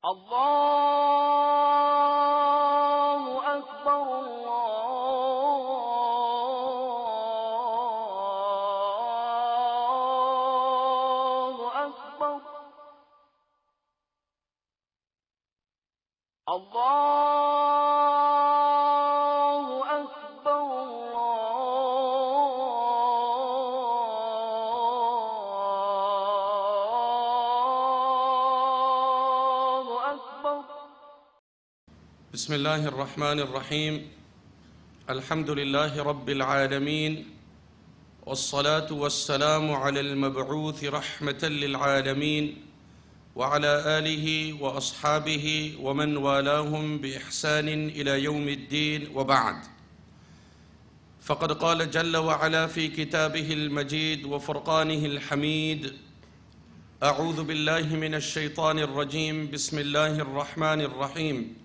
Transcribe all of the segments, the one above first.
الله أكبر الله أكبر الله أكبر الله أكبر. بسم الله الرحمن الرحيم. الحمد لله رب العالمين، والصلاة والسلام على المبعوث رحمة للعالمين وعلى آله وأصحابه ومن والاهم بإحسان إلى يوم الدين، وبعد. فقد قال جل وعلا في كتابه المجيد وفرقانه الحميد: أعوذ بالله من الشيطان الرجيم، بسم الله الرحمن الرحيم.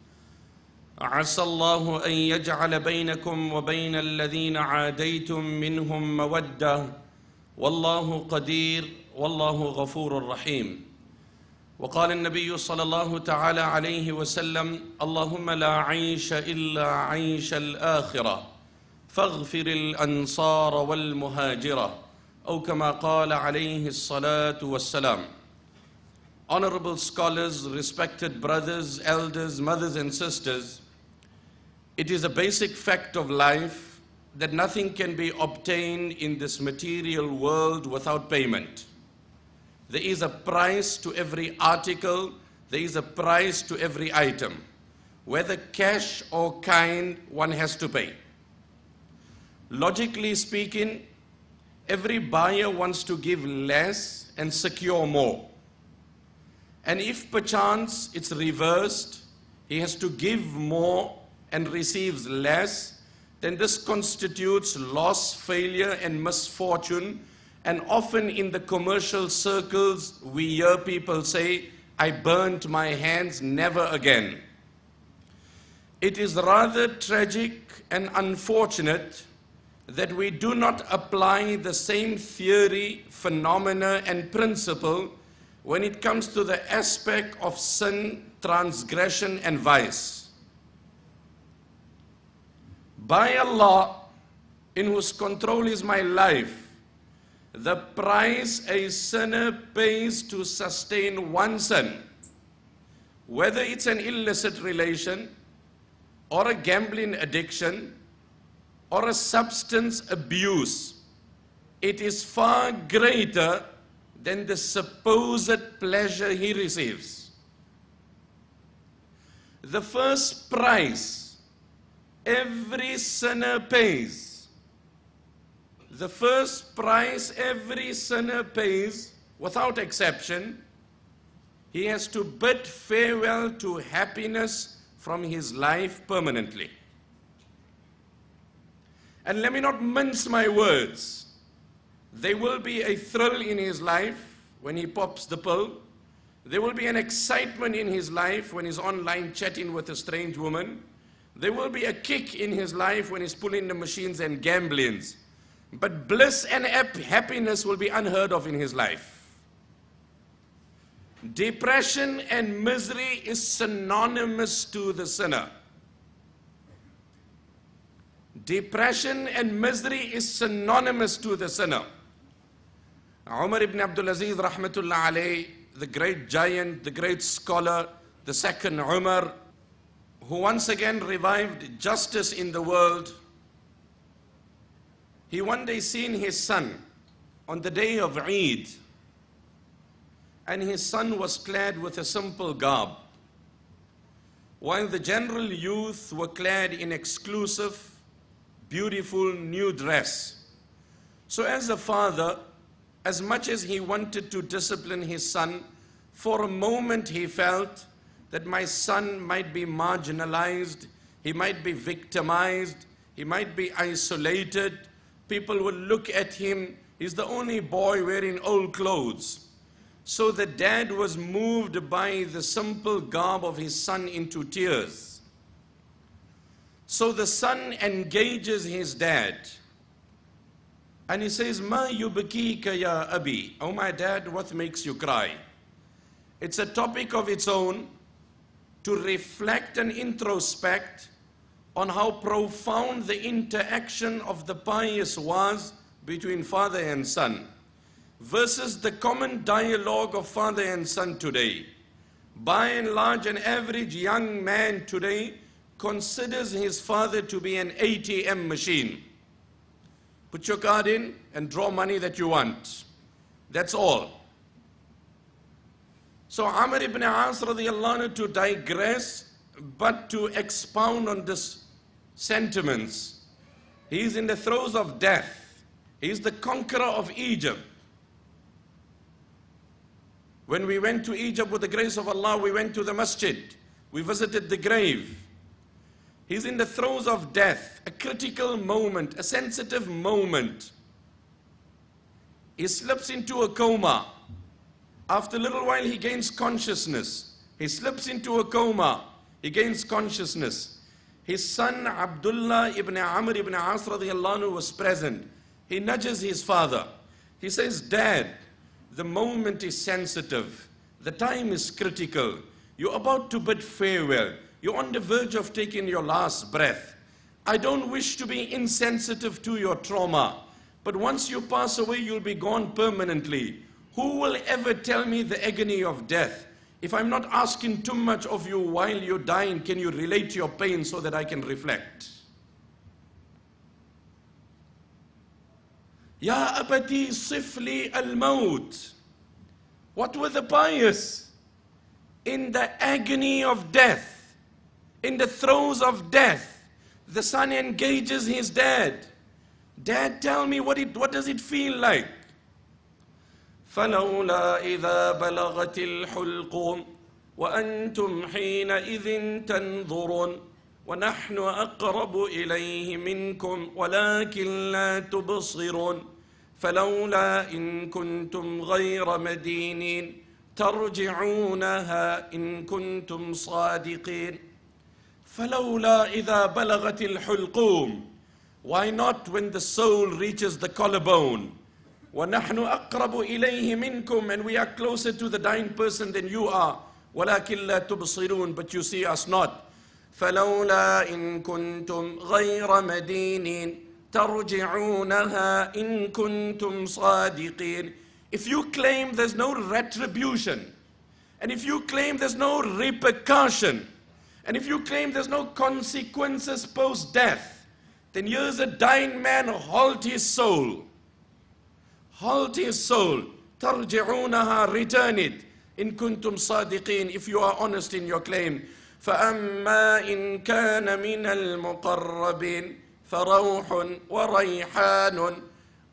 عسى الله أن يجعل بينكم وبين الذين عاديتم منهم مودة والله قدير والله غفور رحيم. وقال النبي صلى الله تعالى عليه وسلم: اللهم لا عيش إلا عيش الآخرة فاغفر الأنصار والمهاجرة، أو كما قال عليه الصلاة والسلام. Honorable scholars, respected brothers, elders, mothers and sisters, it is a basic fact of life that nothing can be obtained in this material world without payment. There is a price to every article, there is a price to every item. Whether cash or kind, one has to pay. Logically speaking, every buyer wants to give less and secure more. And if perchance it's reversed, he has to give more and receives less, then this constitutes loss, failure and misfortune. And often in the commercial circles, we hear people say, I burnt my hands, never again. It is rather tragic and unfortunate that we do not apply the same theory, phenomena and principle when it comes to the aspect of sin, transgression and vice. By Allah, in whose control is my life, the price a sinner pays to sustain one sin, whether it's an illicit relation or a gambling addiction or a substance abuse, it is far greater than the supposed pleasure he receives. The first price every sinner pays, the first price every sinner pays, without exception, he has to bid farewell to happiness from his life permanently. And let me not mince my words. There will be a thrill in his life when he pops the pill. There will be an excitement in his life when he's online chatting with a strange woman. There will be a kick in his life when he's pulling the machines and gamblings. But bliss and happiness will be unheard of in his life. Depression and misery is synonymous to the sinner. Depression and misery is synonymous to the sinner. Umar ibn Abdul Aziz rahmatullah alayh, the great giant, the great scholar, the second Umar, who once again revived justice in the world, he one day seen his son on the day of Eid, and his son was clad with a simple garb, while the general youth were clad in exclusive, beautiful new dress. So as a father, as much as he wanted to discipline his son, for a moment he felt that my son might be marginalized, he might be victimized, he might be isolated. People would look at him, he's the only boy wearing old clothes. So the dad was moved by the simple garb of his son into tears. So the son engages his dad and he says, Ma yubkika ya abi, oh my dad, what makes you cry? It's a topic of its own. to reflect and introspect on how profound the interaction of the pious was between father and son versus the common dialogue of father and son today. By and large, an average young man today considers his father to be an ATM machine. Put your card in and draw money that you want. That's all. So Amr ibn As radiallahu anhu, to digress, but to expound on this sentiments. He is in the throes of death. He is the conqueror of Egypt. When we went to Egypt with the grace of Allah, we went to the masjid. We visited the grave. He's in the throes of death, a critical moment, a sensitive moment. He slips into a coma. After a little while, he gains consciousness. He slips into a coma. He gains consciousness. His son, Abdullah ibn Amr ibn As radiallahu anhu, was present. He nudges his father. He says, "Dad, the moment is sensitive. The time is critical. You're about to bid farewell. You're on the verge of taking your last breath. I don't wish to be insensitive to your trauma, but once you pass away, you'll be gone permanently. Who will ever tell me the agony of death? If I'm not asking too much of you while you're dying, can you relate your pain so that I can reflect?" Ya abati sifli al-maut. What were the pious? In the agony of death, in the throes of death, the son engages his dad. "Dad, tell me what does it feel like?" فَلَوْلَا إِذَا بَلَغَتِ الْحُلْقُومِ وَأَنْتُمْ حِينَئِذٍ تَنْظُرُونَ وَنَحْنُ أَقْرَبُ إِلَيْهِ مِنْكُمْ وَلَكِنْ لَا تُبْصِرُونَ فَلَوْلَا إِن كُنْتُمْ غَيْرَ مَدِينِينَ تَرْجِعُونَهَا إِن كُنْتُمْ صَادِقِينَ. فَلَوْلَا إِذَا بَلَغَتِ الْحُلْقُومِ. Why not when the soul reaches the collarbone? وَنَحْنُ أَقْرَبُ إِلَيْهِ مِنْكُمْ, and we are closer to the dying person than you are. وَلَكِنْ لَا تُبْصِرُونَ, but you see us not. فَلَوْلَا إِن كُنْتُمْ غَيْرَ مَدِينِينَ تَرْجِعُونَهَا إِن كُنْتُمْ صَادِقِينَ. If you claim there's no retribution, and if you claim there's no repercussion, and if you claim there's no consequences post-death, then here's a dying man, halt his soul. Halt his soul. تَرْجِعُونَهَا, return it. إِن كُنْتُمْ صَادِقِينَ, if you are honest in your claim. فَأَمَّا إِن كَانَ مِنَ الْمُقَرَّبِينَ فَرَوْحٌ وَرَيْحَانٌ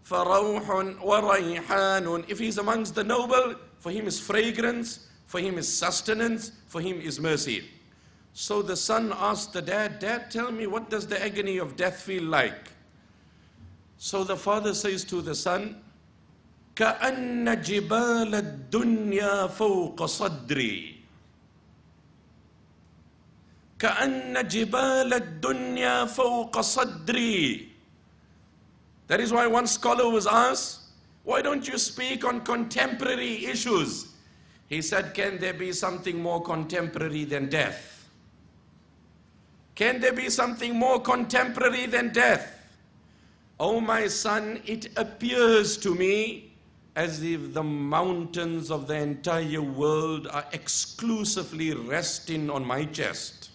فَرَوْحٌ وَرَيْحَانٌ. If he's amongst the noble, for him is fragrance, for him is sustenance, for him is mercy. So the son asked the dad, "Dad, tell me, what does the agony of death feel like?" So the father says to the son, كَأَنَّ جِبَالَ الدُّنْيَا فَوْقَ صَدْرِي. كَأَنَّ جِبَالَ الدُّنْيَا فَوْقَ صَدْرِي. That is why one scholar was asked, "Why don't you speak on contemporary issues?" He said, "Can there be something more contemporary than death? Can there be something more contemporary than death? Oh my son, it appears to me as if the mountains of the entire world are exclusively resting on my chest.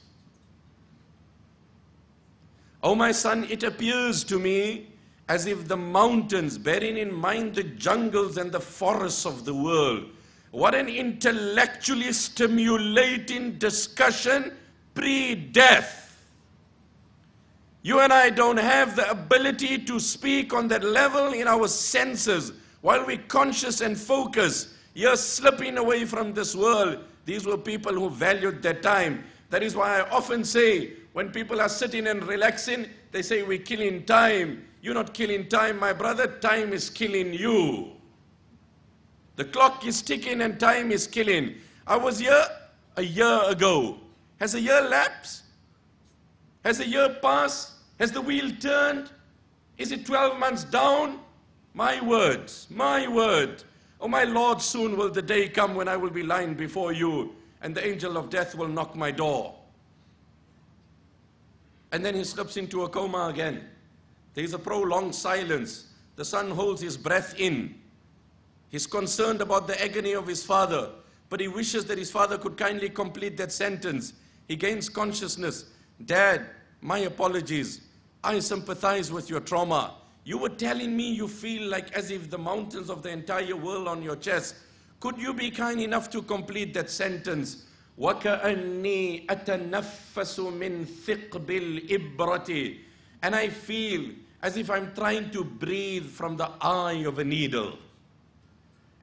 Oh my son, it appears to me as if the mountains, bearing in mind the jungles and the forests of the world, what an intellectually stimulating discussion pre-death. You and I don't have the ability to speak on that level in our senses while we're conscious and focused. You're slipping away from this world. These were people who valued their time. That is why I often say, when people are sitting and relaxing, they say, "We're killing time." You're not killing time, my brother. Time is killing you. The clock is ticking and time is killing. I was here a year ago. Has a year lapsed? Has a year passed? Has the wheel turned? Is it 12 months down? My words, my word. Oh my Lord, soon will the day come when I will be lying before you and the angel of death will knock my door. And then he slips into a coma again. There is a prolonged silence. The son holds his breath in. He's concerned about the agony of his father, but he wishes that his father could kindly complete that sentence. He gains consciousness. Dad, my apologies. I sympathize with your trauma. You were telling me you feel like as if the mountains of the entire world on your chest. Could you be kind enough to complete that sentence? وَكَأَنِّي أَتَنَفَّسُ مِنْ ثِقْبِ الْإِبْرَةِ. And I feel as if I'm trying to breathe from the eye of a needle.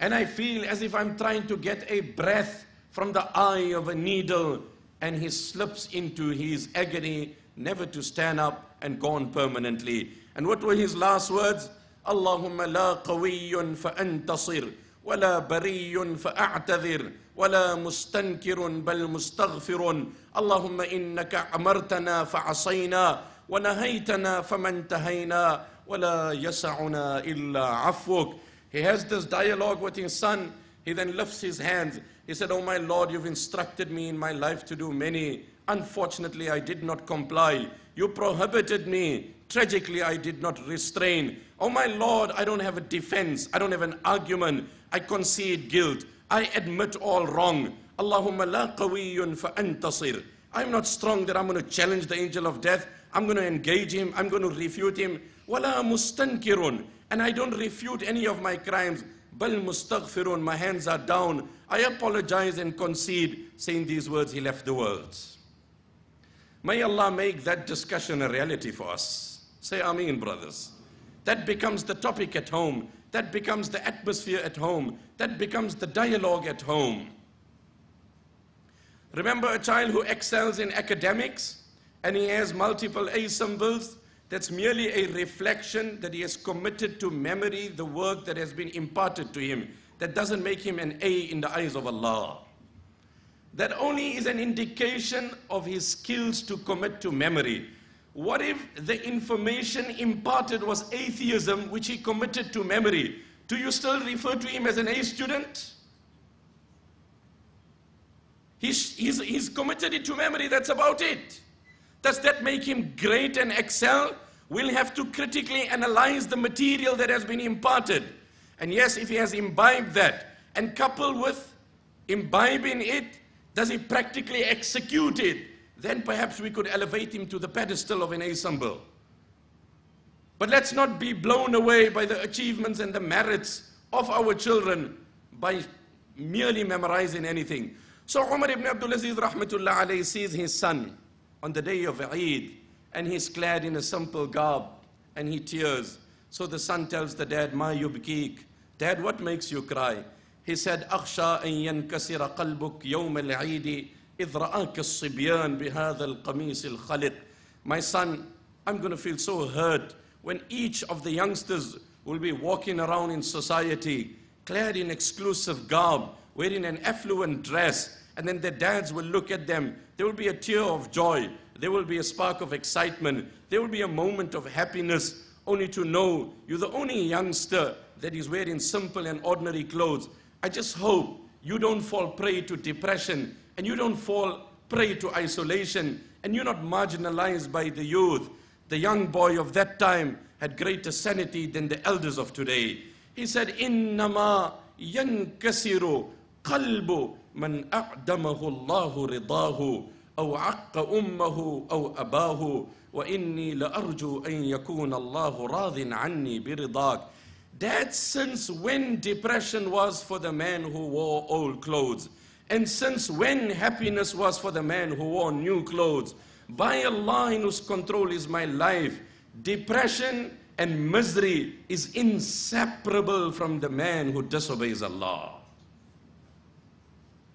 And I feel as if I'm trying to get a breath from the eye of a needle. And he slips into his agony, never to stand up and gone permanently. And what were his last words? Allahumma la qawiyyun fa'antasir, wa la bariyyun fa'a'tadhir, wa la mustankirun bal mustaghfirun. Allahumma innaka amartana fa'asayna, wa nahaytana famantahayna, wa la yasa'una illa afwuk. He has this dialogue with his son. He then lifts his hands. He said, oh my Lord, you've instructed me in my life to do many. Unfortunately, I did not comply. You prohibited me. Tragically, I did not restrain. Oh my Lord, I don't have a defense. I don't have an argument. I concede guilt. I admit all wrong. Allahumma la qawiyyun fa'antasir. I'm not strong that I'm going to challenge the angel of death. I'm going to engage him. I'm going to refute him. Wala mustankirun. And I don't refute any of my crimes. Bal mustaghfirun. My hands are down. I apologize and concede. Saying these words, he left the world. May Allah make that discussion a reality for us. Say Ameen, brothers. That becomes the topic at home. That becomes the atmosphere at home. That becomes the dialogue at home. Remember a child who excels in academics and he has multiple A symbols? That's merely a reflection that he has committed to memory the work that has been imparted to him. That doesn't make him an A in the eyes of Allah. That only is an indication of his skills to commit to memory. What if the information imparted was atheism, which he committed to memory? Do you still refer to him as an A student? He's committed it to memory, that's about it. Does that make him great and excel? We'll have to critically analyze the material that has been imparted. And yes, if he has imbibed that, and coupled with imbibing it, does he practically execute it? Then perhaps we could elevate him to the pedestal of an A symbol. But let's not be blown away by the achievements and the merits of our children by merely memorizing anything. So Umar ibn Abdul Aziz rahmatullah alayhi sees his son on the day of Eid, and he's clad in a simple garb, and he tears. So the son tells the dad, Ma yubkik. Dad, what makes you cry? He said, أخشى أن ينكسر قلبك يوم العيد إذ رآك الصبيان بهذا القميص الخلق. My son, I'm going to feel so hurt when each of the youngsters will be walking around in society, clad in exclusive garb, wearing an affluent dress, and then their dads will look at them. There will be a tear of joy. There will be a spark of excitement. There will be a moment of happiness, only to know you're the only youngster that is wearing simple and ordinary clothes. I just hope you don't fall prey to depression, and you don't fall prey to isolation, and you're not marginalized by the youth. The young boy of that time had greater sanity than the elders of today. He said, إِنَّمَا يَنْكَسِرُ قَلْبُ مَنْ أَعْدَمَهُ اللَّهُ رِضَاهُ أَوْ عَقَّ أُمَّهُ أَوْ أَبَاهُ وَإِنِّي لَأَرْجُو أَنْ يَكُونَ اللَّهُ رَاضٍ عَنِّي بِرِضَاكَ. That since when depression was for the man who wore old clothes, and since when happiness was for the man who wore new clothes, by Allah in whose control is my life, depression and misery is inseparable from the man who disobeys Allah.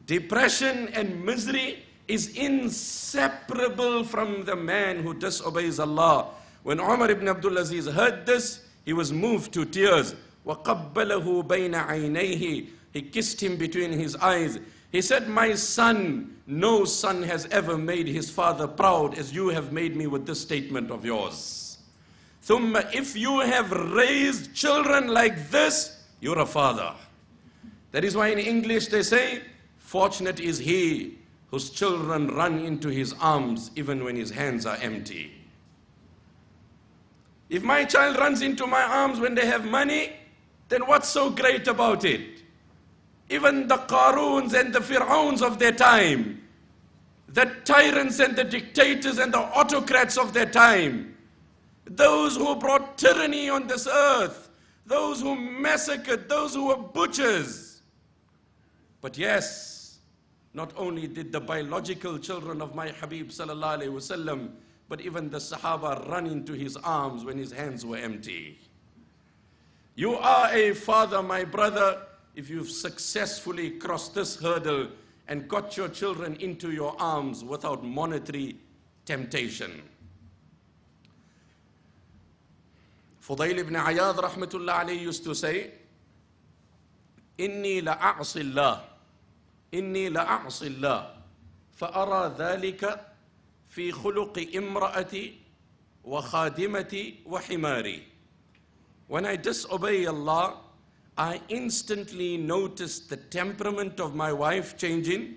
Depression and misery is inseparable from the man who disobeys Allah. When Umar ibn Abdul Aziz heard this, he was moved to tears. وَقَبَّلَهُ بَيْنَ عَيْنَيْهِ. He kissed him between his eyes. He said, my son, no son has ever made his father proud as you have made me with this statement of yours. ثُمَّ if you have raised children like this, you're a father. That is why in English they say, Fortunate is he whose children run into his arms even when his hands are empty. If my child runs into my arms when they have money, then what's so great about it? Even the Qaruns and the Fir'auns of their time, the tyrants and the dictators and the autocrats of their time, those who brought tyranny on this earth, those who massacred, those who were butchers. But yes, not only did the biological children of my Habib sallallahu alaihi wasallam, but even the Sahaba run into his arms when his hands were empty. You are a father, my brother, if you've successfully crossed this hurdle and got your children into your arms without monetary temptation. Fudail ibn Ayad rahmatullah alayhi used to say, Inni la'a'si Allah, Inni la'a'si Allah, fa'ara dhalika fi khuluqi imra'ati wa khadimati wa himari. When I disobey Allah, I instantly notice the temperament of my wife changing,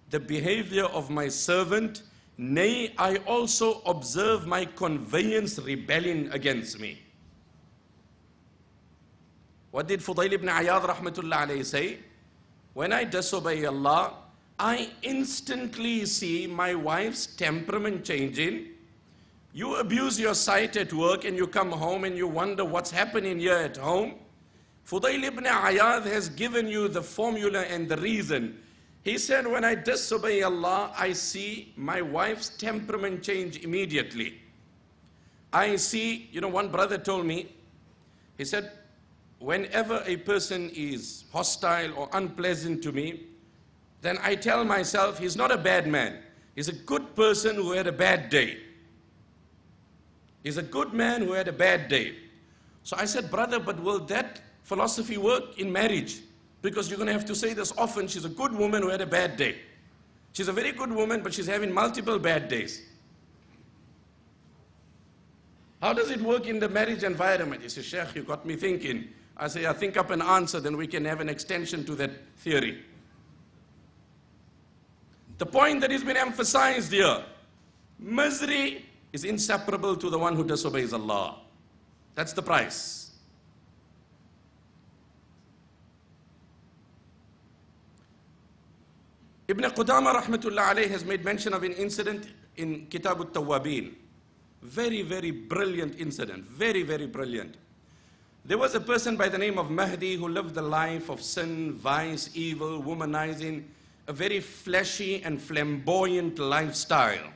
the behavior of my servant, nay, I also observe my conveyance rebelling against me. What did Fudail ibn Ayad rahmatullah alayhi say? When I disobey Allah, I instantly see my wife's temperament changing. You abuse your sight at work and you come home and you wonder what's happening here at home. Fudail ibn Ayad has given you the formula and the reason. He said, when I disobey Allah, I see my wife's temperament change immediately. I see, one brother told me, he said, whenever a person is hostile or unpleasant to me, then I tell myself, he's not a bad man. He's a good person who had a bad day. He's a good man who had a bad day. So I said, brother, but will that philosophy work in marriage? Because you're going to have to say this often. She's a good woman who had a bad day. She's a very good woman, but she's having multiple bad days. How does it work in the marriage environment? He says, Sheikh, you got me thinking. I say, I think up an answer, then we can have an extension to that theory. The point that has been emphasized here, misery is inseparable to the one who disobeys Allah. That's the price. Ibn Qudama rahmatullah alayhi has made mention of an incident in Kitab al-Tawwabin. Very, very brilliant incident. Very, very brilliant. There was a person by the name of Mahdi who lived a life of sin, vice, evil, womanizing, a very fleshy and flamboyant lifestyle.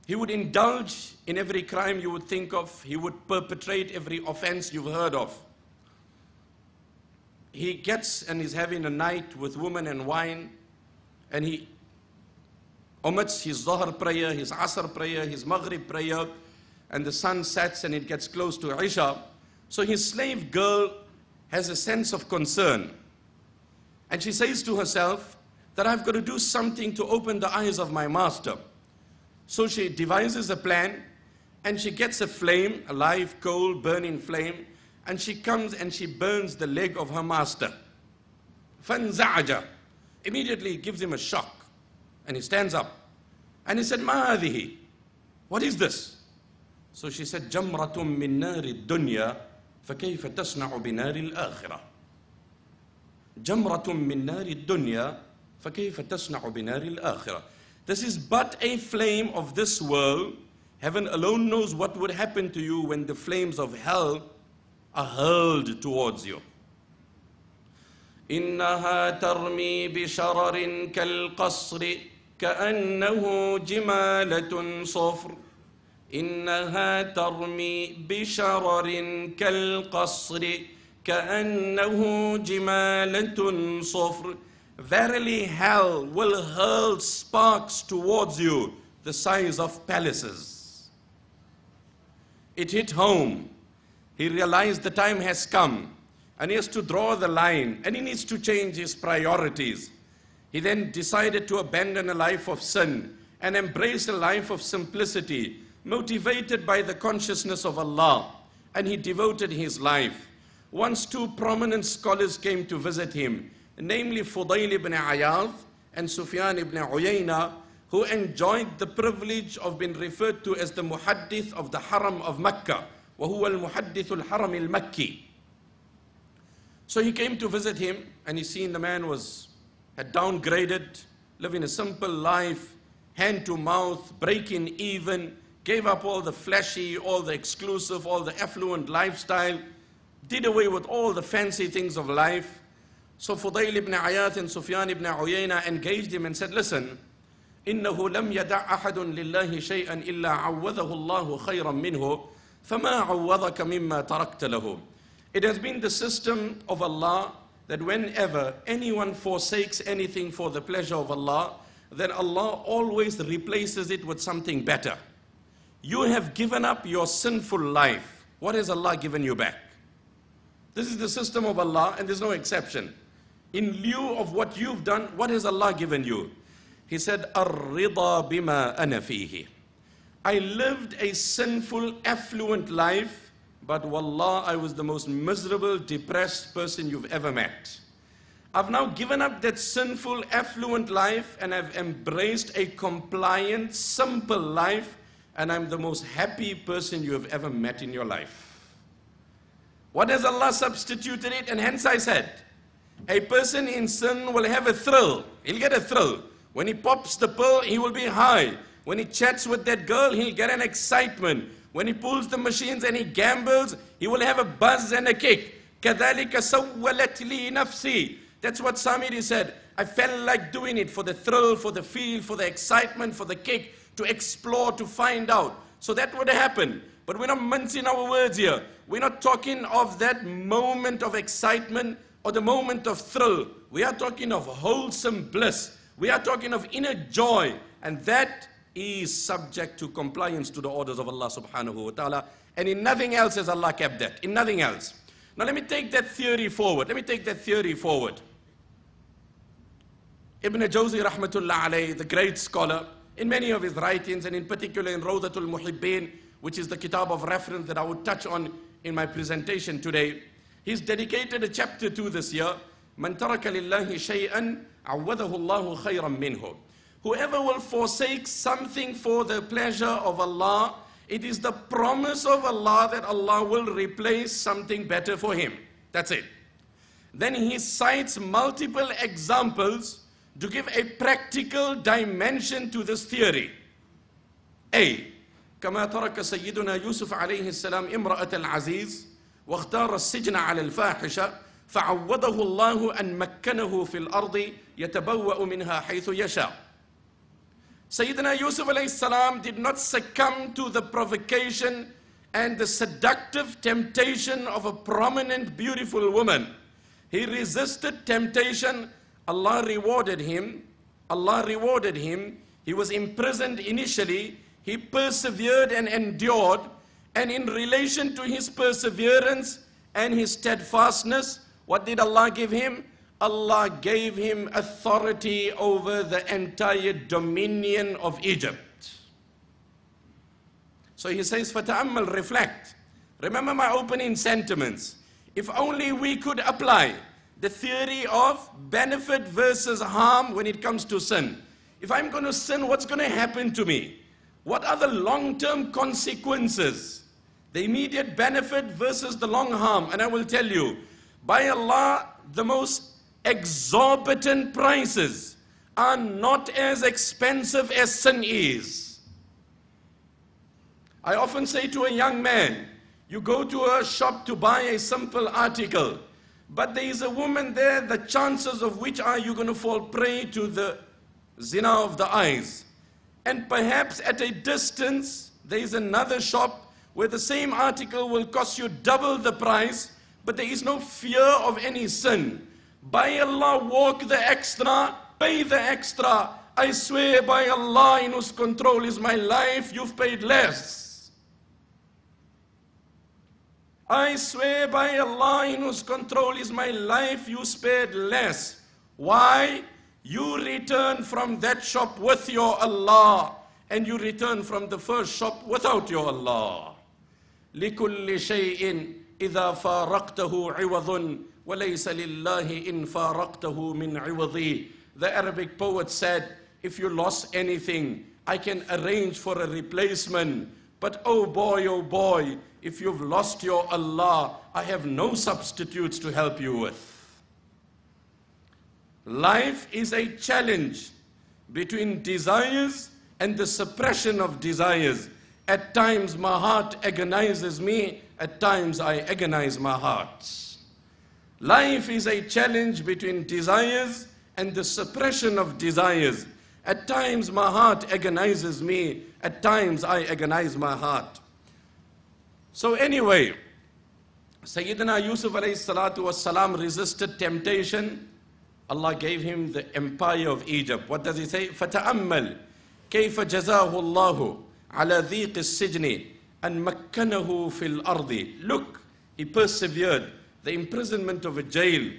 He would indulge in every crime you would think of. He would perpetrate every offense you've heard of. He gets and is having a night with women and wine, and he omits his Zuhr prayer, his Asr prayer, his Maghrib prayer, and the sun sets and it gets close to Isha. So his slave girl has a sense of concern. And she says to herself that I've got to do something to open the eyes of my master. So she devises a plan and she gets a flame, a live coal burning flame, and she comes and she burns the leg of her master. فَانْزَعَجَ. Immediately it gives him a shock and he stands up and he said, مَا هَذِهِ? What is this? So she said, جَمْرَةٌ مِّن نَارِ الدُّنْيَا فَكَيْفَ تَصْنَعُ بِنَارِ الْآخِرَةِ. جَمْرَةٌ مِّن نَارِ الدُّنْيَا فَكَيْفَ تَصْنَعُ بِنَارِ الْآخِرَةِ. This is but a flame of this world. Heaven alone knows what would happen to you when the flames of hell are hurled towards you. إِنَّهَا تَرْمِي بِشَرَرٍ كَالْقَصْرِ كَأَنَّهُ جِمَالَةٌ صَفْرٌ. إِنَّهَا تَرْمِي بِشَرَرٍ كَالْقَصْرِ كَأَنَّهُ جِمَالَةٌ صَفْرٌ. Verily hell will hurl sparks towards you the size of palaces. It hit home. He realized the time has come and he has to draw the line and he needs to change his priorities. He then decided to abandon a life of sin and embrace a life of simplicity, motivated by the consciousness of Allah, and he devoted his life. Once two prominent scholars came to visit him namely Fudayl ibn Ayad and Sufyan ibn Uyayna, who enjoyed the privilege of being referred to as the Muhaddith of the Haram of Mecca, وهو المحدث الحرم المكي. So he came to visit him, and he seen the man had downgraded, living a simple life, hand to mouth, breaking even, gave up all the flashy, all the exclusive, all the affluent lifestyle, did away with all the fancy things of life. So Fudayl ibn Ayad and Sufyan ibn Uyayna engaged him and said, listen, إِنَّهُ لَمْ يَدَعْ أَحَدٌ لِلَّهِ شَيْئًا إِلَّا عَوَّذَهُ اللَّهُ خَيْرًا مِنْهُ فَمَا عَوَّذَكَ مِمَّا تَرَكْتَ لَهُ. It has been the system of Allah that whenever anyone forsakes anything for the pleasure of Allah, then Allah always replaces it with something better. You have given up your sinful life. What has Allah given you back? This is the system of Allah, and there's no exception. In lieu of what you've done, what has Allah given you? He said, "Ar-rida bima ana fihi." I lived a sinful, affluent life, but wallah, I was the most miserable, depressed person you've ever met. I've now given up that sinful, affluent life, and I've embraced a compliant, simple life, and I'm the most happy person you have ever met in your life. What has Allah substituted it? And hence I said, a person in sin will have a thrill. He'll get a thrill. When he pops the pill, he will be high. When he chats with that girl, he'll get an excitement. When he pulls the machines and he gambles, he will have a buzz and a kick. كَذَلِكَ سَوَّلَتْ لِي نَفْسِي. That's what Samiri said. I felt like doing it for the thrill, for the feel, for the excitement, for the kick, to explore, to find out. So that would happen. But we're not mincing our words here. We're not talking of that moment of excitement or the moment of thrill. We are talking of wholesome bliss. We are talking of inner joy. And that is subject to compliance to the orders of Allah subhanahu wa ta'ala. And in nothing else has Allah kept that. In nothing else. Now let me take that theory forward. Ibn Jawzi rahmatullah alayhi, the great scholar, in many of his writings, and in particular in Rawdatul Muhibbin, which is the kitab of reference that I would touch on in my presentation today, he's dedicated a chapter to this year, Man taraka lillahi shay'an awwadahu Allahu khayran minhu. Whoever will forsake something for the pleasure of Allah, it is the promise of Allah that Allah will replace something better for him. That's it. Then he cites multiple examples to give a practical dimension to this theory. A. كما ترك سيدنا يوسف عليه السلام امرأة العزيز واختار السجن على الفاحشة فعوضه الله أن مكنه في الأرض يتبوأ منها حيث يشاء. Sayyidina Yusuf alayhi salam did not succumb to the provocation and the seductive temptation of a prominent, beautiful woman. He resisted temptation. Allah rewarded him. He was imprisoned initially. He persevered and endured. And in relation to his perseverance and his steadfastness, what did Allah give him? Allah gave him authority over the entire dominion of Egypt. So he says, فَتَأَمَّلْ, reflect. Remember my opening sentiments. If only we could apply the theory of benefit versus harm when it comes to sin. If I'm going to sin, what's going to happen to me? What are the long-term consequences? The immediate benefit versus the long harm. And I will tell you, by Allah, the most exorbitant prices are not as expensive as sin is. I often say to a young man, you go to a shop to buy a simple article, but there is a woman there, the chances of which are you going to fall prey to the zina of the eyes. And perhaps at a distance, there is another shop where the same article will cost you double the price, but there is no fear of any sin. By Allah, walk the extra, pay the extra. I swear by Allah in whose control is my life, you've paid less. I swear by Allah in whose control is my life, you spared less. Why? You return from that shop with your Allah, and you return from the first shop without your Allah. لِكُلِّ شَيْءٍ إِذَا فَارَقْتَهُ عِوَضٌ وَلَيْسَ لِلَّهِ إِن فَارَقْتَهُ مِنْ عِوَضِي. The Arabic poet said, if you lost anything, I can arrange for a replacement. But oh boy, if you've lost your Allah, I have no substitutes to help you with. Life is a challenge between desires and the suppression of desires. At times my heart agonizes me, at times I agonize my heart. Life is a challenge between desires and the suppression of desires. At times my heart agonizes me, at times I agonize my heart. So anyway, Sayyidina Yusuf alayhi salatu was salam resisted temptation. Allah gave him the empire of Egypt. What does he say? فَتَأَمَّلْ كَيْفَ جَزَاهُ اللَّهُ عَلَى ذِيقِ السِّجْنِ أَنْ مَكَّنَهُ فِي الْأَرْضِ. Look, he persevered. The imprisonment of a jail.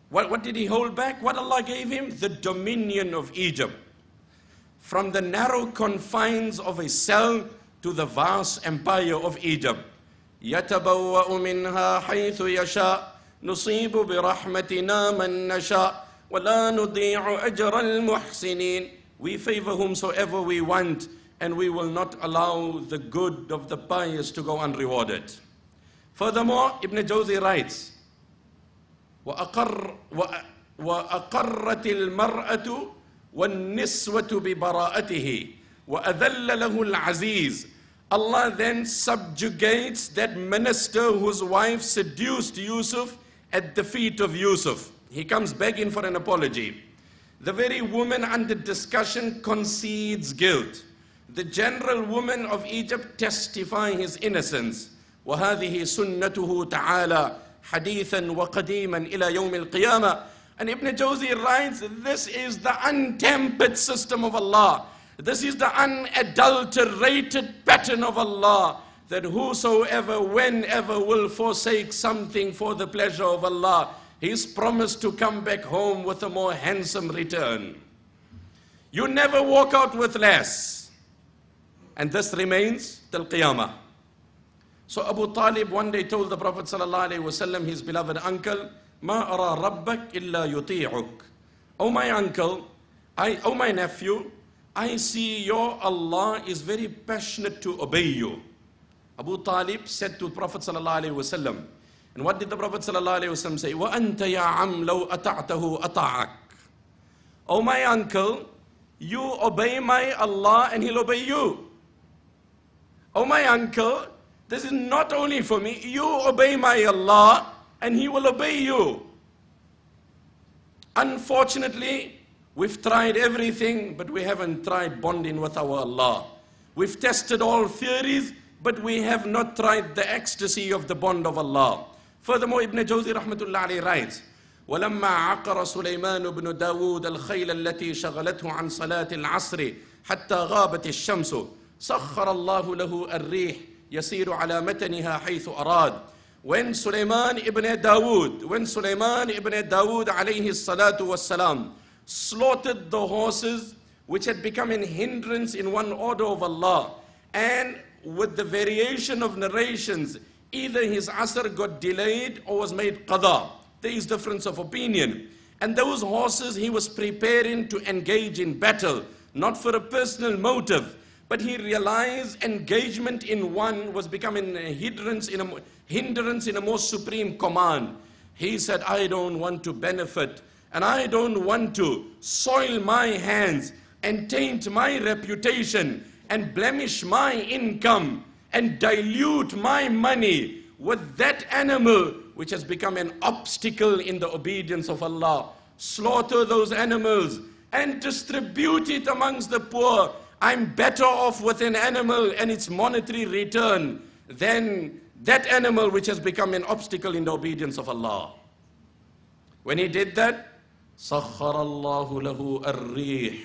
What did he hold back? What Allah gave him? The dominion of Egypt. From the narrow confines of a cell to the vast empire of Egypt. يَتَبَوَّأُ مِنْهَا حَيْثُ يَشَاءُ نُصِيبُ بِرَحْمَتِنَا مَنْ نَشَاءُ وَلَا نُضِيعُ أَجْرَ الْمُحْسِنِينَ. We favor whomsoever we want, and we will not allow the good of the pious to go unrewarded. Furthermore, Ibn Jawzi writes, وَأَقَرَّتِ الْمَرْأَةُ وَالنِّسْوَةُ بِبَرَاءَتِهِ وَأَذَلَّ لَهُ الْعَزِيزِ. Allah then subjugates that minister whose wife seduced Yusuf at the feet of Yusuf. He comes begging for an apology. The very woman under discussion concedes guilt. The general woman of Egypt testify his innocence. وَهَذِهِ سُنَّتُهُ تَعَالَى حَدِيثًا وَقَدِيمًا إِلَى يَوْمِ الْقِيَامَةِ. And Ibn Jawzi writes, this is the untempered system of Allah. This is the unadulterated pattern of Allah, that whosoever, whenever will forsake something for the pleasure of Allah, he is promised to come back home with a more handsome return. You never walk out with less. And this remains till Qiyamah. So Abu Talib one day told the Prophet ﷺ, his beloved uncle, مَا أَرَى رَبَّكَ إِلَّا يُطِيعُكَ. Oh my uncle, oh my nephew, I see your Allah is very passionate to obey you. Abu Talib said to Prophet ﷺ, and what did the Prophet ﷺ say? وَأَنْتَ يَا عَمْ لَوْ أَطَعْتَهُ أَطَعَكَ. Oh my uncle, you obey my Allah and He'll obey you. Oh my uncle, this is not only for me, you obey my Allah and He will obey you. Unfortunately, we've tried everything, but we haven't tried bonding with our Allah. We've tested all theories, but we have not tried the ecstasy of the bond of Allah. Furthermore, Ibn Jawzi rahmatullah alayhi writes, وَلَمَّا عَقَرَ سُلَيْمَانُ بْنُ دَاوُودَ الْخَيْلَ الَّتِي شَغَلَتْهُ عَنْ صَلَاةِ الْعَصْرِ حَتَّى غَابَتِ الشَّمْسُ سَخَّرَ اللَّهُ لَهُ الرِّيحِ يَسِيرُ عَلَى مَتَنِهَا حَيْثُ أَرَادَ. When Sulaiman ibn Dawood alayhi salatu wassalam slaughtered the horses which had become an hindrance in one order of Allah, and with the variation of narrations, either his asr got delayed or was made qada. There is difference of opinion. And those horses he was preparing to engage in battle, not for a personal motive, but he realized engagement in one was becoming a hindrance in a more supreme command. He said, I don't want to benefit, and I don't want to soil my hands and taint my reputation and blemish my income and dilute my money with that animal which has become an obstacle in the obedience of Allah. Slaughter those animals and distribute it amongst the poor. I'm better off with an animal and its monetary return than that animal which has become an obstacle in the obedience of Allah. When he did that, سَخَّرَ اللَّهُ لَهُ الرِّيحِ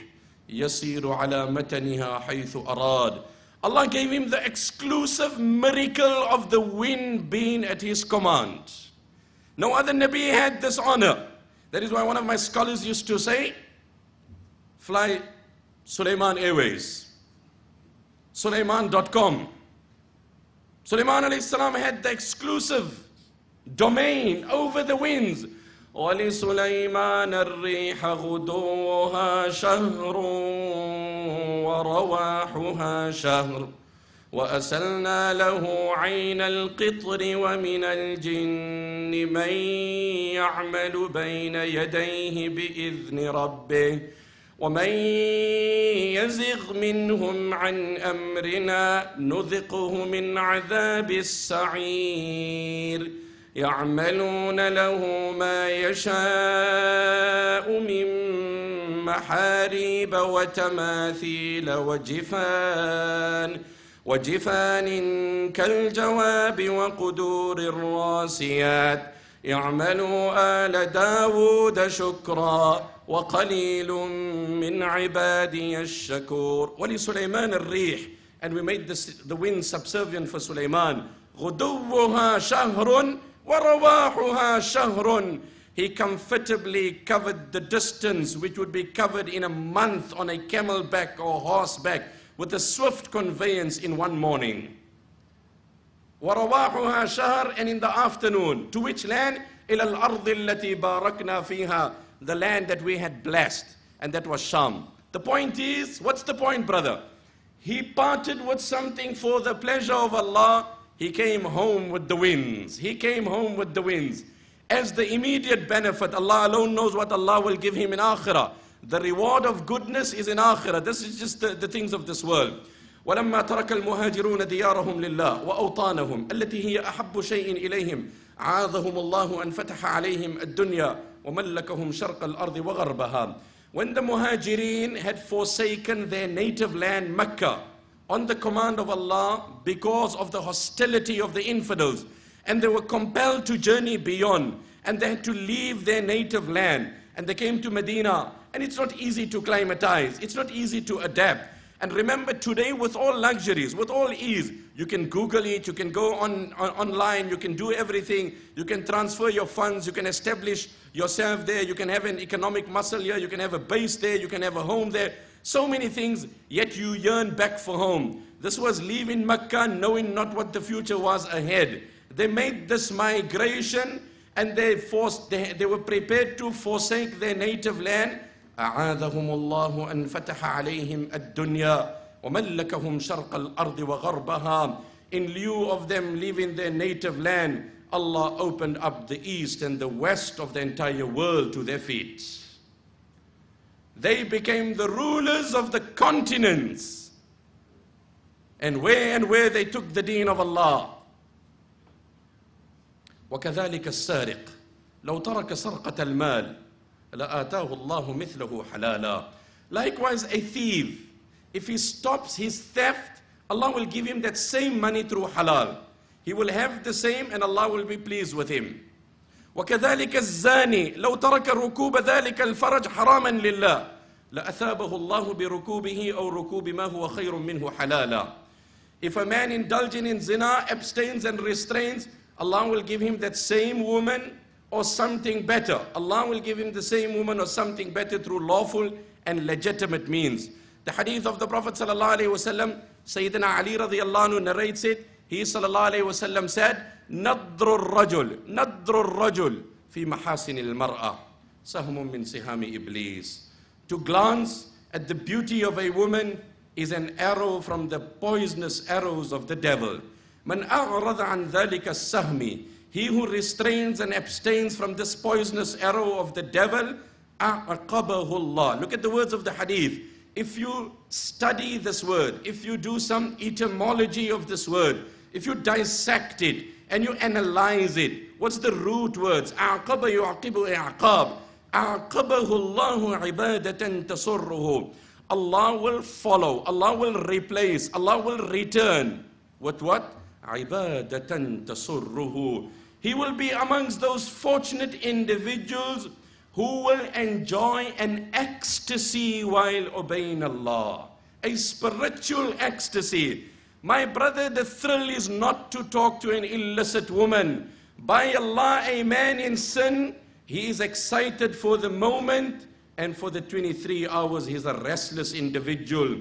يَسِيرُ عَلَى مَتَنِهَا حَيْثُ أَرَادَ. Allah gave him the exclusive miracle of the wind being at his command. No other Nabi had this honor. That is why one of my scholars used to say, fly Sulaiman Airways, Sulaiman.com. Sulaiman alayhi salam had the exclusive domain over the winds. وَلِسُلَيْمَانَ الرِّيحَ غُدُوُّهَا شَهْرٌ وَرَوَاحُهَا شَهْرٌ وَأَسَلْنَا لَهُ عَيْنَ الْقِطْرِ وَمِنَ الْجِنِّ مَنْ يَعْمَلُ بَيْنَ يَدَيْهِ بِإِذْنِ رَبِّهِ وَمَنْ يَزِغْ مِنْهُمْ عَنْ أَمْرِنَا نُذِقْهُ مِنْ عَذَابِ السَّعِيرِ يَعْمَلُونَ لَهُ مَا يَشَاءُ مِنْ مَحَارِيبَ وَتَمَاثِيلَ وجفان كالجواب وقدور الراسيات يعملوا آل داود شكرا وقليل من عبادي الشكور. وَلِسُلَيْمَانَ الرِّيحِ, and we made the wind subservient for Sulaiman. غُدُوُّهَا شَهْرٌ وَرَوَاحُهَا شَهْرٌ. He comfortably covered the distance which would be covered in a month on a camelback or horseback with a swift conveyance in one morning. وَرَوَاحُهَا شَهْرٌ, and in the afternoon. To which land? إِلَى الْأَرْضِ الَّتِي بَارَكْنَا فِيهَا, the land that we had blessed, and that was Sham. The point is, what's the point, brother? He parted with something for the pleasure of Allah. He came home with the winds. He came home with the winds. As the immediate benefit, Allah alone knows what Allah will give him in akhirah. The reward of goodness is in akhirah. This is just the things of this world. وَلَمَّا تَرَكَ الْمُهَاجِرُونَ دِيَارَهُمْ لِلَّهِ وَأَوْطَانَهُمْ الَّتِي هِيَ أَحَبُّ شَيْءٍ إِلَيْهِمْ عَاذَهُمُ اللَّهُ أَنْ فَتَحَ عَلَيْهِمْ الدُّنْيَا وَمَلَّكَهُمْ شَرْقَ الْأَرْضِ وَغَرْبَهَا. When the Muhajirin had forsaken their native land Mecca on the command of Allah because of the hostility of the infidels, and they were compelled to journey beyond, and they had to leave their native land, and they came to Medina, and it's not easy to climatize, it's not easy to adapt. And remember, today with all luxuries, with all ease, you can Google it, you can go online, you can do everything, you can transfer your funds, you can establish yourself there, you can have an economic muscle here, you can have a base there, you can have a home there, so many things, yet you yearn back for home. This was leaving Mecca knowing not what the future was ahead. They made this migration, and they were prepared to forsake their native land. أعاذهم الله أن فتح عليهم الدنيا وملكهم شرق الأرض وغربها. In lieu of them leaving their native land, Allah opened up the east and the west of the entire world to their feet. They became the rulers of the continents. And where they took the deen of Allah. وكذلك السارق لو ترك سرقة المال لآتاه الله مثله حلالا. Likewise, a thief, if he stops his theft, Allah will give him that same money through halal. He will have the same, and Allah will be pleased with him. وكذلك الزاني لو ترك ركوب ذلك الفرج حراما لله لأثابه الله بركوبه أو ركوب ما هو خير منه حلالا. If a man indulging in zina abstains and restrains, Allah will give him that same woman or something better. Allah will give him the same woman or something better through lawful and legitimate means. The hadith of the Prophet sallallahu alaihi wasallam, Sayyidina Ali radiyallahu anhu narrates it. He sallallahu alaihi wasallam said, "Nadru rajul fi mahasin al-mar'a, sahmun min sihami iblis." To glance at the beauty of a woman is an arrow from the poisonous arrows of the devil. Man a'rada an dhalika sahmi, he who restrains and abstains from this poisonous arrow of the devil, a'aqabahu Allah. Look at the words of the hadith. If you study this word, if you do some etymology of this word, if you dissect it and you analyze it, what's the root words? A'aqaba yu'aqibu i'aqab. A'aqabahu Allahu ibadatan tasurruhu. Allah will follow, Allah will replace, Allah will return. With what? Ibadatan tasurruhu. He will be amongst those fortunate individuals who will enjoy an ecstasy while obeying Allah. A spiritual ecstasy. My brother, the thrill is not to talk to an illicit woman. By Allah, a man in sin, he is excited for the moment, and for the 23 hours, he is a restless individual.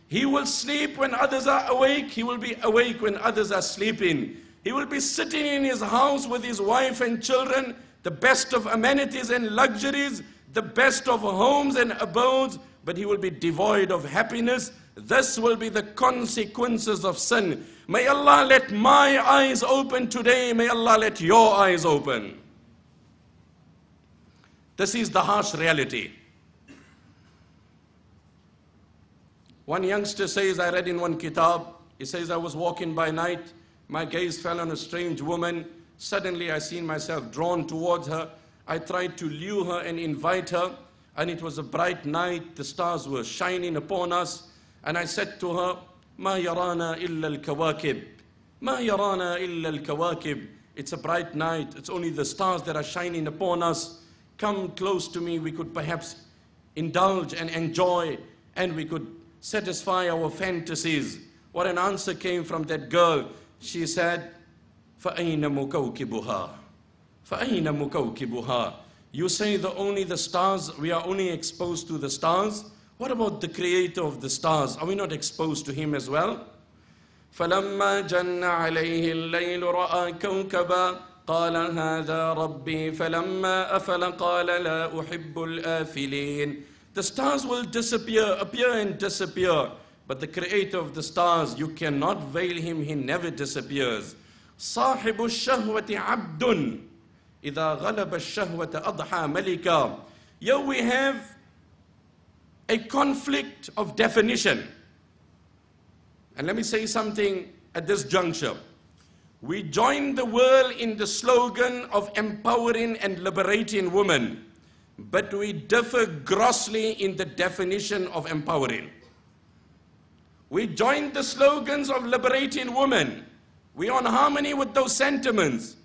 He will sleep when others are awake. He will be awake when others are sleeping. He will be sitting in his house with his wife and children, the best of amenities and luxuries, the best of homes and abodes, but he will be devoid of happiness. This will be the consequences of sin. May Allah let my eyes open today. May Allah let your eyes open. This is the harsh reality. One youngster says, I read in one kitab, he says, I was walking by night, my gaze fell on a strange woman. Suddenly I seen myself drawn towards her. I tried to lure her and invite her, and it was a bright night, the stars were shining upon us, and I said to her, Ma yarana illa al-kawakib. Ma yarana illa al-kawakib. It's a bright night, it's only the stars that are shining upon us. Come close to me, we could perhaps indulge and enjoy, and we could satisfy our fantasies. What an answer came from that girl. She said, فَأَيْنَ مُكَوْكِبُهَا فَأَيْنَ مُكَوْكِبُهَا. You say only the stars, we are only exposed to the stars. What about the creator of the stars? Are we not exposed to him as well? فَلَمَّا جَنَّ عَلَيْهِ اللَّيْلُ رَأَى كَوْكَبًا قال هذا ربي فلما أفل قال لا أحب الآفلين. The stars will disappear, appear and disappear. But the creator of the stars, you cannot veil him, he never disappears. صاحب الشهوة عبد إذا غلب الشهوة أضحى ملكا. Here we have a conflict of definition. And let me say something at this juncture. We join the world in the slogan of empowering and liberating women, but we differ grossly in the definition of empowering. We join the slogans of liberating women. We are in harmony with those sentiments,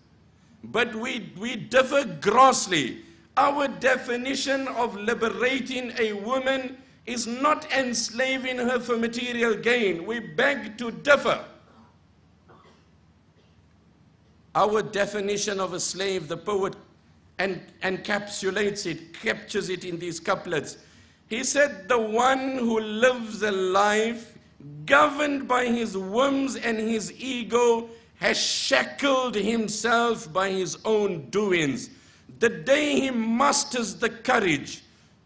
but we differ grossly. Our definition of liberating a woman is not enslaving her for material gain. We beg to differ. Our definition of a slave, the poet encapsulates it, captures it in these couplets. He said, the one who lives a life governed by his whims and his ego has shackled himself by his own doings. The day he musters the courage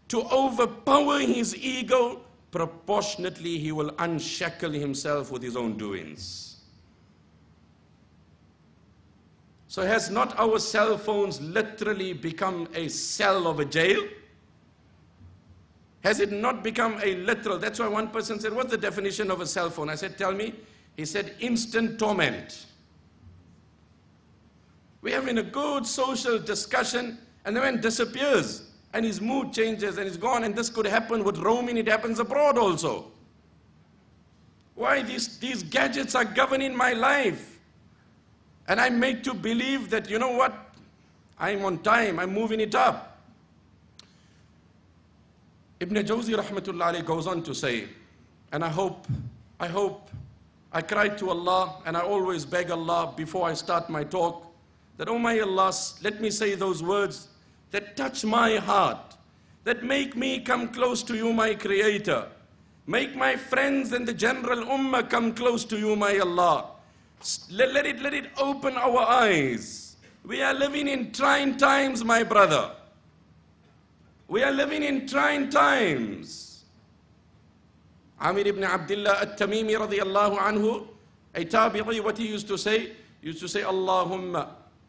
to overpower his ego, proportionately he will unshackle himself with his own doings. So has not our cell phones literally become a cell of a jail? Has it not become a literal? That's why one person said, what's the definition of a cell phone? I said, tell me. He said, instant torment. We're having a good social discussion, and the man disappears, and his mood changes, and he's gone, and this could happen with roaming, it happens abroad also. Why? These gadgets are governing my life. And I'm made to believe that, you know what, I'm on time, I'm moving it up. Ibn Jawzi rahmatullah alayhi goes on to say, and I cry to Allah, and I always beg Allah before I start my talk, that, oh my Allah, let me say those words that touch my heart, that make me come close to you, my Creator. Make my friends and the general ummah come close to you, my Allah. Let it open our eyes. We are living in trying times, my brother. We are living in trying times. Amir ibn Abdullah at-Tamimi radiyallahu anhu, a tabi'i, what he used to say, Allahumma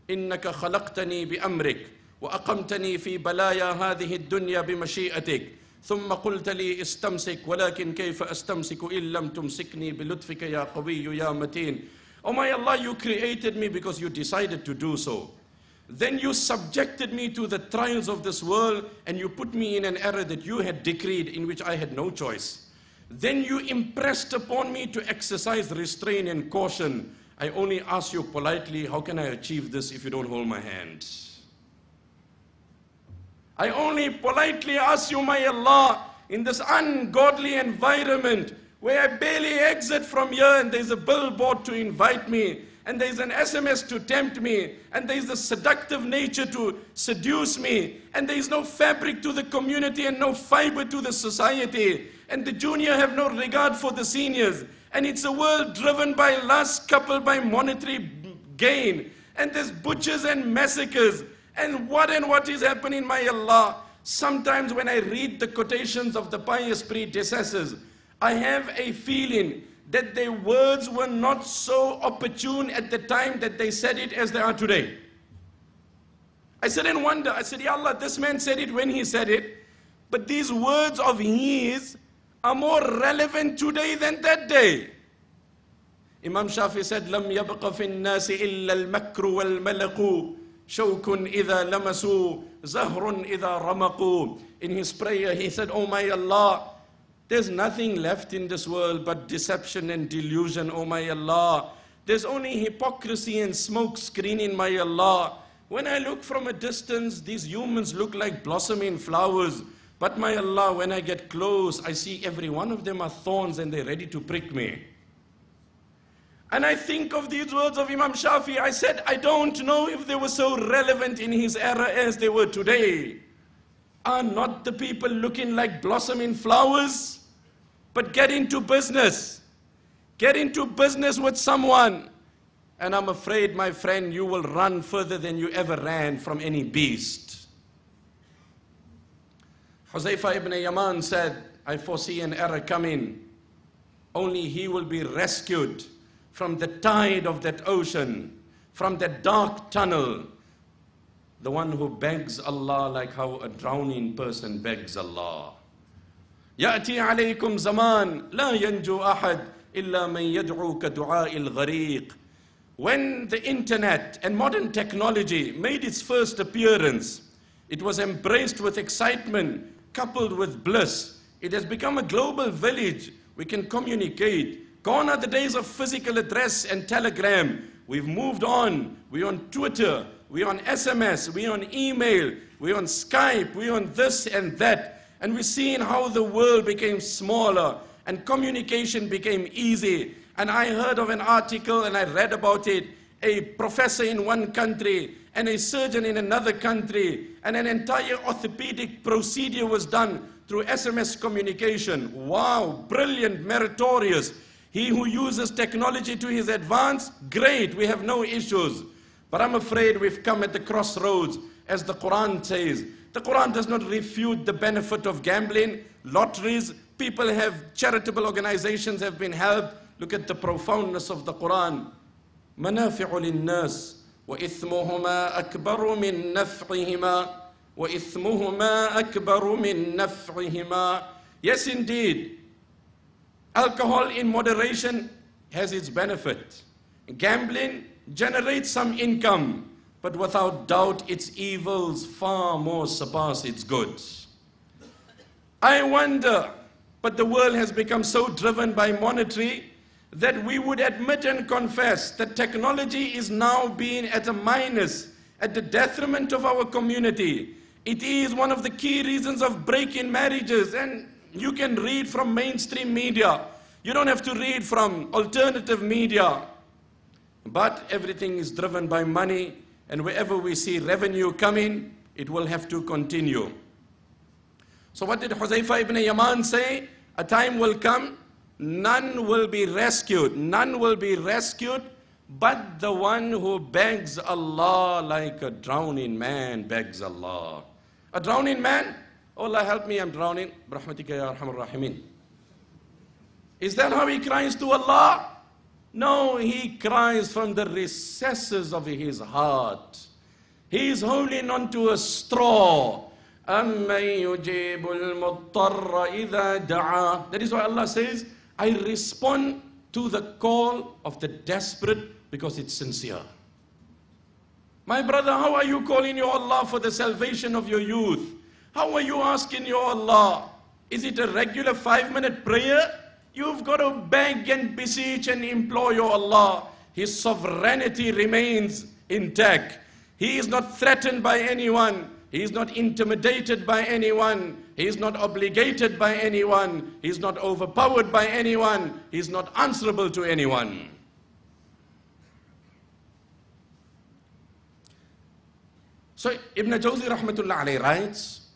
innaka khalaqtani bi amrik wa aqamtani fi balaya hadhihi ad-dunya bi mashi'atik. ثم قلت لي استمسك ولكن كيف أستمسك إن لم تمسكني بلطفك يا قوي يا متين. Oh my Allah, you created me because you decided to do so. Then you subjected me to the trials of this world, and you put me in an era that you had decreed, in which I had no choice. Then you impressed upon me to exercise restraint and caution. I only ask you politely, how can I achieve this if you don't hold my hand? I only politely ask you, my Allah, in this ungodly environment, where I barely exit from here, and there's a billboard to invite me, and there's an SMS to tempt me, and there's a seductive nature to seduce me, and there's no fabric to the community and no fiber to the society, and the junior have no regard for the seniors, and it's a world driven by lust coupled by monetary gain. And there's butchers and massacres. And what is happening, my Allah. Sometimes when I read the quotations of the pious predecessors, I have a feeling that their words were not so opportune at the time that they said it as they are today. I said and wonder, I said, Ya Allah, this man said it when he said it, but these words of his are more relevant today than that day. Imam Shafi said, لم يبق في الناس إلا المكر والملق شوك إذا لمسوا زهر إذا رمقوا. In his prayer he said, Oh my Allah, there's nothing left in this world but deception and delusion, oh my Allah. There's only hypocrisy and smoke screening, my Allah. When I look from a distance, these humans look like blossoming flowers. But my Allah, when I get close, I see every one of them are thorns and they're ready to prick me. And I think of these words of Imam Shafi. I said, I don't know if they were so relevant in his era as they were today. Are not the people looking like blossoming flowers? But get into business. Get into business with someone. And I'm afraid, my friend, you will run further than you ever ran from any beast. Huzaifa ibn Yaman said, I foresee an era coming. Only he will be rescued from the tide of that ocean, from that dark tunnel. The one who begs Allah like how a drowning person begs Allah. يأتي عليكم زمان لا ينجو أحد إلا من يدعو كدعاء الغريق. When the internet and modern technology made its first appearance, it was embraced with excitement, coupled with bliss. It has become a global village. We can communicate. Gone are the days of physical address and telegram. We've moved on. We're on Twitter. We're on SMS. We're on email. We're on Skype. We're on this and that. And we're seeing how the world became smaller and communication became easy. And I heard of an article and I read about it. A professor in one country and a surgeon in another country, and an entire orthopedic procedure was done through SMS communication. Wow, brilliant, meritorious. He who uses technology to his advance, great, we have no issues. But I'm afraid we've come at the crossroads, as the Quran says. The Quran does not refute the benefit of gambling, lotteries. People have, charitable organizations have been helped. Look at the profoundness of the Quran. منافع للناس وإثمهما أكبر من نفعهما وإثمهما أكبر من نفعهما. Yes, indeed. Alcohol in moderation has its benefit. Gambling generates some income, but without doubt its evils far more surpass its goods. I wonder, but the world has become so driven by monetary that we would admit and confess that technology is now being at a minus, at the detriment of our community. It is one of the key reasons of breaking marriages, and you can read from mainstream media. You don't have to read from alternative media. But everything is driven by money, and wherever we see revenue coming, it will have to continue. So what did Huzaifa ibn Yaman say? A time will come, none will be rescued. None will be rescued but the one who begs Allah like a drowning man begs Allah. A drowning man? Oh Allah, help me, I'm drowning. Brahmatika ya arhamar rahimin. Is that how he cries to Allah? No, he cries from the recesses of his heart. He is holding onto a straw. أَمَّن يُجِيبُ الْمُضْطَرَّ إِذَا دَعَا. That is why Allah says, I respond to the call of the desperate because it's sincere. My brother, how are you calling your Allah for the salvation of your youth? How are you asking your Allah? Is it a regular 5-minute prayer? You've got to beg and beseech and implore your Allah. His sovereignty remains intact. He is not threatened by anyone. He is not intimidated by anyone. He is not obligated by anyone. He is not overpowered by anyone. He is not answerable to anyone. So Ibn Jawzi rahmatullah alayhi writes,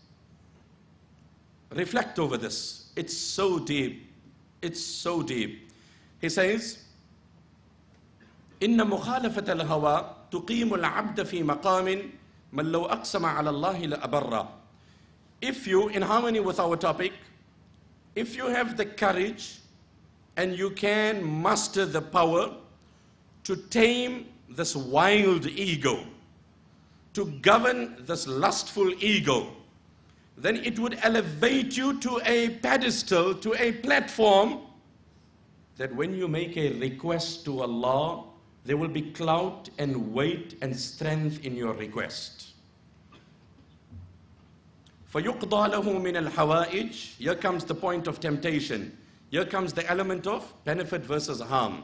reflect over this. It's so deep. It's so deep. He says, إن مخالفة الهوى تقيم العبد في مقام من لو أقسم على الله لأبره. If you, in harmony with our topic, if you have the courage and you can muster the power to tame this wild ego, to govern this lustful ego, then it would elevate you to a pedestal, to a platform, that when you make a request to Allah, there will be clout and weight and strength in your request. فَيُقْضَى لَهُ مِنَ الْحَوَائِجِ. Here comes the point of temptation. Here comes the element of benefit versus harm.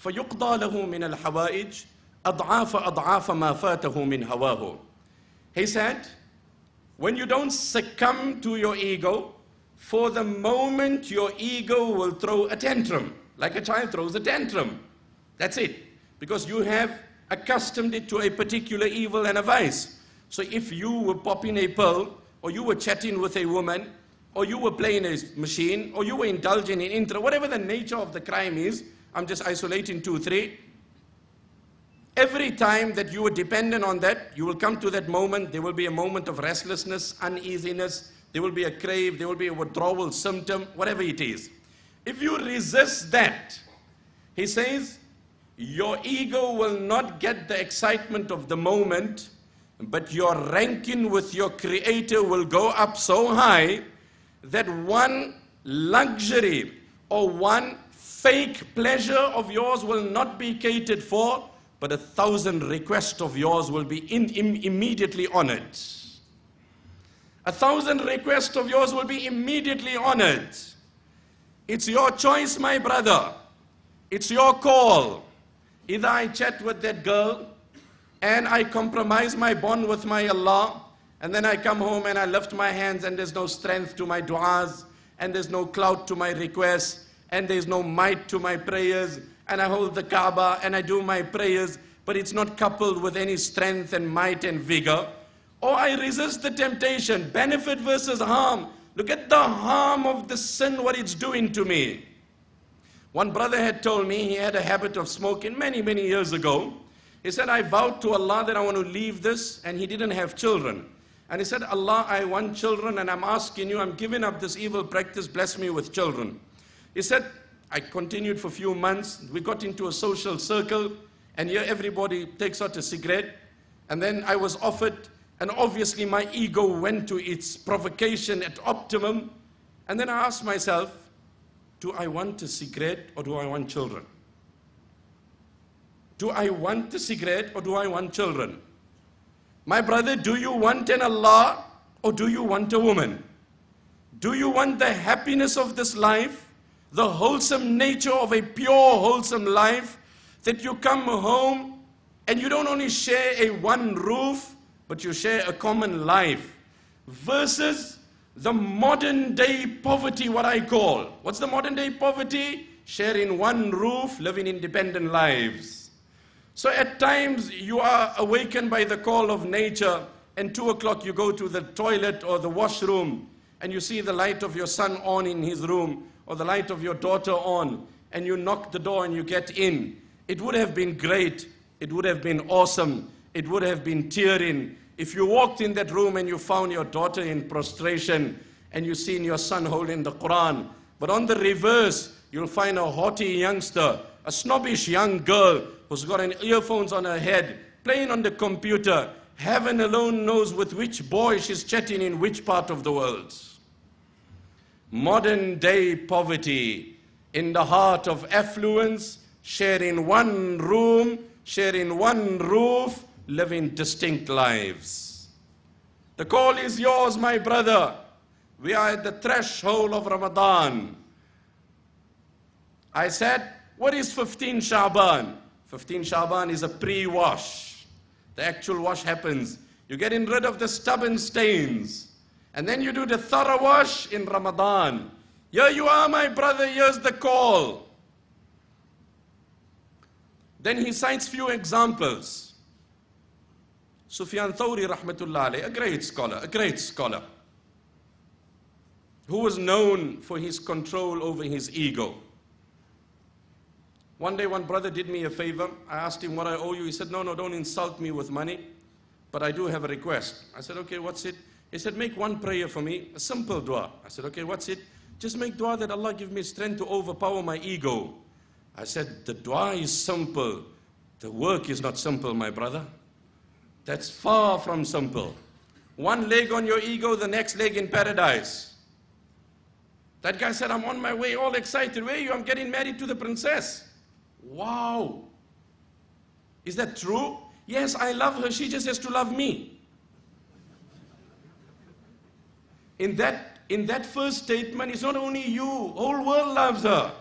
فَيُقْضَى لَهُ مِنَ الْحَوَائِجِ أَضْعَافَ أَضْعَافَ مَا فَاتَهُ مِنْ هَوَاهُ. He said, when you don't succumb to your ego, for the moment your ego will throw a tantrum, like a child throws a tantrum. That's it. Because you have accustomed it to a particular evil and a vice. So if you were popping a pill, or you were chatting with a woman, or you were playing a machine, or you were indulging in interest, whatever the nature of the crime is, I'm just isolating 2, 3. Every time that you are dependent on that, you will come to that moment, there will be a moment of restlessness, uneasiness, there will be a crave, there will be a withdrawal symptom, whatever it is. If you resist that, he says, your ego will not get the excitement of the moment, but your ranking with your Creator will go up so high that one luxury or one fake pleasure of yours will not be catered for, but 1,000 requests of yours will be immediately honored. 1,000 requests of yours will be immediately honored. It's your choice, my brother. It's your call. Either I chat with that girl and I compromise my bond with my Allah, and then I come home and I lift my hands and there's no strength to my du'as, and there's no clout to my requests, and there's no might to my prayers, and I hold the Kaaba and I do my prayers, but it's not coupled with any strength and might and vigor. Or I resist the temptation, benefit versus harm. Look at the harm of the sin, what it's doing to me. One brother had told me he had a habit of smoking many, many years ago. He said, I vowed to Allah that I want to leave this, and he didn't have children. And he said, Allah, I want children, and I'm asking you, I'm giving up this evil practice, bless me with children. He said, I continued for a few months, we got into a social circle, and here everybody takes out a cigarette, and then I was offered, and obviously my ego went to its provocation at optimum, and then I asked myself, do I want a cigarette or do I want children? Do I want a cigarette or do I want children? My brother, do you want an Allah or do you want a woman? Do you want the happiness of this life, the wholesome nature of a pure, wholesome life, that you come home and you don't only share a one roof, but you share a common life, versus the modern day poverty, what I call. What's the modern day poverty? Sharing one roof, living independent lives. So at times you are awakened by the call of nature, and 2 o'clock you go to the toilet or the washroom and you see the light of your son on in his room, or the light of your daughter on, and you knock the door and you get in. It would have been great, it would have been awesome, it would have been tearing if you walked in that room and you found your daughter in prostration and you seen your son holding the Quran. But on the reverse, you'll find a haughty youngster, a snobbish young girl who's got an earphones on her head, playing on the computer. Heaven alone knows with which boy she's chatting in which part of the world. Modern day poverty in the heart of affluence, sharing one room, sharing one roof, living distinct lives. The call is yours, my brother. We are at the threshold of Ramadan. I said, what is 15 Shaban? 15 Shaban is a pre-wash. The actual wash happens. You're getting rid of the stubborn stains. And then you do the thorough wash in Ramadan. Here you are, my brother, here's the call. Then he cites few examples. Sufyan Thawri, rahmatullah alayh, a great scholar, who was known for his control over his ego. One day, one brother did me a favor. I asked him what I owe you. He said, no, don't insult me with money, but I do have a request. I said, okay, what's it? He said, make one prayer for me, a simple dua. I said, okay, what's it? Just make dua that Allah give me strength to overpower my ego. I said, the dua is simple. The work is not simple, my brother. That's far from simple. One leg on your ego, the next leg in paradise. That guy said, I'm on my way, all excited. Where are you? I'm getting married to the princess. Wow. Is that true? Yes, I love her. She just has to love me. In that first statement, it's not only you. Whole world loves her.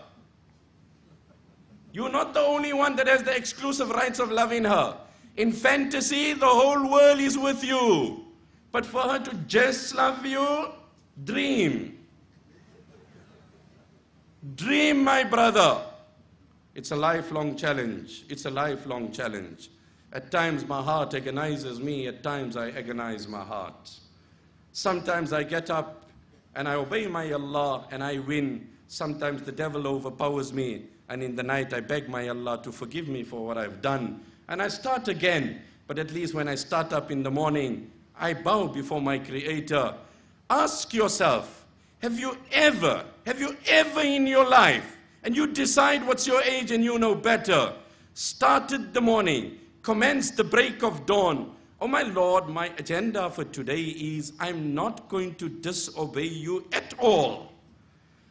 You're not the only one that has the exclusive rights of loving her. In fantasy, the whole world is with you. But for her to just love you, dream. Dream, my brother. It's a lifelong challenge. It's a lifelong challenge. At times my heart agonizes me. At times I agonize my heart. Sometimes I get up and I obey my Allah and I win. Sometimes the devil overpowers me. And in the night I beg my Allah to forgive me for what I've done. And I start again. But at least when I start up in the morning, I bow before my Creator. Ask yourself, have you ever in your life, and you decide what's your age and you know better, started the morning, commenced the break of dawn. Oh my Lord, my agenda for today is I'm not going to disobey you at all.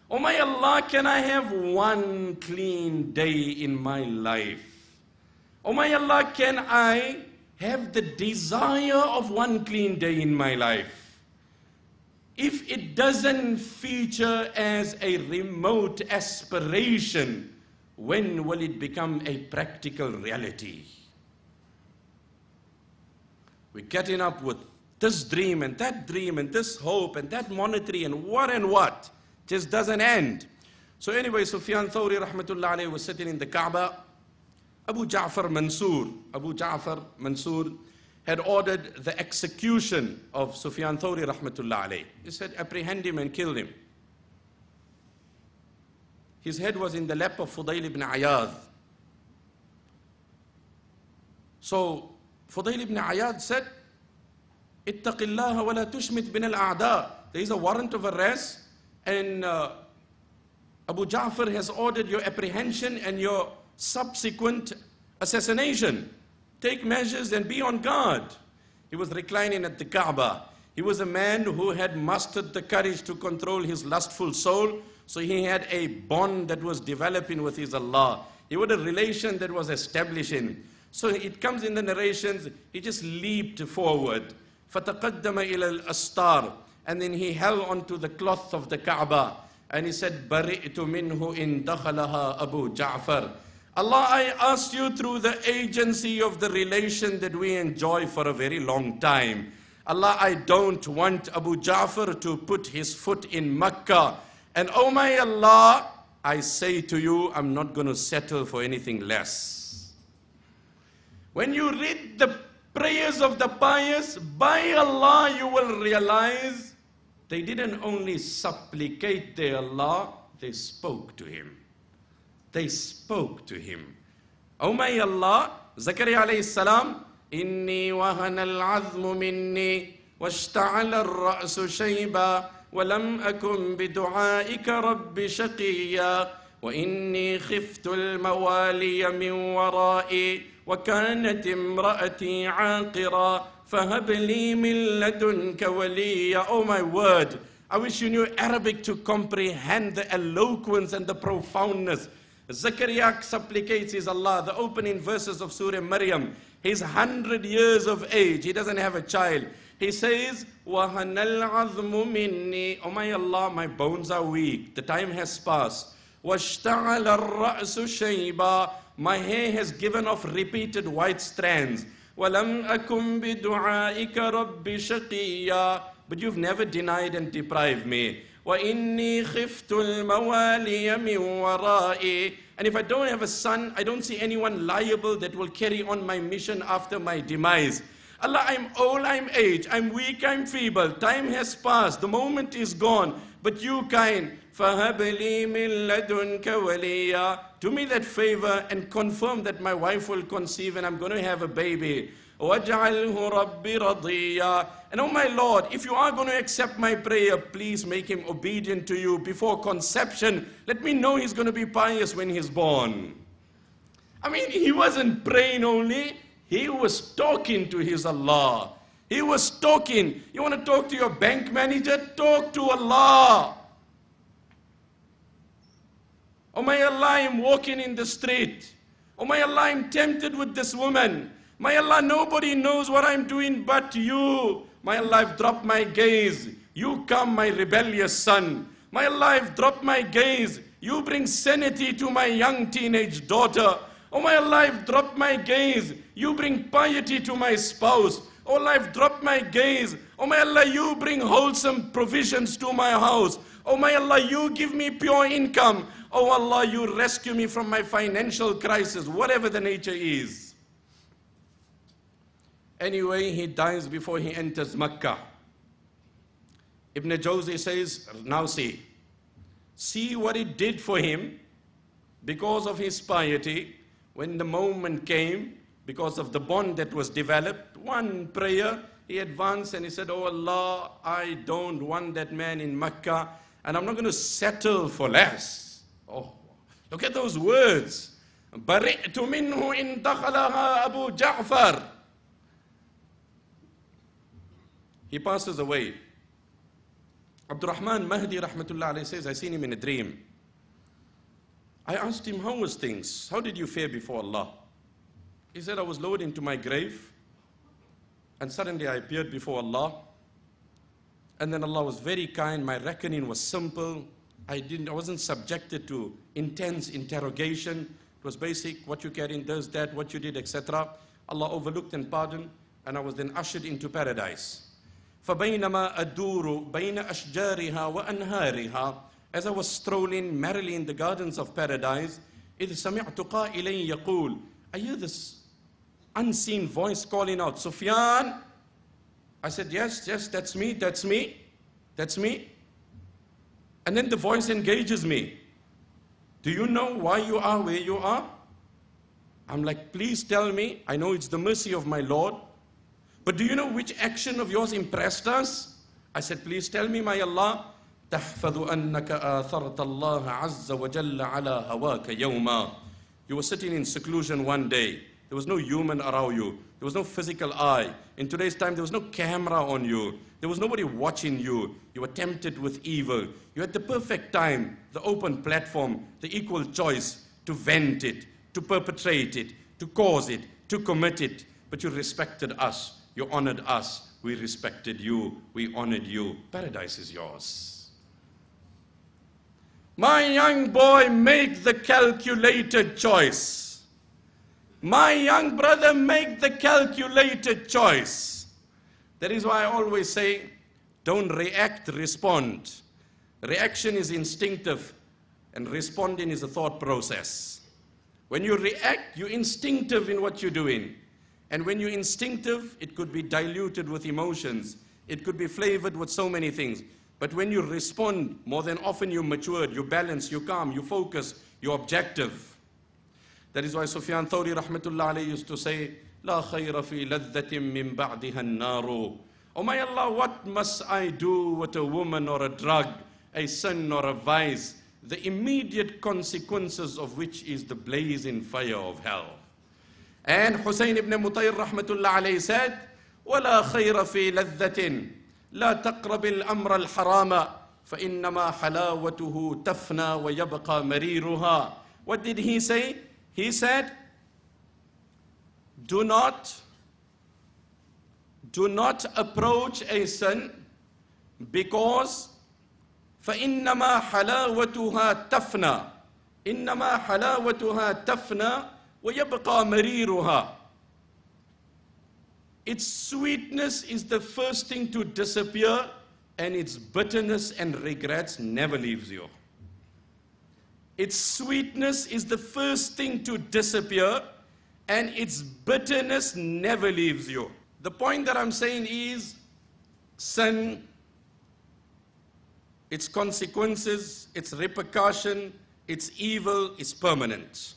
Oh my Allah, can I have one clean day in my life? Oh my Allah, can I have the desire of one clean day in my life? If it doesn't feature as a remote aspiration, when will it become a practical reality? We're getting up with this dream and this hope and that monetary and what. Just doesn't end. So anyway, Sufyan Thawri rahmatullah alayhi was sitting in the Kaaba. Abu Ja'far Mansur had ordered the execution of Sufyan Thawri rahmatullah alayhi. He said, apprehend him and kill him. His head was in the lap of Fudayl ibn Iyad. So Fudayl ibn Iyad said, ittaqillaha wa la tushmit bin al-a'da. There is a warrant of arrest and Abu Ja'far has ordered your apprehension and your subsequent assassination. Take measures and be on guard. He was reclining at the Kaaba. He was a man who had mustered the courage to control his lustful soul. So he had a bond that was developing with his Allah. He had a relation that was establishing. So it comes in the narrations, he just leaped forward. فَتَقَدَّمَ إِلَى الْأَسْتَارِ. And then he held onto the cloth of the Kaaba. And he said, بَرِئْتُ مِنْهُ إِن دَخَلَهَا أَبُو جَعْفَرٍ. Allah, I ask you through the agency of the relation that we enjoy for a very long time. Allah, I don't want Abu Ja'far to put his foot in Makkah. And oh my Allah, I say to you, I'm not going to settle for anything less. When you read the prayers of the pious, by Allah you will realize they didn't only supplicate their Allah, they spoke to Him. They spoke to Him. Oh my Allah, Zakaria alayhi salam, Inni wahana al-azmu minni, washta'ala al-ra'su shayba, ولم أكن بدعائك رب شقيا وإني خفت الموالي من ورائي وكانت امرأتي عاقرا فهب لي من لدنك وليا. Oh my word, I wish you knew Arabic to comprehend the eloquence and the profoundness. Zakaria supplicates his Allah. The opening verses of Surah Maryam. He's 100 years of age. He doesn't have a child. He says, وَهَنَ الْعَظْمُ مِنِّي. Oh my Allah, my bones are weak. The time has passed. وَاشْتَعَلَ الرَّأْسُ شَيْبًا. My hair has given off repeated white strands. وَلَمْ أَكُمْ بِدُعَائِكَ رَبِّ شَقِيًّا. But you've never denied and deprived me. وَإِنِّي خِفْتُ الْمَوَالِيَ مِنْ وَرَائِي. And if I don't have a son, I don't see anyone liable that will carry on my mission after my demise. Allah, I'm old, I'm aged, I'm weak, I'm feeble. Time has passed, the moment is gone. But you kind, فَهَبْ لِي مِن لَدُنْكَ وَلِيًّا. Do me that favor and confirm that my wife will conceive and I'm going to have a baby. وَاجْعَلْهُ رَبِّ رَضِيًّا. And oh my Lord, if you are going to accept my prayer, please make him obedient to you before conception. Let me know he's going to be pious when he's born. I mean, he wasn't praying only, he was talking to his Allah. He was talking. You want to talk to your bank manager? Talk to Allah. Oh my Allah, I'm walking in the street. Oh my Allah, I'm tempted with this woman. My Allah, nobody knows what I'm doing but you. My Allah, I've dropped my gaze. You come, my rebellious son. My Allah, I've dropped my gaze. You bring sanity to my young teenage daughter. Oh my Allah, I've dropped my gaze. You bring piety to my spouse. Oh Allah, I've dropped my gaze. Oh my Allah, you bring wholesome provisions to my house. Oh my Allah, you give me pure income. Oh Allah, you rescue me from my financial crisis, whatever the nature is. Anyway, he dies before he enters Makkah. Ibn Jawzi says, now see what it did for him because of his piety. When the moment came, because of the bond that was developed, one prayer, he advanced and he said, oh Allah, I don't want that man in Makkah and I'm not going to settle for less. Oh, look at those words. بَرِئْتُ مِنْهُ إِنْ دَخَلَهَا أَبُو جَعْفَرٍ. He passes away. Abdurrahman Mahdi rahmatullah alayhi says, I seen him in a dream. I asked him, how was things? How did you fare before Allah? He said, I was lowered into my grave and suddenly I appeared before Allah. And then Allah was very kind. My reckoning was simple. I wasn't subjected to intense interrogation. It was basic, what you carrying, does that, what you did, etc. Allah overlooked and pardoned, and I was then ushered into paradise. فَبَيْنَمَا أَدُورُ بَيْنَ أَشْجَارِهَا وَأَنْهَارِهَا. As I was strolling merrily in the gardens of paradise, إِذْ سَمِعْتُ قَائِلًا يَقُولُ. I hear this unseen voice calling out, Sufyan. I said, yes, that's me. And then the voice engages me. Do you know why you are where you are? I'm like, please tell me. I know it's the mercy of my Lord. But do you know which action of yours impressed us? I said, please tell me, my Allah. تَحْفَظُ أَنَّكَ آثَرْتَ اللَّهَ عَزَّ وَجَلَّ عَلَى هَوَاكَ يَوْمًا. You were sitting in seclusion one day. There was no human around you. There was no physical eye. In today's time, there was no camera on you. There was nobody watching you. You were tempted with evil. You had the perfect time, the open platform, the equal choice to vent it, to perpetrate it, to cause it, to commit it. But you respected us. You honored us. We respected you. We honored you. Paradise is yours. My young boy, make the calculated choice. My young brother, make the calculated choice. That is why I always say, don't react, respond. Reaction is instinctive, and responding is a thought process. When you react, you're instinctive in what you're doing. And when you're instinctive, it could be diluted with emotions. It could be flavored with so many things. But when you respond, more than often you're matured, you're balanced, you're calm, you focus, you're objective. That is why Sufyan Thawri rahmatullah alayhi used to say, La khayra fi ladhatin min ba'diha an-naru. Oh my Allah, what must I do with a woman or a drug, a sin or a vice, the immediate consequences of which is the blazing fire of hell. And Hussein ibn Mutayr rahmatullah alayhi said, وَلَا خَيْرَ فِي لَذَّةٍ لَا تَقْرَبِ الْأَمْرَ الْحَرَامَ فَإِنَّمَا حَلَاوَتُهُ تَفْنَى وَيَبْقَى مَرِيرُهَا. What did he say? He said, do not approach a sin because فَإِنَّمَا حَلَاوَتُهَا تَفْنَى إِنَّمَا حَلَاوَتُهَا تَفْنَى وَيَبْقَى مَرِيرُهَا. Its sweetness is the first thing to disappear, and its bitterness and regrets never leaves you. Its sweetness is the first thing to disappear, and its bitterness never leaves you. The point that I'm saying is, sin its consequences, its repercussion, its evil is permanent.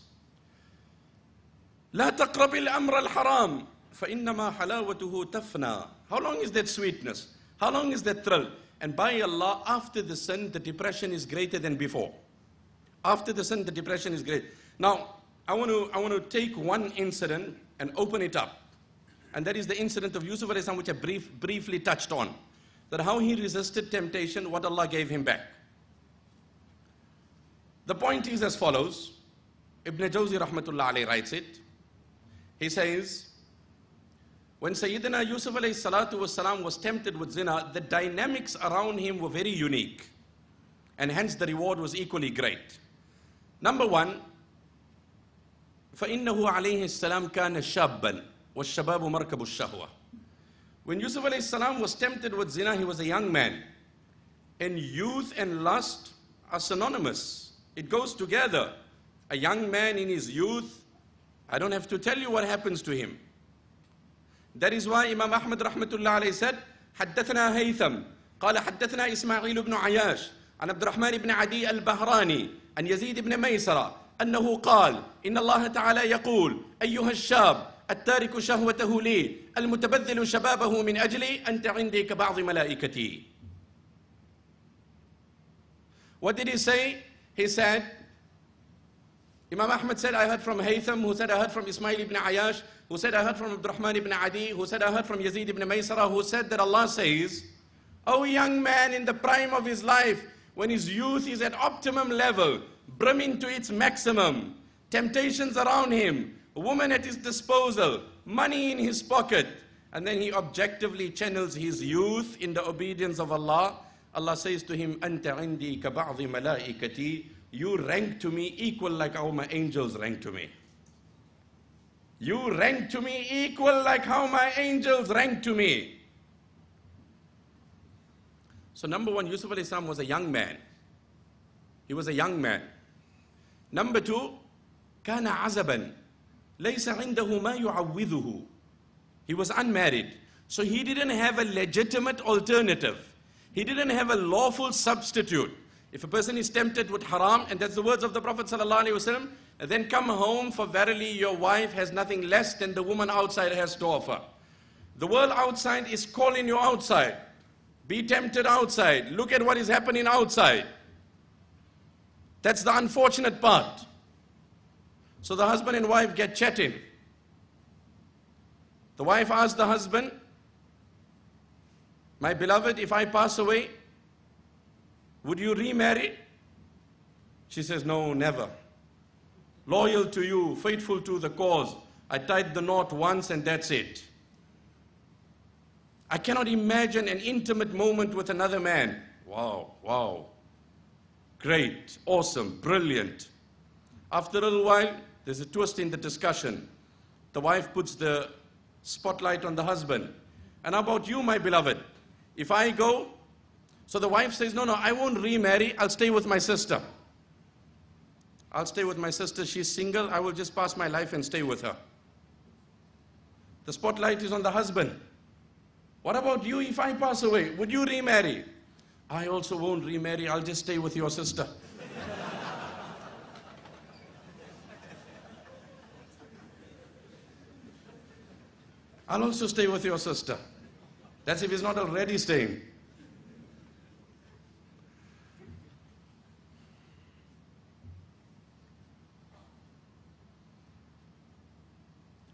لا تقرب الأمر الحرام فإنما حلاوته تفنى. How long is that sweetness? How long is that thrill? And by Allah, after the sin, the depression is greater than before. After the sin, the depression is great. Now, I want to take one incident and open it up. And that is the incident of Yusuf alayhi salam, which I briefly touched on. That how he resisted temptation, what Allah gave him back. The point is as follows. Ibn Jawzi rahmatullah alayhi writes it. He says, when Sayyidina Yusuf alayhi salatu wasalam was tempted with zina, the dynamics around him were very unique. And hence the reward was equally great. Number one, فَإِنَّهُ عَلَيْهِ السَّلَامُ كَانَ شَابًّا وَالشَّبَابُ مَرْكَبُ الشَّهْوَةِ. When Yusuf alayhi salam was tempted with zina, he was a young man. And youth and lust are synonymous. It goes together. A young man in his youth, I don't have to tell you what happens to him. That is why Imam Ahmad rahmatullah alayhi said, حدثنا هيثم قال حدثنا إسماعيل بن عياش عن عبد الرحمن بن عدي البهراني عن يزيد بن ميسرة أنه قال إن الله تعالى يقول أيها الشاب التارك شهوته لي المتبذل شبابه من أجلي أنت عندي كبعض ملائكتي. What did he say? He said, Imam Ahmad said, I heard from Haytham, who said, I heard from Ismail ibn Ayash, who said, I heard from Abdurrahman ibn Adi, who said, I heard from Yazid ibn Maysara, who said that Allah says, O young man in the prime of his life, when his youth is at optimum level, brimming to its maximum, temptations around him, a woman at his disposal, money in his pocket, and then he objectively channels his youth in the obedience of Allah. Allah says to him, Anta indi ka ba'dhi malaikati, you rank to me equal like how my angels rank to me. You rank to me equal like how my angels rank to me. So number one, Yusuf alayhi salam was a young man. He was a young man. Number two, كان عزبا ليس عنده ما يعوضه. He was unmarried. So he didn't have a legitimate alternative. He didn't have a lawful substitute. If a person is tempted with haram, and that's the words of the Prophet ﷺ, then come home, for verily your wife has nothing less than the woman outside has to offer. The world outside is calling you outside. Be tempted outside. Look at what is happening outside. That's the unfortunate part. So the husband and wife get chatting. The wife asks the husband, my beloved, if I pass away, would you remarry? She says, no, never. Loyal to you, faithful to the cause. I tied the knot once and that's it. I cannot imagine an intimate moment with another man. Wow, wow. Great, awesome, brilliant. After a little while, there's a twist in the discussion. The wife puts the spotlight on the husband. And how about you, my beloved? If I go, so the wife says, no, I won't remarry, I'll stay with my sister. I'll stay with my sister, she's single, I will just pass my life and stay with her. The spotlight is on the husband. What about you if I pass away? Would you remarry? I also won't remarry, I'll just stay with your sister. I'll also stay with your sister. That's if he's not already staying.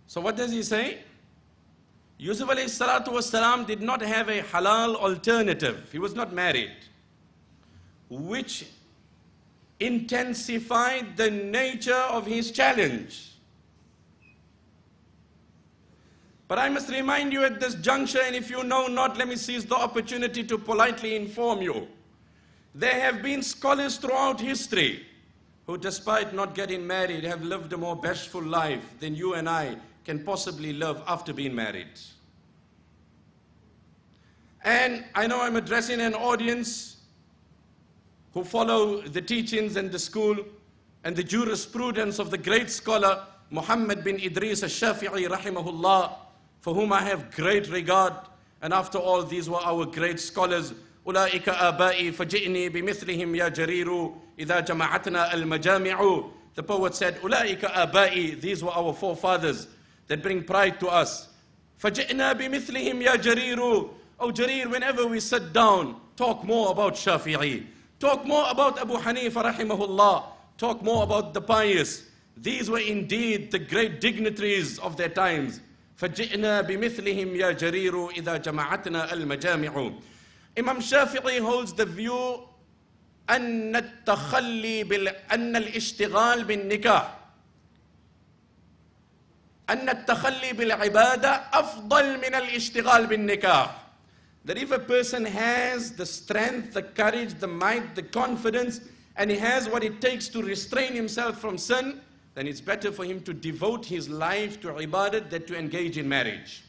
So what does he say? Yusuf alayhi salatu wasalam did not have a halal alternative. He was not married, which intensified the nature of his challenge. But I must remind you at this juncture, and if you know not, let me seize the opportunity to politely inform you. There have been scholars throughout history who, despite not getting married, have lived a more bashful life than you and I can possibly live after being married. And I know I'm addressing an audience who follow the teachings and the school and the jurisprudence of the great scholar Muhammad bin Idris al-Shafi'i rahimahullah, for whom I have great regard. And after all, these were our great scholars أولئك آبائي فجئني بمثلهم يا جرير إذا جمعتنا المجامع. The poet said, أولئك آبائي, these were our forefathers that bring pride to us. فجئنا بمثلهم يا جرير. Oh Jarir, whenever we sit down, talk more about Shafi'i. Talk more about Abu Hanifa rahimahullah. Talk more about the pious. These were indeed the great dignitaries of their times. فجئنا بمثلهم يا جرير إذا جمعتنا المجامع. Imam Shafi'i holds the view أن الاشتغال بالنكاح أن التخلي بالعبادة أفضل من الاشتغال بالنكاح. That if a person has the strength, the courage, the might, the confidence, and he has what it takes to restrain himself from sin, then it's better for him to devote his life to ibadat than to engage in marriage.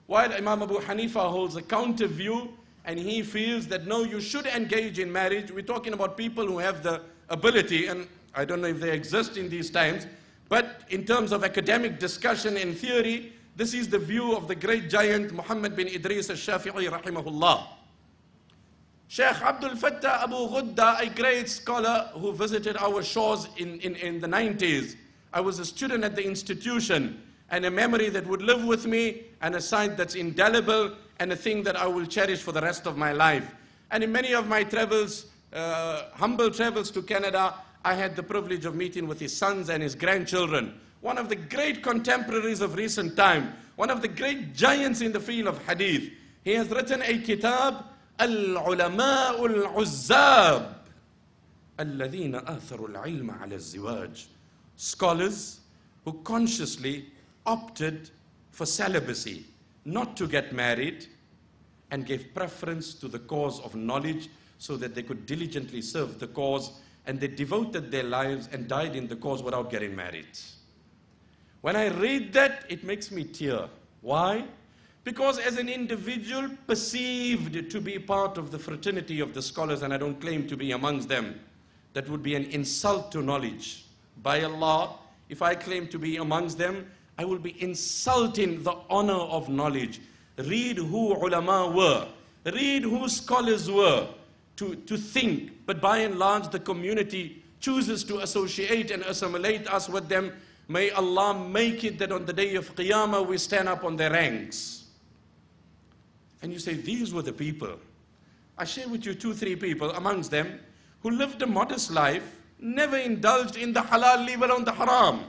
While Imam Abu Hanifa holds a counter view, and he feels that no, you should engage in marriage. We're talking about people who have the ability, and I don't know if they exist in these times, but in terms of academic discussion and theory, this is the view of the great giant Muhammad bin Idris al-Shafi'i rahimahullah. Sheikh Abdul Fattah Abu Ghudda, a great scholar who visited our shores in the 90s. I was a student at the institution, and a memory that would live with me, and a sight that's indelible, and a thing that I will cherish for the rest of my life. And in many of my travels, humble travels to Canada, I had the privilege of meeting with his sons and his grandchildren. One of the great contemporaries of recent time, one of the great giants in the field of hadith. He has written a kitab, Al-Ulama Al-Uzzab, Alladhina Atharu Al-Ilma Ala Ziwaj. Scholars who consciously opted for celibacy, not to get married, and gave preference to the cause of knowledge so that they could diligently serve the cause, and they devoted their lives and died in the cause without getting married. When I read that, it makes me tear. Why? Because as an individual perceived to be part of the fraternity of the scholars, and I don't claim to be amongst them, that would be an insult to knowledge. By Allah, if I claim to be amongst them, I will be insulting the honor of knowledge. Read who ulama were. Read who scholars were to think. But by and large, the community chooses to associate and assimilate us with them. May Allah make it that on the day of Qiyamah, we stand up on their ranks. And you say, these were the people. I share with you 2-3 people amongst them who lived a modest life, never indulged in the halal, leave alone the haram.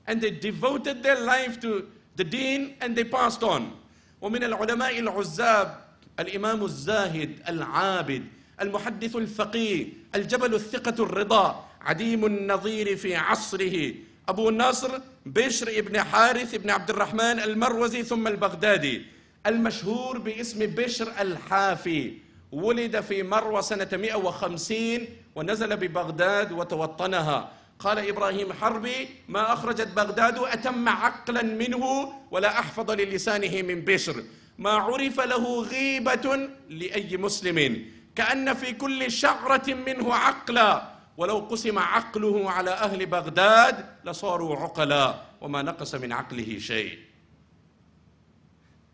And they devoted their life to the deen, and they passed on. ومن العلماء العزاب الإمام الزاهد العابد المحدث الفقيه الجبل الثقة الرضا عديم النظير في عصره أبو نصر بشر ابن حارث ابن عبد الرحمن المروزي ثم البغدادي المشهور باسم بشر الحافي. ولد في مروى سنة 150 ونزل ببغداد وتوطنها. قال إبراهيم حربي: ما أخرجت بغداد أتم عقلا منه ولا أحفظ للسانه من بشر. ما عرف له غيبة لأي مسلم كأن في كل شعرة منه عقلا ولو قسم عقله على أهل بغداد لصاروا عقلا وما نقص من عقله شيء.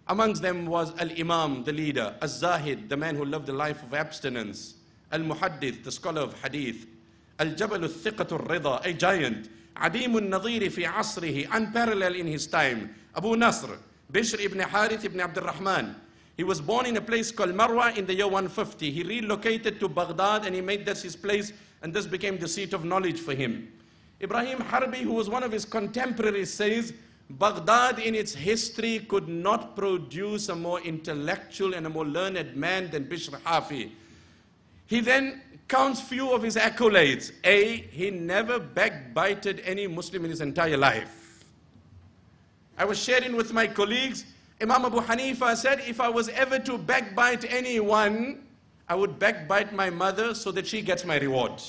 Amongst them was Al-Imam, the leader, Al-Zahid, the man who lived a life of abstinence, Al-Muhaddith, the scholar of hadith, Al-Jabal al-Thiqat al-Rida, a giant, Adim al-Nadhiri fi asrihi, unparalleled in his time, Abu Nasr, Bishr ibn Harith ibn Abd al-Rahman. He was born in a place called Marwa in the year 150. He relocated to Baghdad and he made this his place, and this became the seat of knowledge for him. Ibrahim Harbi, who was one of his contemporaries, says, Baghdad in its history could not produce a more intellectual and a more learned man than Bishr Hafi. He then counts few of his accolades. A, he never backbited any Muslim in his entire life. I was sharing with my colleagues, Imam Abu Hanifa said, if I was ever to backbite anyone, I would backbite my mother so that she gets my reward.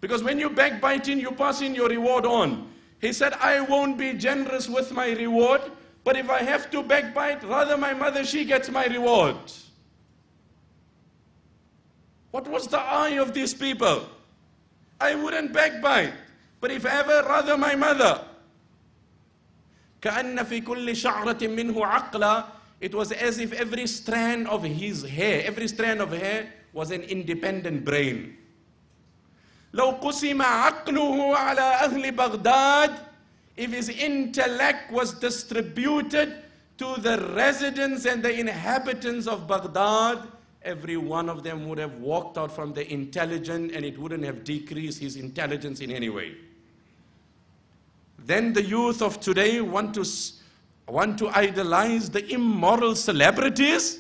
Because when you're backbiting, you're passing your reward on. He said, I won't be generous with my reward, but if I have to backbite, rather my mother, she gets my reward. What was the eye of these people? I wouldn't backbite, but if ever, rather my mother. كأن في كل شعرة منه عقلا. It was as if every strand of his hair, every strand of hair was an independent brain. لو قسم عقله على أهل بغداد, if his intellect was distributed to the residents and the inhabitants of Baghdad, every one of them would have walked out from the intelligent, and it wouldn't have decreased his intelligence in any way. Then the youth of today want to idolize the immoral celebrities.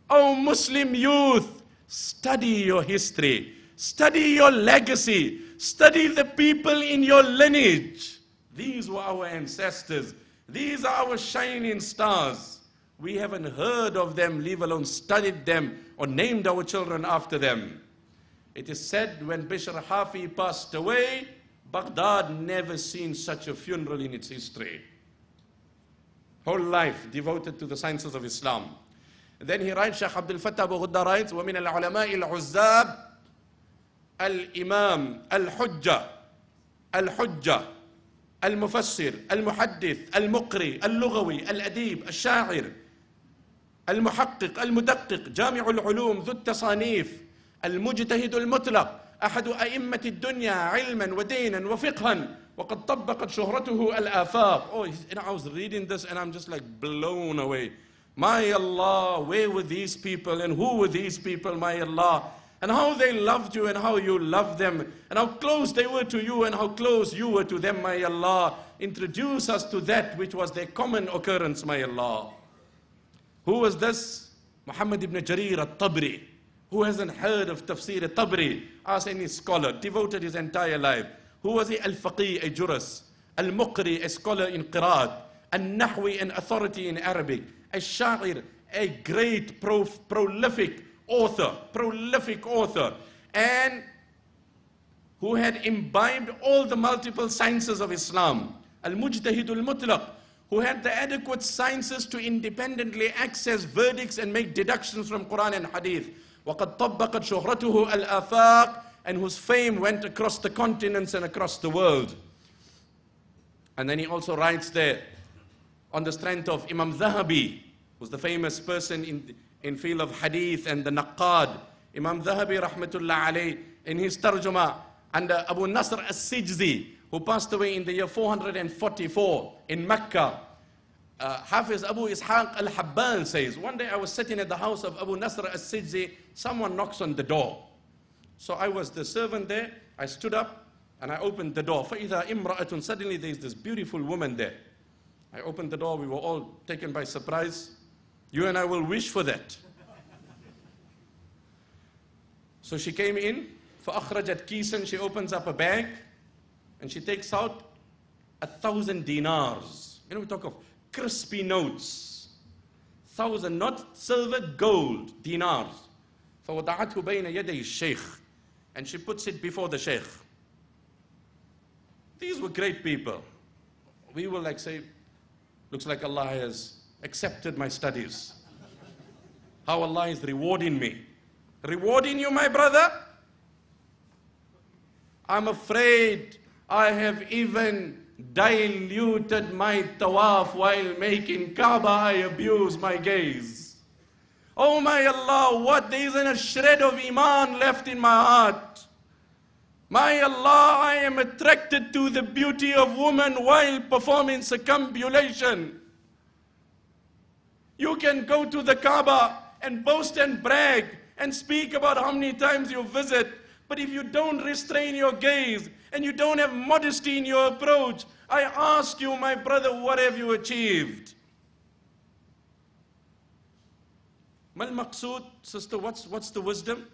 Oh Muslim youth, study your history, study your legacy, study the people in your lineage. These were our ancestors. These are our shining stars. We haven't heard of them, leave alone studied them or named our children after them. It is said when Bishr Hafi passed away, Baghdad never seen such a funeral in its history. Whole life devoted to the sciences of Islam. And then he writes, Sheikh Abdul Fattah Abu Ghudda writes, وَمِنَ الْعُلَمَاءِ الْعُزَّابِ الإمام الحجة المفسر المحدث المقري اللغوي الأديب الشاعر المحقق المدقق جامع العلوم ذو التصانيف المجتهد المطلق أحد أئمة الدنيا علما ودينا وفقها وقد طبقت شهرته الآفاق. Oh, and I was reading this and I'm just like blown away. My Allah, where were these people and who were these people, my Allah? And how they loved you and how you loved them, and how close they were to you and how close you were to them, my Allah. Introduce us to that which was their common occurrence, my Allah. Who was this? Muhammad ibn Jarir al-Tabri. Who hasn't heard of Tafsir al-Tabri? Ask any scholar, devoted his entire life. Who was he? Al-Faqih, a jurist. Al-Muqri, a scholar in Qiraat. Al-Nahwi, an authority in Arabic. Al-Sha'ir, a great, prolific author, and who had imbibed all the multiple sciences of Islam. Al-Mujtahid al-Mutlaq, who had the adequate sciences to independently access verdicts and make deductions from Quran and Hadith. وَقَدْ طَبَّقَتْ شُهْرَتُهُ الْآفَاقِ, and whose fame went across the continents and across the world. And then he also writes there, on the strength of Imam Zahabi, who's the famous person in field of hadith and the Naqad. Imam Zahabi rahmatullah alayh, in his tarjuma, and Abu Nasr as-Sijzi, who passed away in the year 444 in Mecca. Hafiz Abu Ishaq al-Habban says, one day I was sitting at the house of Abu Nasr as-Sijzi, someone knocks on the door. So I was the servant there, I stood up and I opened the door. فَإِذَا إِمْرَأَةٌ, suddenly there's this beautiful woman there. I opened the door, we were all taken by surprise. You and I will wish for that. So she came in, فَأَخْرَجَتْ كِيسًا, she opens up a bag, and she takes out 1,000 dinars. You know, we talk of crispy notes. 1,000, not silver, gold, dinars. فَوَضَعَتْهُ بَيْنَ يَدَيِ الشَّيْخِ, and she puts it before the Sheikh. These were great people. We will like say, looks like Allah has accepted my studies. How Allah is rewarding me. Rewarding you, my brother? I'm afraid I have even diluted my tawaf while making Kaaba. I abuse my gaze. Oh my Allah, what? There isn't a shred of Iman left in my heart. My Allah, I am attracted to the beauty of woman while performing circumambulation. You can go to the Kaaba and boast and brag and speak about how many times you visit, but if you don't restrain your gaze and you don't have modesty in your approach, I ask you, my brother, what have you achieved? Mal maqsood, sister, what's the wisdom?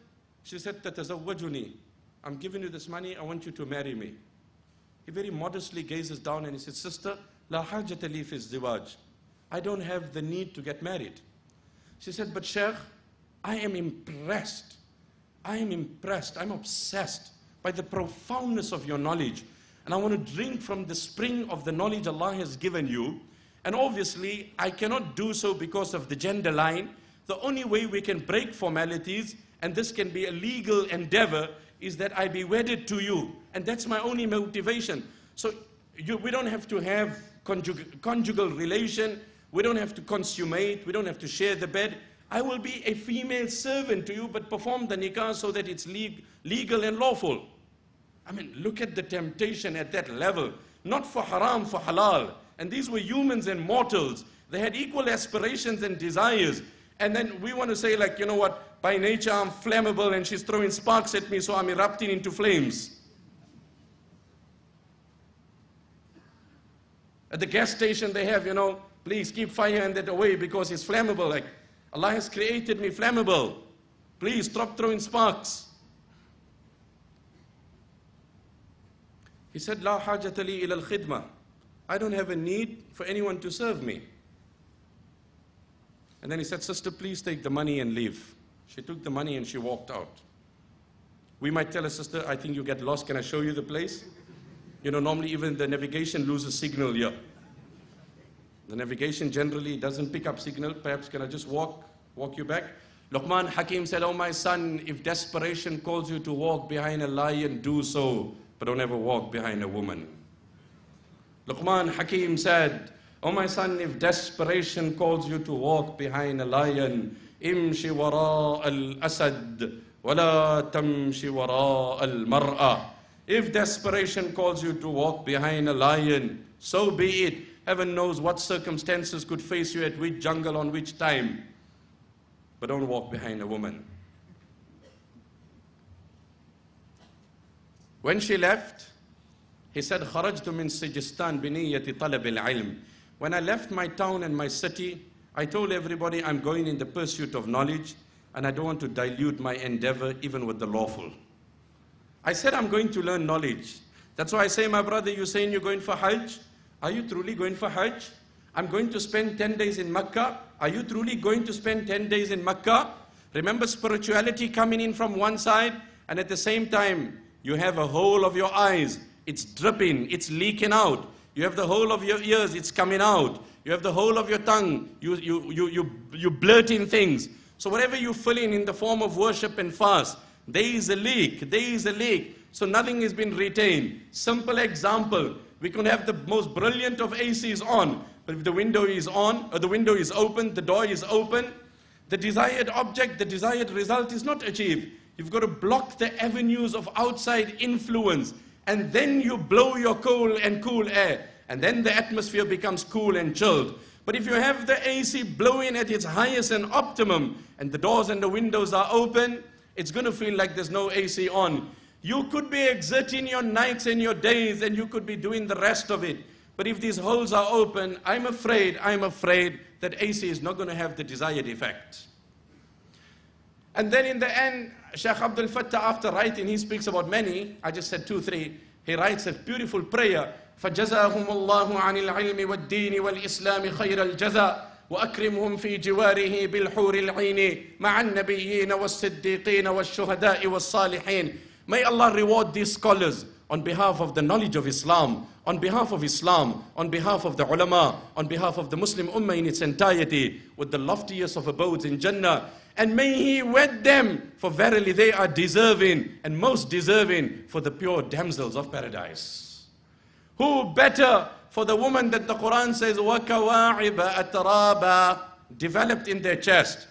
She said, tatazawwajuni. I'm giving you this money, I want you to marry me. He very modestly gazes down and he said, sister, la hajata li fi izdiwaj. I don't have the need to get married. She said, but Sheikh, I am impressed. I'm obsessed by the profoundness of your knowledge. And I want to drink from the spring of the knowledge Allah has given you. And obviously, I cannot do so because of the gender line. The only way we can break formalities, and this can be a legal endeavor, is that I be wedded to you. And that's my only motivation. So we don't have to have conjugal relation. We don't have to consummate. We don't have to share the bed. I will be a female servant to you, but perform the nikah so that it's legal and lawful. I mean, look at the temptation at that level. Not for haram, for halal. And these were humans and mortals. They had equal aspirations and desires. And then we want to say, like, you know what, by nature I'm flammable and she's throwing sparks at me, so I'm erupting into flames. At the gas station they have, you know, please keep fire and that away because it's flammable. Like, Allah has created me flammable. Please stop throwing sparks. He said, La hajata li ila al-khidma. I don't have a need for anyone to serve me. And then he said, sister, please take the money and leave. She took the money and she walked out. We might tell her, sister, I think you get lost. Can I show you the place? You know, normally even the navigation loses signal here. The navigation generally doesn't pick up signal. Perhaps can I just walk you back? Luqman Hakim said, oh my son, if desperation calls you to walk behind a lion, do so, but don't ever walk behind a woman. Luqman Hakim said, oh my son, if desperation calls you to walk behind a lion, imshi wara al-asad, wala tamshi wara al-mar'a. If desperation calls you to walk behind a lion, so be it. Heaven knows what circumstances could face you at which jungle on which time. But don't walk behind a woman. When she left, he said, خرجت من سجستان بنية طلب العلم. When I left my town and my city, I told everybody I'm going in the pursuit of knowledge and I don't want to dilute my endeavor even with the lawful. I said I'm going to learn knowledge. That's why I say, my brother, you're saying you're going for Hajj? Are you truly going for Hajj? I'm going to spend 10 days in Makkah. Are you truly going to spend 10 days in Makkah? Remember spirituality coming in from one side, and at the same time, you have a hole of your eyes. It's dripping, it's leaking out. You have the whole of your ears, it's coming out. You have the whole of your tongue, you blurting things. So whatever you fill in the form of worship and fast, there is a leak, there is a leak. So nothing has been retained. Simple example, we can have the most brilliant of ACs on, but if the window is on, or the window is open, the door is open, the desired object, the desired result is not achieved. You've got to block the avenues of outside influence, and then you blow your cool and cool air, and then the atmosphere becomes cool and chilled. But if you have the AC blowing at its highest and optimum, and the doors and the windows are open, it's going to feel like there's no AC on. You could be exerting your nights and your days, and you could be doing the rest of it. But if these holes are open, I'm afraid that AC is not going to have the desired effect. And then in the end, Sheikh Abdul Fattah, after writing, he speaks about many. I just said 2, 3. He writes a beautiful prayer. فَجَزَاهُمُ اللَّهُ عَنِ الْعِلْمِ وَالدِّينِ وَالْإِسْلَامِ خَيْرَ الْجَزَاءِ وأكرمهم في جواره بالحور العين مع النبيين والصديقين والشهداء والصالحين. May Allah reward these scholars on behalf of the knowledge of Islam, on behalf of Islam, on behalf of the ulama, on behalf of the Muslim ummah in its entirety, with the loftiest of abodes in Jannah. And may He wed them, for verily they are deserving and most deserving for the pure damsels of paradise. Who better for the woman that the Quran says, وَكَوَاعِبَ أَتْرَابًا, developed in their chest,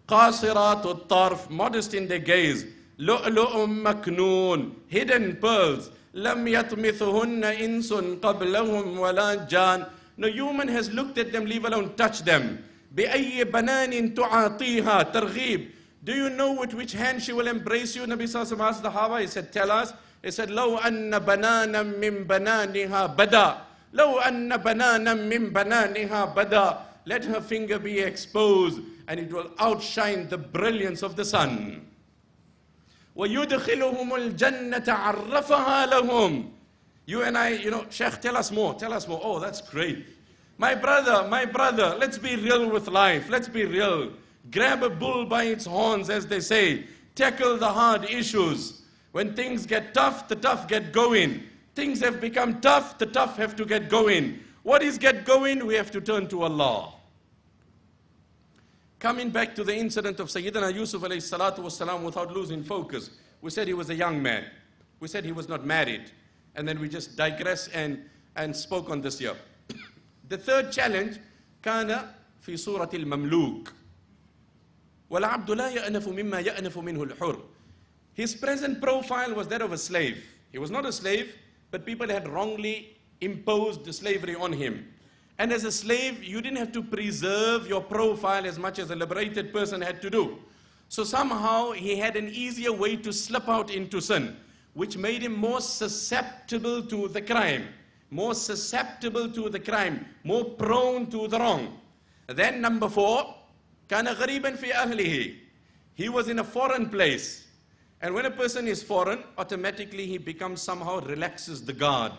قَاصِرَاتُ الطَّرْفِ, modest in their gaze, لُؤْلُؤٌ مَكْنُونَ, hidden pearls, لَمْ يَطْمِثُهُنَّ إِنسٌ قَبْلَهُمْ وَلَا جَانٌ. No human has looked at them, leave alone touch them. بِأَيِّ بَنَانٍ تُعَاطِيهَا تَرْغِيبٌ. Do you know with which hand she will embrace you? Nabi Sallallahu Alaihi Wasallam asked the Sahaba, he said, tell us. He said, لَوْ أَنَّ بَنَانًا مِّن بَنَانِهَا بَدَى. لَوْ أَنَّ بَنَانًا مِّن بَنَانِهَا بَدَى. Let her finger be exposed, and it will outshine the brilliance of the sun. وَيُدْخِلُهُمُ الْجَنَّةَ عَرَّفَهَا لَهُمْ. You and I, Sheikh, tell us more. Oh, that's great. My brother, let's be real with life. Let's be real. Grab a bull by its horns, as they say. Tackle the hard issues. When things get tough, the tough get going. Things have become tough, the tough have to get going. What is get going? We have to turn to Allah. Coming back to the incident of Sayyidina Yusuf alayhi salatu wasalam, without losing focus, we said he was a young man. We said he was not married. And then we just digress and spoke on this here. The third challenge كان في صورة المملوك والعبد لا يأنف مما يأنف منه الحر. His present profile was that of a slave. He was not a slave, but people had wrongly imposed slavery on him. And as a slave, you didn't have to preserve your profile as much as a liberated person had to do. So somehow he had an easier way to slip out into sin, which made him more susceptible to the crime, more susceptible to the crime, more prone to the wrong. Then number 4, كان غريبا في أهله. He was in a foreign place. And when a person is foreign, automatically he becomes somehow relaxes the guard.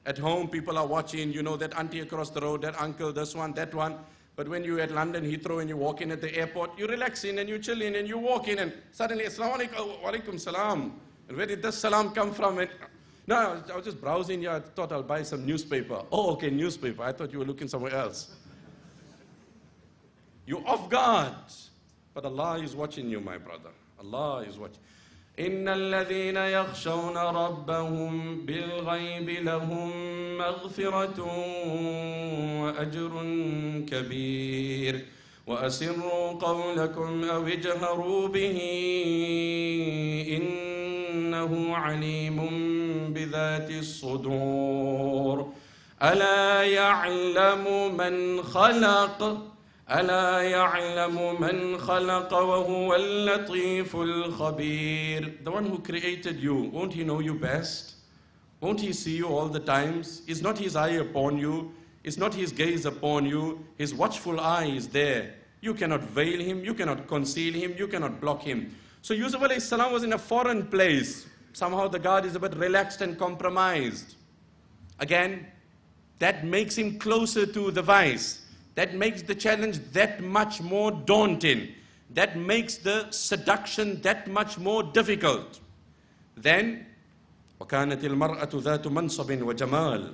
At home, people are watching, you know, that auntie across the road, that uncle, this one, that one. But when you're at London Heathrow and you walk in at the airport, you relax in and you chill in and you walk in and suddenly, Assalamu alaikum, wa alaikum salam. And where did this salam come from? And, no, I was just browsing here. I thought I'll buy some newspaper. Oh, okay, newspaper. I thought you were looking somewhere else. You're off guard. But Allah is watching you, my brother. Allah is watching. إن الذين يخشون ربهم بالغيب لهم مغفرة وأجر كبير وأسروا قولكم أو اجهروا به إنه عليم بذات الصدور ألا يعلم من خلق ألا يعلم من خلق وهو اللطيف الخبير. The one who created you, won't he know you best? Won't he see you all the times? Is not his eye upon you? Is not his gaze upon you? His watchful eye is there. You cannot veil him, you cannot conceal him, you cannot block him. So Yusuf alayhi salam was in a foreign place. Somehow the guard is a bit relaxed and compromised. Again, that makes him closer to the vice. That makes the challenge that much more daunting. That makes the seduction that much more difficult. Then, وَكَانَتِ الْمَرْأَةُ ذَاتُ مَنْصَبٍ وَجَمَالٍ.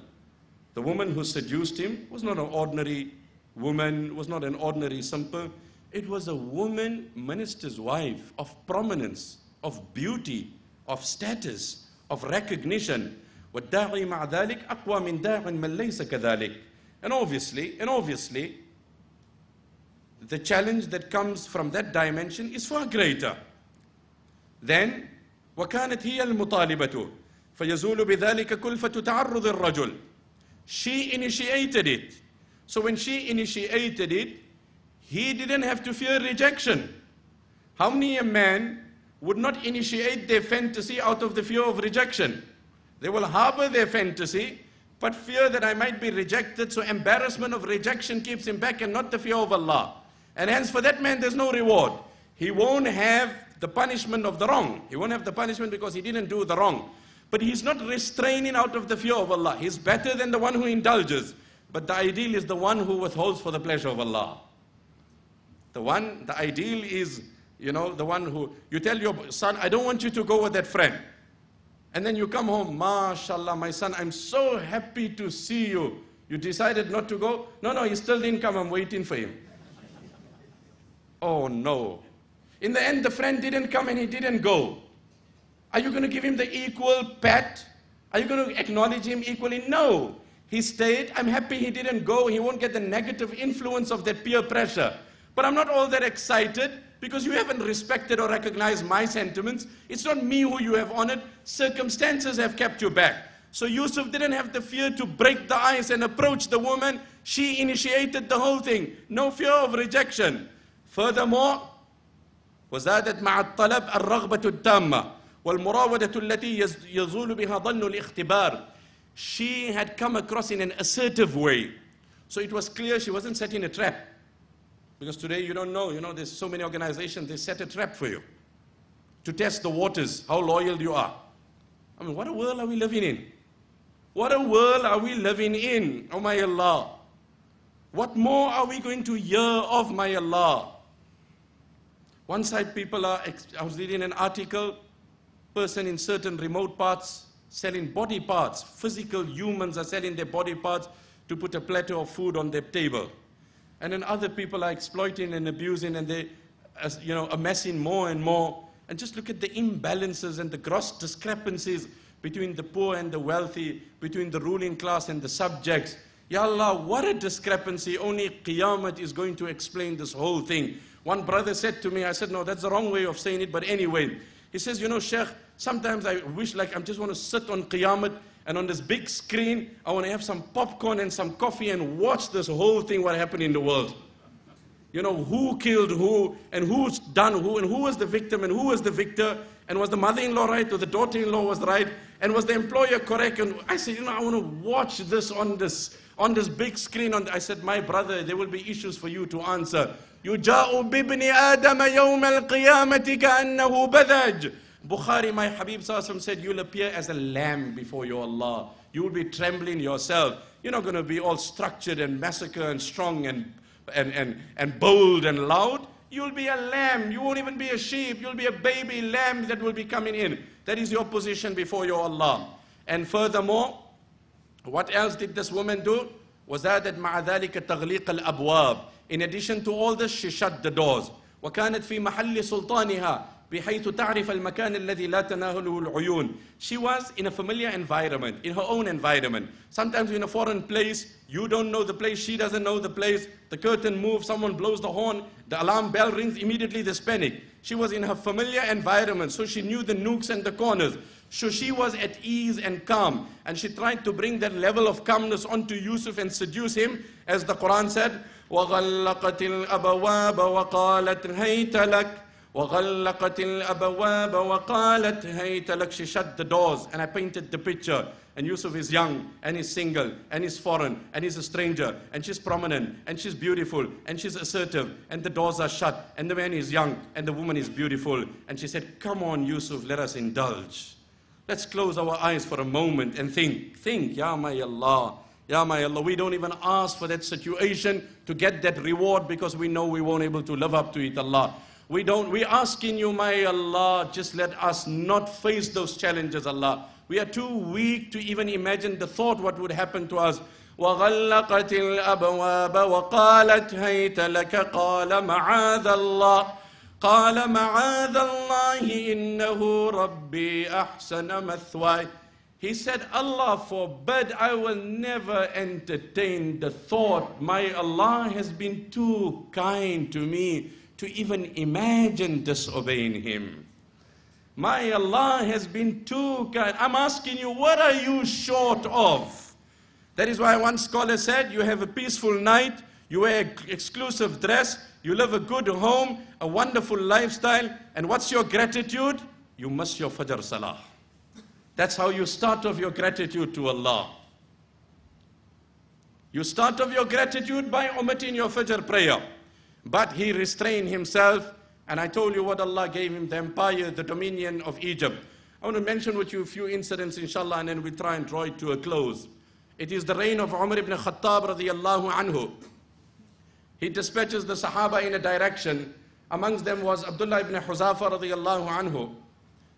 The woman who seduced him was not an ordinary woman, was not an ordinary simple. It was a woman, minister's wife, of prominence, of beauty, of status, of recognition. وَالدَّاعِي مَعَ ذَلِكَ أَقْوَى مِنْ دَاعٍ مَنْ لَيْسَ كَذَلِكَ. And obviously, the challenge that comes from that dimension is far greater. Then, وَكَانَتْ هِيَ الْمُطَالِبَةُ فَيَزُولُ بِذَلِكَ كُلْفَةُ تَعَرُّضِ الرَّجُلِ. She initiated it. So when she initiated it, he didn't have to fear rejection. How many a man would not initiate their fantasy out of the fear of rejection? They will harbor their fantasy, but fear that I might be rejected, so embarrassment of rejection keeps him back and not the fear of Allah. And hence for that man there's no reward. He won't have the punishment of the wrong. He won't have the punishment because he didn't do the wrong. But he's not restraining out of the fear of Allah. He's better than the one who indulges. But the ideal is the one who withholds for the pleasure of Allah. The ideal is, you know, the one who, you tell your son, I don't want you to go with that friend. And then you come home, MashaAllah, my son, I'm so happy to see you. You decided not to go? No, he still didn't come, I'm waiting for him. Oh no. In the end, the friend didn't come and he didn't go. Are you going to give him the equal pat? Are you going to acknowledge him equally? No. He stayed, I'm happy he didn't go, he won't get the negative influence of that peer pressure. But I'm not all that excited because you haven't respected or recognized my sentiments. It's not me who you have honored. Circumstances have kept you back. So Yusuf didn't have the fear to break the ice and approach the woman. She initiated the whole thing. No fear of rejection. Furthermore, وزادت مع الطلب الرغبة التامة والمراودة التي يزول بها ظن الاختبار. She had come across in an assertive way. So it was clear she wasn't setting a trap. Because today you don't know, there's so many organizations, they set a trap for you to test the waters, how loyal you are. I mean, what a world are we living in? What a world are we living in, oh my Allah. What more are we going to hear of, my Allah? One side I was reading an article, person in certain remote parts selling body parts, physical humans are selling their body parts to put a platter of food on their table. And then other people are exploiting and abusing and they, amassing more and more. And just look at the imbalances and the gross discrepancies between the poor and the wealthy, between the ruling class and the subjects. Ya Allah, what a discrepancy. Only Qiyamah is going to explain this whole thing. One brother said to me, I said, no, that's the wrong way of saying it, but anyway. He says, you know, Sheikh, sometimes I wish like I just want to sit on Qiyamah and on this big screen, I want to have some popcorn and some coffee and watch this whole thing, what happened in the world. You know, who killed who, and who's done who, and who was the victim, and who was the victor, and was the mother-in-law right, or the daughter-in-law was right, and was the employer correct? And I said, you know, I want to watch this on this big screen. I said, my brother, there will be issues for you to answer. يُجَاءُ بِابْنِ آدَمَ يَوْمَ الْقِيَامَةِ كَأَنَّهُ بَذَجٌ. Bukhari, my Habib Sallallahu said, you'll appear as a lamb before your Allah. You will be trembling yourself. You're not going to be all structured and massacre and strong and bold and loud. You'll be a lamb. You won't even be a sheep. You'll be a baby lamb that will be coming in. That is your position before your Allah. And furthermore, what else did this woman do? وَزَادَتْ مَعَ ذَلِكَ تَغْلِيقَ الْأَبْوَابِ. In addition to all this, she shut the doors. وَكَانَتْ فِي مَحَلِّ سُلْطَانِهَا بحيث تعرف المكان الذي لا تناهله العيون. She was in a familiar environment, in her own environment. Sometimes in a foreign place, you don't know the place, she doesn't know the place. The curtain moves, someone blows the horn, the alarm bell rings, immediately there's panic. She was in her familiar environment, so she knew the nooks and the corners. So she was at ease and calm, and she tried to bring that level of calmness onto Yusuf and seduce him, as the Quran said, وَغَلَّقَتِ الْأَبْوَابَ وَقَالَتْ هَيْتَ لَكَ وَغَلَّقَتِ الْأَبْوَابَ وَقَالَتْ هَيْتَ لَكَ. She shut the doors, and I painted the picture. And Yusuf is young, and he's single, and he's foreign, and he's a stranger, and she's prominent, and she's beautiful, and she's assertive, and the doors are shut, and the man is young, and the woman is beautiful. And she said, come on, Yusuf, let us indulge. Let's close our eyes for a moment and think, Ya my Allah, Ya my Allah. We don't even ask for that situation to get that reward because we know we won't be able to live up to it, Allah. We're asking you, my Allah, just let us not face those challenges, Allah. We are too weak to even imagine the thought what would happen to us. وَغَلَّقَتِ الْأَبْوَابَ وَقَالَتْ هَيْتَ لَكَ قَالَ مَعَاذَ اللَّهِ قَالَ مَعَاذَ اللَّهِ إِنَّهُ رَبِّي أَحْسَنَ مَثْوَايَ. He said, Allah forbid, I will never entertain the thought. My Allah has been too kind to me to even imagine disobeying Him. My Allah has been too kind. I'm asking you, what are you short of? That is why one scholar said, you have a peaceful night, you wear exclusive dress, you live a good home, a wonderful lifestyle, and what's your gratitude? You miss your Fajr Salah. That's how you start off your gratitude to Allah. You start off your gratitude by omitting your Fajr prayer. But he restrained himself, and I told you what Allah gave him, the empire, the dominion of Egypt. I want to mention with you a few incidents, inshallah, and then we try and draw it to a close. It is the reign of Umar ibn Khattab radiyallahu anhu. He dispatches the Sahaba in a direction. Amongst them was Abdullah ibn Huzafa radiyallahu anhu.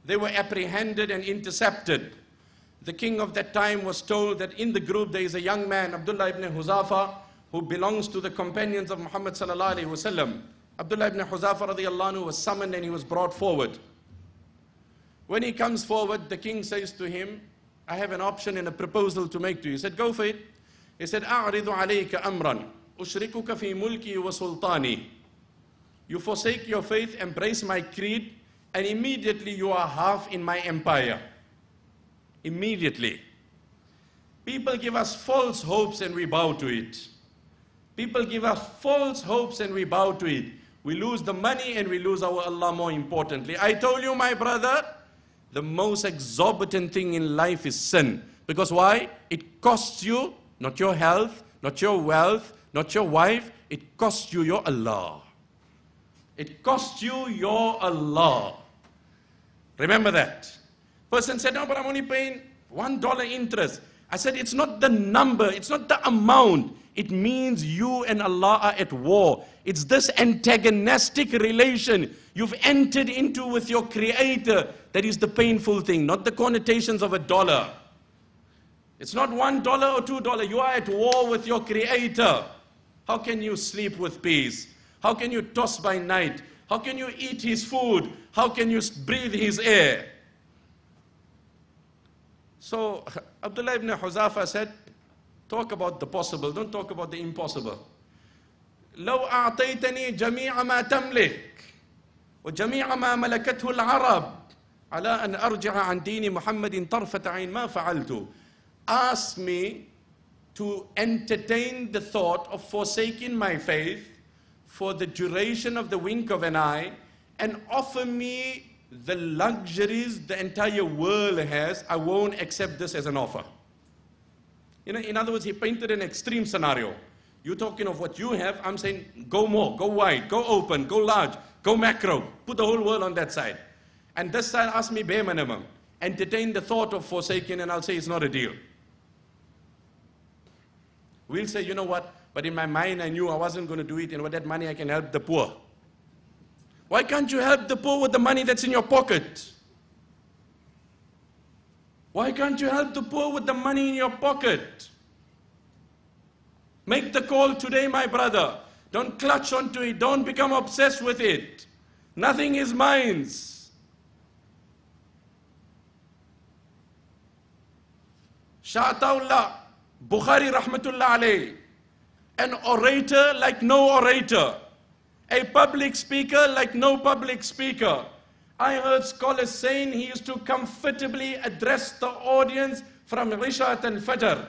They were apprehended and intercepted. The king of that time was told that in the group there is a young man, Abdullah ibn Huzafa, who belongs to the companions of Muhammad sallallahu alaihi wasallam. Abdullah ibn Huzafa radiyallahu anhu was summoned and he was brought forward. When he comes forward, the king says to him, I have an option and a proposal to make to you. He said, go for it. He said, أَعْرِضُ عَلَيْكَ أَمْرًا أُشْرِكُكَ فِي مُلْكِي وَسُلْطَانِي. You forsake your faith, embrace my creed, and immediately you are half in my empire. Immediately. People give us false hopes and we bow to it. People give us false hopes and we bow to it. We lose the money and we lose our Allah more importantly. I told you, my brother, the most exorbitant thing in life is sin. Because why? It costs you, not your health, not your wealth, not your wife. It costs you your Allah. It costs you your Allah. Remember that. Person said, no, but I'm only paying $1 interest. I said, it's not the number, it's not the amount. It means you and Allah are at war. It's this antagonistic relation you've entered into with your Creator that is the painful thing, not the connotations of $1. It's not $1 or $2. You are at war with your Creator. How can you sleep with peace? How can you toss by night? How can you eat His food? How can you breathe His air? So Abdullah ibn Huzafa said, Talk about the possible, don't talk about the impossible. لو أعطيتني جميع ما تملك وجميع ما ملكته العرب على أن أرجع عن دين محمد طرفة عين ما فعلت. Ask me to entertain the thought of forsaking my faith for the duration of the wink of an eye and offer me the luxuries the entire world has, I won't accept this as an offer. In other words, he painted an extreme scenario. You're talking of what you have, I'm saying go more, go wide, go open, go large, go macro, put the whole world on that side. And this side, ask me bare minimum. Entertain the thought of forsaking and I'll say it's not a deal. We'll say, you know what, but in my mind I knew I wasn't going to do it, and with that money I can help the poor. Why can't you help the poor with the money that's in your pocket? Why can't you help the poor with the money in your pocket? Make the call today, my brother. Don't clutch onto it. Don't become obsessed with it. Nothing is mine. Sha'ataullah, Bukhari rahmatullah alayh, an orator like no orator, a public speaker like no public speaker. I heard scholars saying he used to comfortably address the audience from Isha and Fajr.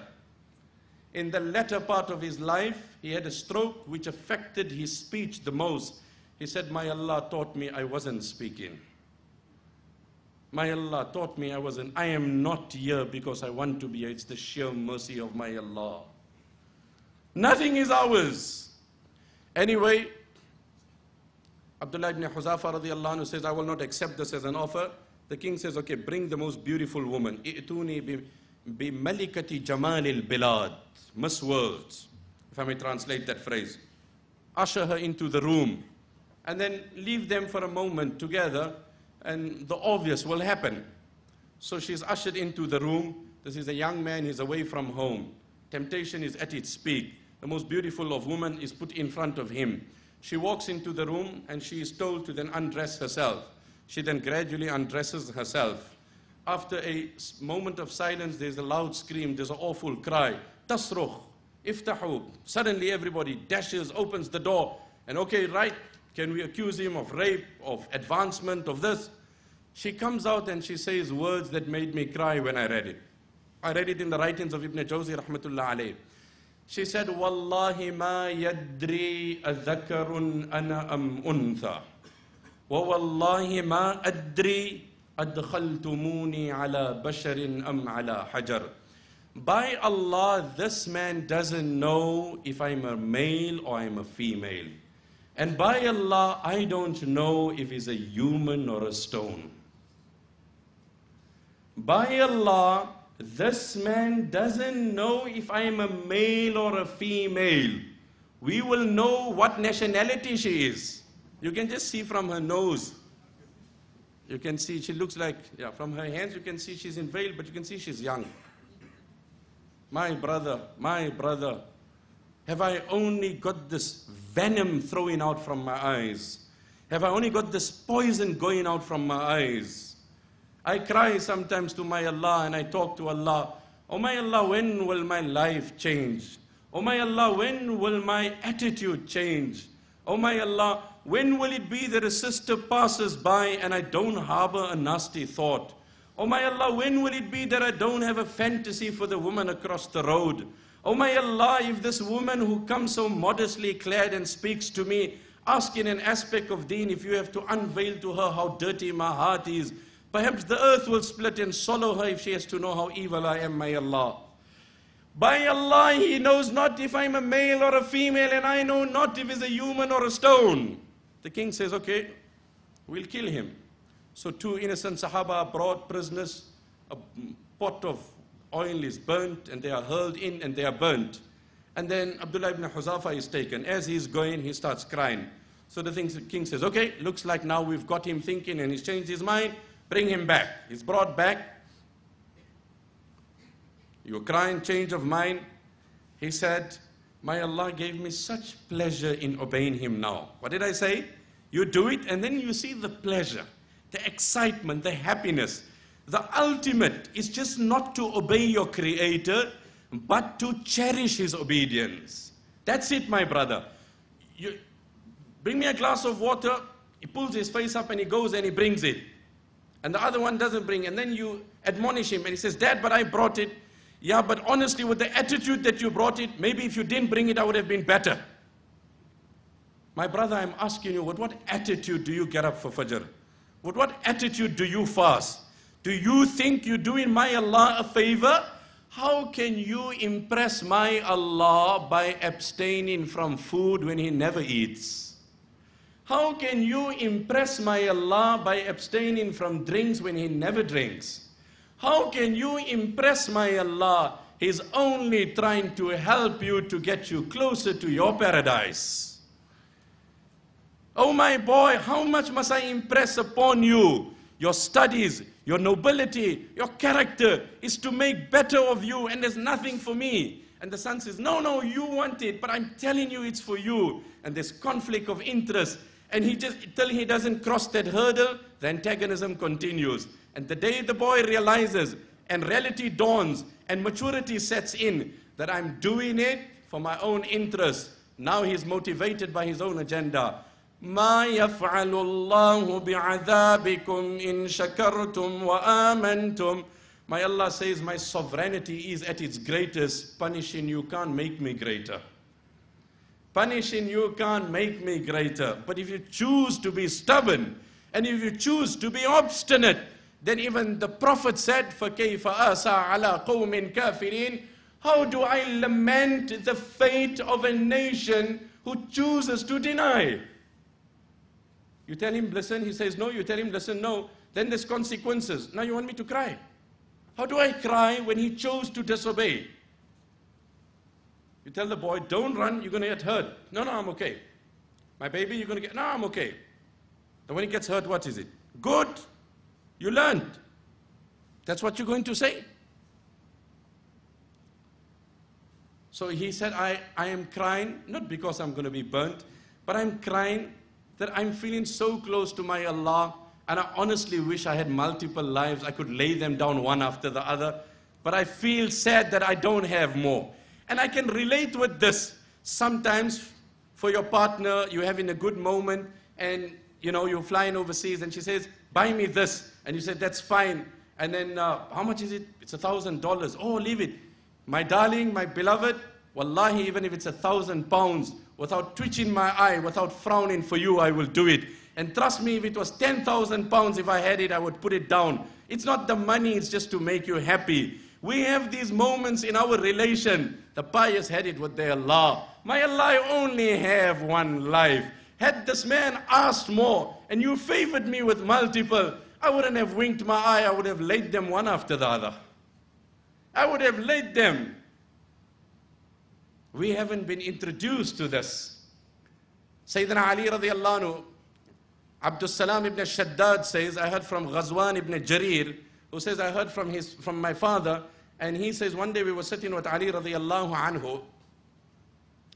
In the latter part of his life, he had a stroke which affected his speech the most. He said, my Allah taught me I wasn't speaking. My Allah taught me I am not here because I want to be here. It's the sheer mercy of my Allah. Nothing is ours. Anyway, Abdullah ibn Huzafa radiallahu anhu says, I will not accept this as an offer. The king says, okay, bring the most beautiful woman. I'tuni bi malikati jamal al-bilad. Miss World, if I may translate that phrase. Usher her into the room and then leave them for a moment together, and the obvious will happen. So she's ushered into the room. This is a young man, he's away from home. Temptation is at its peak. The most beautiful of women is put in front of him. She walks into the room and she is told to then undress herself. She then gradually undresses herself. After a moment of silence, there's a loud scream, there's an awful cry. Tasrukh, iftahu. Suddenly everybody dashes, opens the door. And okay, right, can we accuse him of rape, of advancement, of this? She comes out and she says words that made me cry when I read it. I read it in the writings of Ibn Jawzi rahmatullah alayh. She said, Wallahi ma yadri adhakarun ana am untha. Wa wallahi ma adri adkhaltumuni ala basharin am ala hajar. By Allah, this man doesn't know if I'm a male or I'm a female. And by Allah, I don't know if he's a human or a stone. By Allah, this man doesn't know if I'm a male or a female. We will know what nationality she is. You can just see from her nose. You can see she looks like, from her hands you can see she's in veil, but you can see she's young. My brother, have I only got this venom throwing out from my eyes? Have I only got this poison going out from my eyes? I cry sometimes to my Allah and I talk to Allah. Oh my Allah, when will my life change? Oh my Allah, when will my attitude change? Oh my Allah, when will it be that a sister passes by and I don't harbor a nasty thought? Oh my Allah, when will it be that I don't have a fantasy for the woman across the road? Oh my Allah, if this woman who comes so modestly clad and speaks to me, asking an aspect of deen, if you have to unveil to her how dirty my heart is, perhaps the earth will split and swallow her if she has to know how evil I am, my Allah. By Allah, he knows not if I'm a male or a female, and I know not if he's a human or a stone. The king says, okay, we'll kill him. So two innocent Sahaba are brought prisoners, a pot of oil is burnt, and they are hurled in and they are burnt. And then Abdullah ibn Huzafa is taken. As he's going, he starts crying. So the king says, okay, looks like now we've got him thinking and he's changed his mind, bring him back. He's brought back. You're crying, change of mind. He said, my Allah gave me such pleasure in obeying him now. What did I say? You do it and then you see the pleasure, the excitement, the happiness. The ultimate is just not to obey your Creator, but to cherish his obedience. That's it, my brother. You bring me a glass of water, he pulls his face up and he goes and he brings it. And the other one doesn't bring, and then you admonish him and he says, Dad, but I brought it. Yeah, but honestly, with the attitude that you brought it, maybe if you didn't bring it, I would have been better. My brother, I'm asking you, with what attitude do you get up for Fajr? With what attitude do you fast? Do you think you're doing my Allah a favor? How can you impress my Allah by abstaining from food when He never eats? How can you impress my Allah by abstaining from drinks when He never drinks? How can you impress my Allah? He's only trying to help you to get you closer to your paradise. Oh my boy, how much must I impress upon you? Your studies, your nobility, your character is to make better of you, and there's nothing for me. And the son says, no, you want it, but I'm telling you it's for you. And there's conflict of interest. And he just, till he doesn't cross that hurdle, the antagonism continues. And the day the boy realizes, and reality dawns, and maturity sets in, that I'm doing it for my own interest, now he's motivated by his own agenda. مَا يَفْعَلُ اللَّهُ بِعَذَابِكُمْ إِن شَكَرْتُمْ وَآمَنْتُمْ. My Allah says, my sovereignty is at its greatest. Punishing you can't make me greater. Punishing you can't make me greater. But if you choose to be stubborn, and if you choose to be obstinate, then even the Prophet said, فَكَيْفَ أَسَى عَلَىٰ قَوْمٍ كَافِرِينَ. How do I lament the fate of a nation who chooses to deny? You tell him, listen, he says no. You tell him, listen, no. Then there's consequences. Now you want me to cry. How do I cry when he chose to disobey? You tell the boy, don't run, you're going to get hurt. No, I'm okay. My baby, you're going to get, no, I'm okay. And when he gets hurt, what is it? Good. You learned. That's what you're going to say. So he said, I am crying, not because I'm going to be burnt, but I'm crying that I'm feeling so close to my Allah, and I honestly wish I had multiple lives. I could lay them down one after the other, but I feel sad that I don't have more. And I can relate with this. Sometimes for your partner, you're having a good moment, and you're flying overseas, and she says, buy me this. And you say, that's fine. And then, how much is it? It's $1,000. Oh, leave it. My darling, my beloved, wallahi, even if it's £1,000, without twitching my eye, without frowning for you, I will do it. And trust me, if it was £10,000, if I had it, I would put it down. It's not the money, it's just to make you happy. We have these moments in our relation. The pious had it with their Allah. My Allah, I only have one life. Had this man asked more, and you favored me with multiple, I wouldn't have winked my eye, I would have laid them one after the other. I would have laid them. We haven't been introduced to this. Sayyidina Ali radiallahu anhu, Abdul Salam ibn Shaddad says, I heard from Ghazwan ibn Jarir, who says, I heard from my father, and he says, one day we were sitting with Ali radiallahu anhu,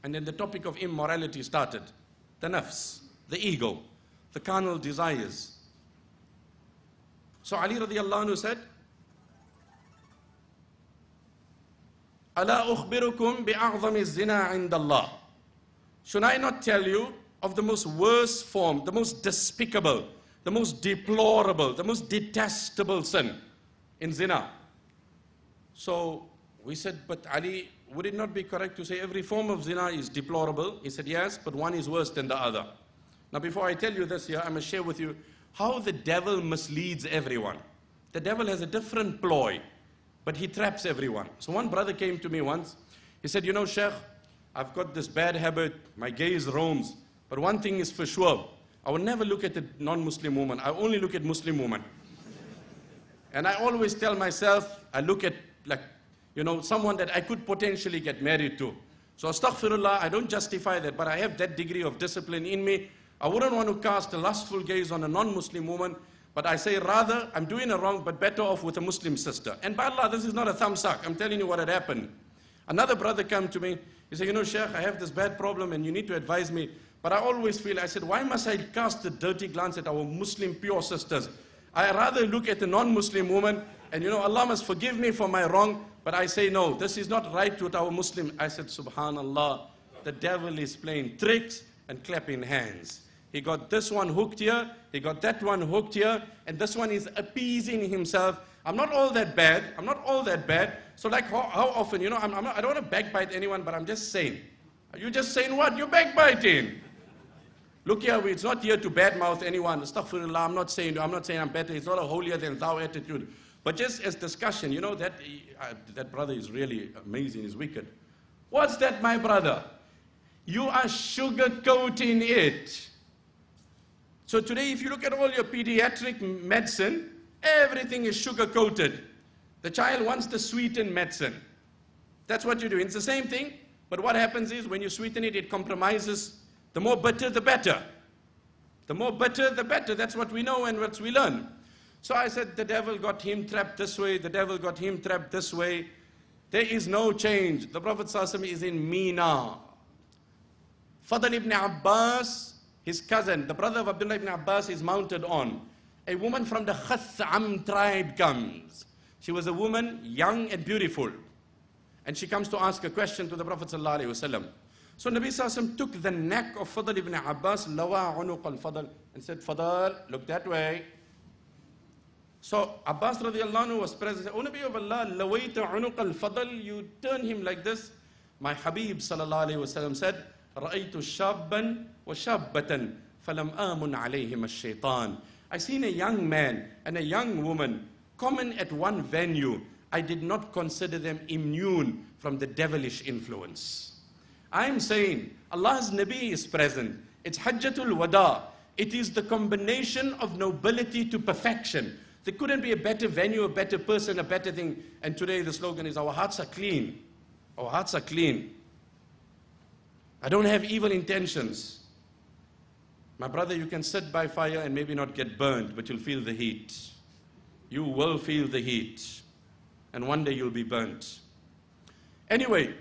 and then the topic of immorality started. The nafs, the ego, the carnal desires. So Ali radiallahu anhu said, أَلَا أُخْبِرُكُمْ بِأَعْظَمِ الزِّنَا عِنْدَ اللَّهِ. Should I not tell you of the most worst form, the most despicable, the most deplorable, the most detestable sin in zina? So we said, but Ali, would it not be correct to say every form of zina is deplorable? He said, yes, but one is worse than the other. Now before I tell you this here, I must share with you how the devil misleads everyone. The devil has a different ploy, but he traps everyone. So one brother came to me once. He said, Sheikh, I've got this bad habit. My gaze roams. But one thing is for sure. I will never look at a non-Muslim woman. I only look at Muslim women. And I always tell myself, I look at someone that I could potentially get married to. So astaghfirullah, I don't justify that, but I have that degree of discipline in me. I wouldn't want to cast a lustful gaze on a non-Muslim woman, but I say rather, I'm doing it wrong, but better off with a Muslim sister. And by Allah, this is not a thumbsuck. I'm telling you what had happened. Another brother came to me. He said, Sheikh, I have this bad problem and you need to advise me. But I always feel, I said, why must I cast a dirty glance at our Muslim pure sisters? I rather look at a non-Muslim woman and Allah must forgive me for my wrong, but But I say, no, this is not right with our Muslim. I said, subhanallah, the devil is playing tricks and clapping hands. He got this one hooked here, he got that one hooked here, and this one is appeasing himself. I'm not all that bad. I'm not all that bad. So like how often, you know, I don't want to backbite anyone, but I'm just saying. Are you just saying what? You're backbiting. Look here, it's not here to badmouth anyone. Astaghfirullah, I'm not saying I'm better. It's not a holier than thou attitude. But just as discussion, you know, that brother is really amazing, he's wicked. What's that, my brother? You are sugarcoating it. So today, if you look at all your pediatric medicine, everything is sugar-coated. The child wants the sweetened medicine. That's what you do. It's the same thing, but what happens is when you sweeten it, it compromises. The more bitter, the better. The more bitter, the better. That's what we know and what we learn. So I said, the devil got him trapped this way. The devil got him trapped this way. There is no change. The Prophet ﷺ is in Mina. Fadl ibn Abbas, his cousin, the brother of Abdullah ibn Abbas, is mounted on. A woman from the Khath'am tribe comes. She was a woman, young and beautiful. And she comes to ask a question to the Prophet ﷺ. So Nabi ﷺ took the neck of Fadl ibn Abbas, lawa unuq al-Fadl, and said, Fadl, look that way. So Abbas radiallahu anhu was present. He said, O Nabi of Allah, lawayta unuq al-Fadl, you turn him like this. My Habib sallallahu alayhi wasallam said, رأيت شابا وشابة فلم آمن عليهم الشيطان. I seen a young man and a young woman common at one venue. I did not consider them immune from the devilish influence. I'm saying Allah's Nabi is present. It's Hajjatul Wada. It is the combination of nobility to perfection. There couldn't be a better venue, a better person, a better thing. And today the slogan is, our hearts are clean. Our hearts are clean. I don't have evil intentions. My brother, you can sit by fire and maybe not get burned, but you'll feel the heat. You will feel the heat. And one day you'll be burnt. Anyway,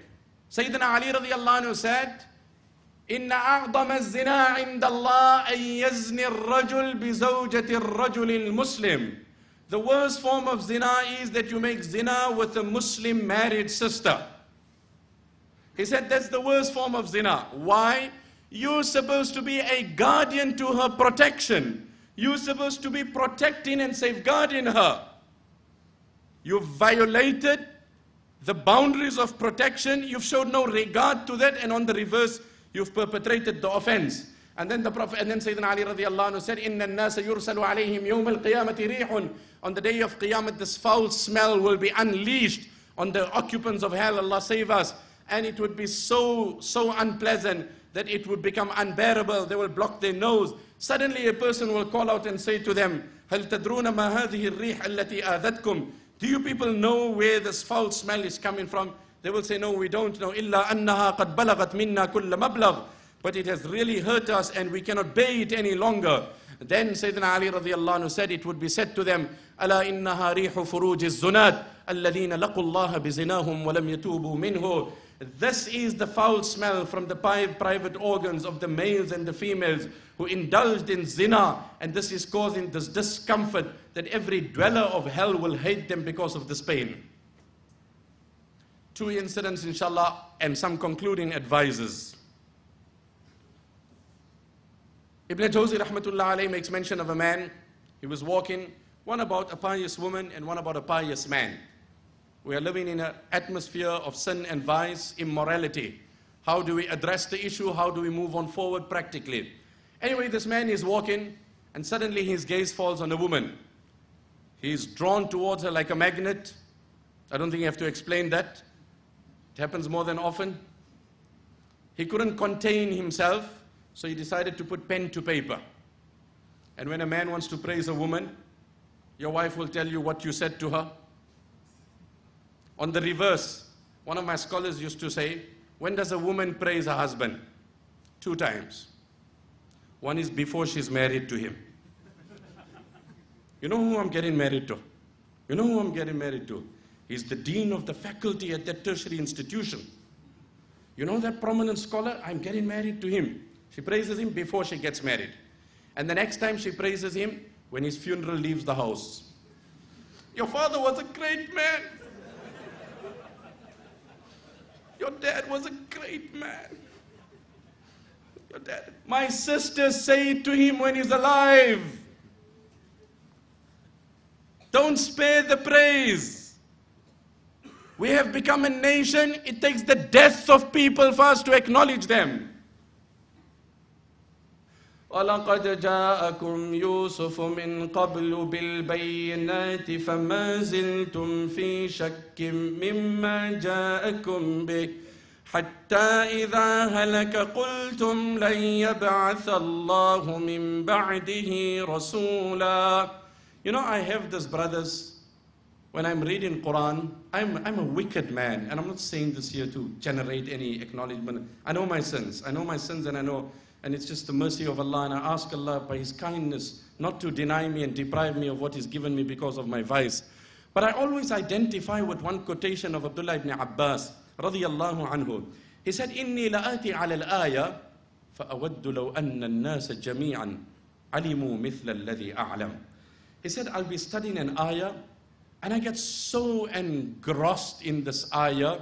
Sayyidina Ali radiallahu anhu said, إِنَّ أَعْظَمَ الزِّنَا عِنْدَ اللَّهِ أَن يَزْنِ الرَّجُلِ بِزَوْجَةِ الرَّجُلِ الْمُسْلِمِ. The worst form of zina is that you make zina with a Muslim married sister. He said that's the worst form of zina. Why? You're supposed to be a guardian to her protection. You're supposed to be protecting and safeguarding her. You've violated the boundaries of protection. You've showed no regard to that, and on the reverse, you've perpetrated the offense. And then the Prophet, and then Sayyidina Ali radiallahu anhu said, إِنَّ النَّاسَ يُرْسَلُ عَلَيْهِمْ يَوْمَ الْقِيَامَةِ رِيحٌ. On the day of Qiyamah, this foul smell will be unleashed on the occupants of hell. Allah save us. And it would be so unpleasant that it would become unbearable. They will block their nose. Suddenly a person will call out and say to them, هَلْ تَدْرُونَ مَا هَذِهِ الرِّيحَ الَّتِي آذَتْكُمْ. Do you people know where this foul smell is coming from? They will say, no, we don't know. إِلَّا أَنَّهَا قَدْ بَلَغَتْ مِنَّا كُلَّ مَبْلَغ. But it has really hurt us and we cannot bear it any longer. Then Sayyidina Ali radiallahu anhu said, it would be said to them, أَلَا إِنَّهَا رِيحُ فُرُوجِ الزُّنَاتِ الَّذِينَ لَقُوا اللَّهَ بِزِنَاهُمْ وَلَمْ يَتُوبُوا مِنْهُ. This is the foul smell from the private organs of the males and the females who indulged in zina, and this is causing this discomfort that every dweller of hell will hate them because of this pain. 2 incidents inshallah and some concluding advices. Ibn Jawzi rahmatullah alayhi makes mention of a man. He was walking, one about a pious woman and one about a pious man. We are living in an atmosphere of sin and vice, immorality. How do we address the issue? How do we move on forward practically? Anyway, this man is walking and suddenly his gaze falls on a woman. He's drawn towards her like a magnet. I don't think you have to explain that. It happens more than often. He couldn't contain himself, so he decided to put pen to paper. And when a man wants to praise a woman, your wife will tell you what you said to her. On the reverse, one of my scholars used to say, when does a woman praise her husband? 2 times. One is before she's married to him. You know who I'm getting married to? You know who I'm getting married to? He's the dean of the faculty at that tertiary institution. You know that prominent scholar? I'm getting married to him. She praises him before she gets married. And the next time she praises him, when his funeral leaves the house. Your father was a great man. dad was a great man. Your dad. My sisters say it to him when he's alive. Don't spare the praise. We have become a nation, it takes the death of people for us to acknowledge them. وَلَقَدْ جَاءَكُمْ يُوسُفُ مِنْ قَبْلُ بِالْبَيِّنَاتِ فَمَا زِلْتُمْ فِي شَكٍّ مِّمَّا جَاءَكُمْ بِهِ حَتَّى إِذَا هَلَكَ قُلْتُمْ لَنْ يَبْعَثَ اللَّهُ مِنْ بَعْدِهِ رَسُولًا. You know, I have this, brothers, when I'm reading Quran, I'm a wicked man, and I'm not saying this here to generate any acknowledgement. I know my sins, and it's just the mercy of Allah, and I ask Allah by His kindness not to deny me and deprive me of what He's given me because of my vice. But I always identify with one quotation of Abdullah ibn Abbas, radiyallahu anhu. He said, إِنِّي لَآتِي عَلَى الْآيَةِ فَأَوَدُّ لَوْ أَنَّ النَّاسَ جَمِيعًا عَلِمُوا مِثْلَ الَّذِي أَعْلَمُ. He said, I'll be studying an ayah, and I get so engrossed in this ayah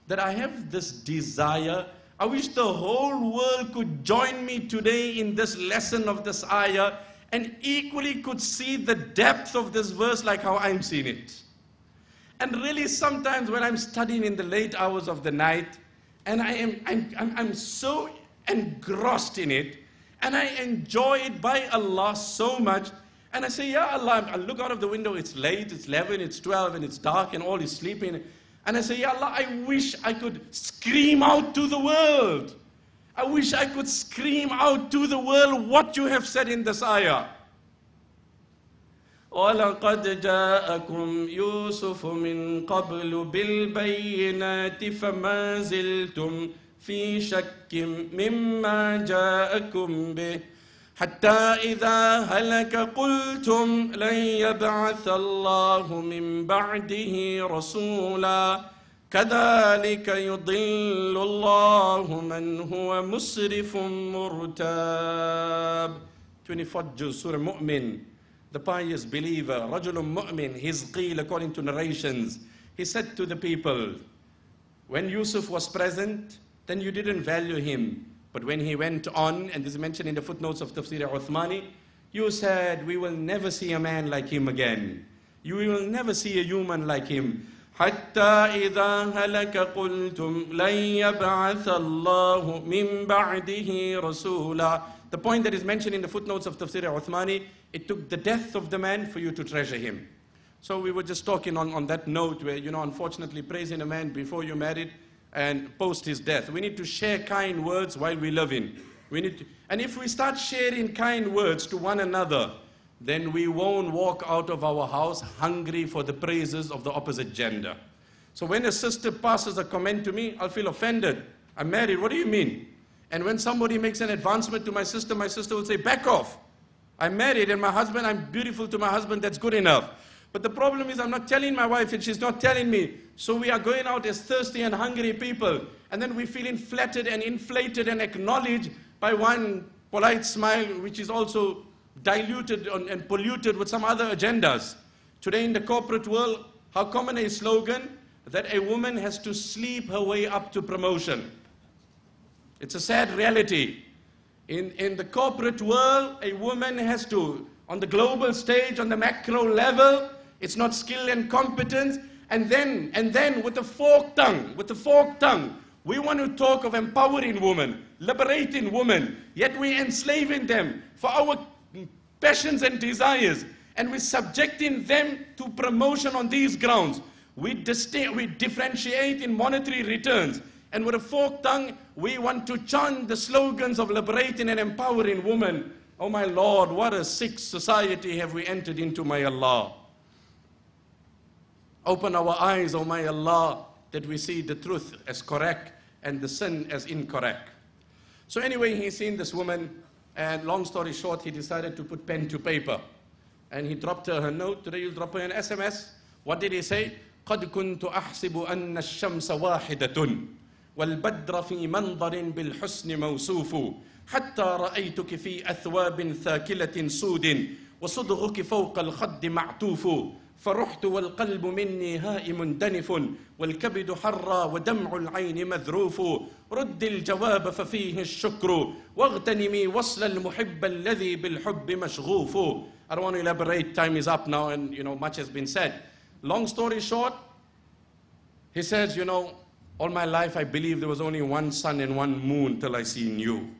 that I have this desire. I wish the whole world could join me today in this lesson of this ayah and equally could see the depth of this verse like how I'm seeing it. And really sometimes when I'm studying in the late hours of the night and I'm so engrossed in it and I enjoy it by Allah so much, and I say, Ya Allah, I look out of the window, it's late, it's 11, it's 12, and it's dark, and all is sleeping. And I say, Ya Allah, I wish I could scream out to the world. I wish I could scream out to the world what you have said in this ayah. وَلَقَدْ جَاءَكُمْ يُوسُفُ مِنْ قَبْلُ بِالْبَيِّنَاتِ فَمَا زِلْتُمْ فِي شَكٍّ مِّمَّا جَاءَكُمْ بِهِ حتى إذا هلك قلتم لن يبعث الله من بعده رسولا كذلك يضل الله من هو مسرف مرتاب. 24th Juz, Surah Mu'min, the pious believer, رجل مؤمن, Hizqeel, according to narrations, he said to the people, when Yusuf was present, then you didn't value him. But when he went on, and this is mentioned in the footnotes of Tafsir Uthmani, you said, we will never see a man like him again. You will never see a human like him. حَتَّى إِذَا هَلَكَ قُلْتُمْ لَنْ يَبْعَثَ اللَّهُ مِنْ بَعْدِهِ رَسُولًا. The point that is mentioned in the footnotes of Tafsir Uthmani, it took the death of the man for you to treasure him. So we were just talking on that note where, you know, unfortunately praising a man before you're married and post his death. We need to share kind words while we live in. And if we start sharing kind words to one another, then we won't walk out of our house hungry for the praises of the opposite gender. So when a sister passes a comment to me, I'll feel offended. I'm married, what do you mean? And when somebody makes an advancement to my sister will say, back off. I'm married and my husband, I'm beautiful to my husband, that's good enough. But the problem is I'm not telling my wife and she's not telling me. So we are going out as thirsty and hungry people. And then we feel flattered and inflated and acknowledged by one polite smile, which is also diluted and polluted with some other agendas. Today in the corporate world, how common a slogan that a woman has to sleep her way up to promotion. It's a sad reality. In the corporate world, a woman has to, on the global stage, on the macro level, it's not skill and competence. And then with the forked tongue, we want to talk of empowering women, liberating women, yet we're enslaving them for our passions and desires. And we're subjecting them to promotion on these grounds. We differentiate in monetary returns. And with a forked tongue, we want to chant the slogans of liberating and empowering women. Oh my Lord, what a sick society have we entered into, my Allah. Open our eyes, oh my Allah, that we see the truth as correct and the sin as incorrect. So anyway, he's seen this woman, and long story short, he decided to put pen to paper. And he dropped her note. Today you'll drop her an SMS. What did he say? قَدْ كُنْتُ أَحْسِبُ أَنَّ الشَّمْسَ وَاحِدَةٌ وَالْبَدْرَ فِي مَنْظَرٍ بِالْحُسْنِ مَوْصُوفُ حَتَّى رَأَيْتُكِ فِي أَثْوَابٍ ثَاكِلَةٍ سُودٍ وَصُدْغُكِ فَوْقَ الْخَدِّ مَعْتُوفُ فرحت والقلب مني هائم دنف والكبد حرى ودمع العين مذروف رد الجواب ففيه الشكر واغتنمي وصل المحب الذي بالحب مشغوف. I don't want to elaborate, time is up now and much has been said. Long story short, he says, all my life I believed there was only one sun and one moon till I seen you.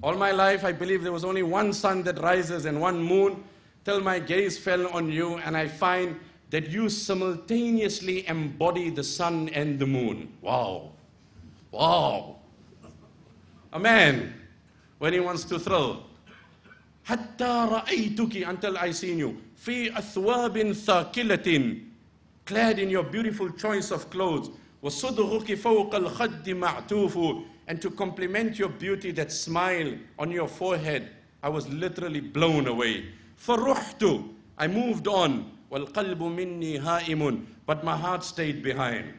All my life I believed there was only one sun that rises and one moon till my gaze fell on you and I find that you simultaneously embody the sun and the moon. Wow. Wow. A man, when he wants to thrill. حتى رأيتك, until I seen you. في أثواب ثاكلة, clad in your beautiful choice of clothes. وصدغك فوق الخد معتوف, and to compliment your beauty, that smile on your forehead, I was literally blown away. فرحت, I moved on. والقلب مني هائم, but my heart stayed behind.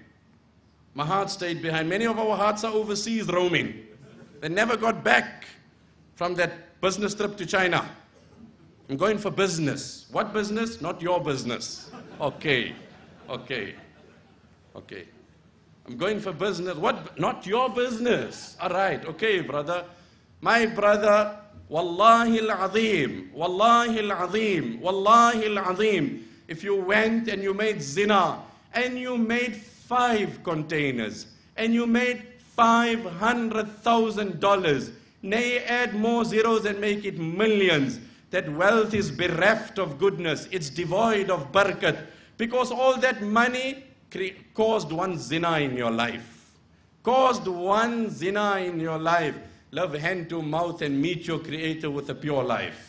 My heart stayed behind. Many of our hearts are overseas roaming. They never got back from that business trip to China. I'm going for business. What business? Not your business. Okay. I'm going for business. What? Not your business. All right. Okay, brother. My brother, wallahi al-azim, wallahi al-azim, wallahi al-azim. If you went and you made zina, and you made 5 containers, and you made $500,000, nay, add more zeros and make it millions, that wealth is bereft of goodness, it's devoid of barakat, because all that money caused one zina in your life. Caused one zina in your life. Love hand to mouth and meet your Creator with a pure life.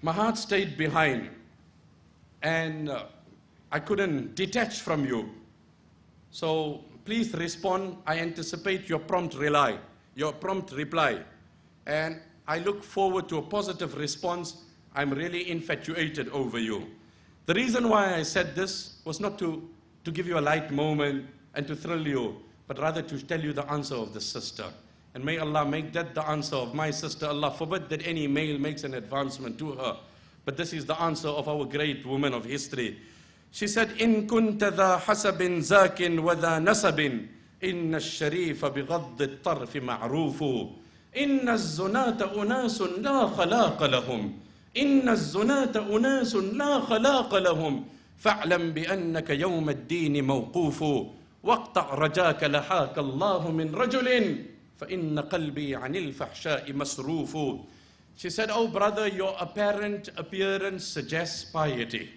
My heart stayed behind, and I couldn't detach from you. So please respond. I anticipate your prompt reply. And I look forward to a positive response. I'm really infatuated over you. The reason why I said this was not to give you a light moment and to thrill you, but rather to tell you the answer of the sister. And may Allah make that the answer of my sister. Allah forbid that any male makes an advancement to her. But this is the answer of our great woman of history. She said, إن كنت ذا حسب زاك وذا نسب إن الشريف بغض الطرف معروف إن الزناة أناس لا خلاق لهم إن الزناة أناس لا خلاق لهم فاعلم بأنك يوم الدين موقوف واقطع رجاك لحاك الله من رجل فإن قلبي عن الفحشاء مسروف. She said, oh brother, your apparent appearance suggests piety.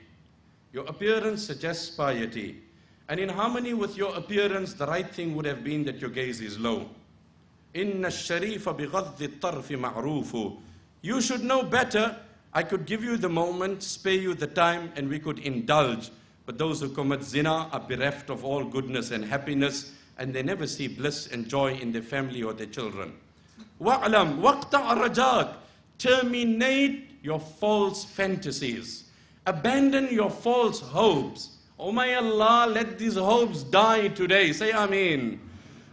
Your appearance suggests piety. And in harmony with your appearance, the right thing would have been that your gaze is low. إِنَّ الشَّرِيفَ بِغَضِّ الطَّرْفِ مَعْرُوفُ. You should know better. I could give you the moment, spare you the time, and we could indulge. But those who commit zina are bereft of all goodness and happiness, and they never see bliss and joy in their family or their children. وَعْلَمْ وَاقْطَعْ رَجَاكَ. Terminate your false fantasies. Abandon your false hopes. Oh my Allah, let these hopes die today. Say Ameen.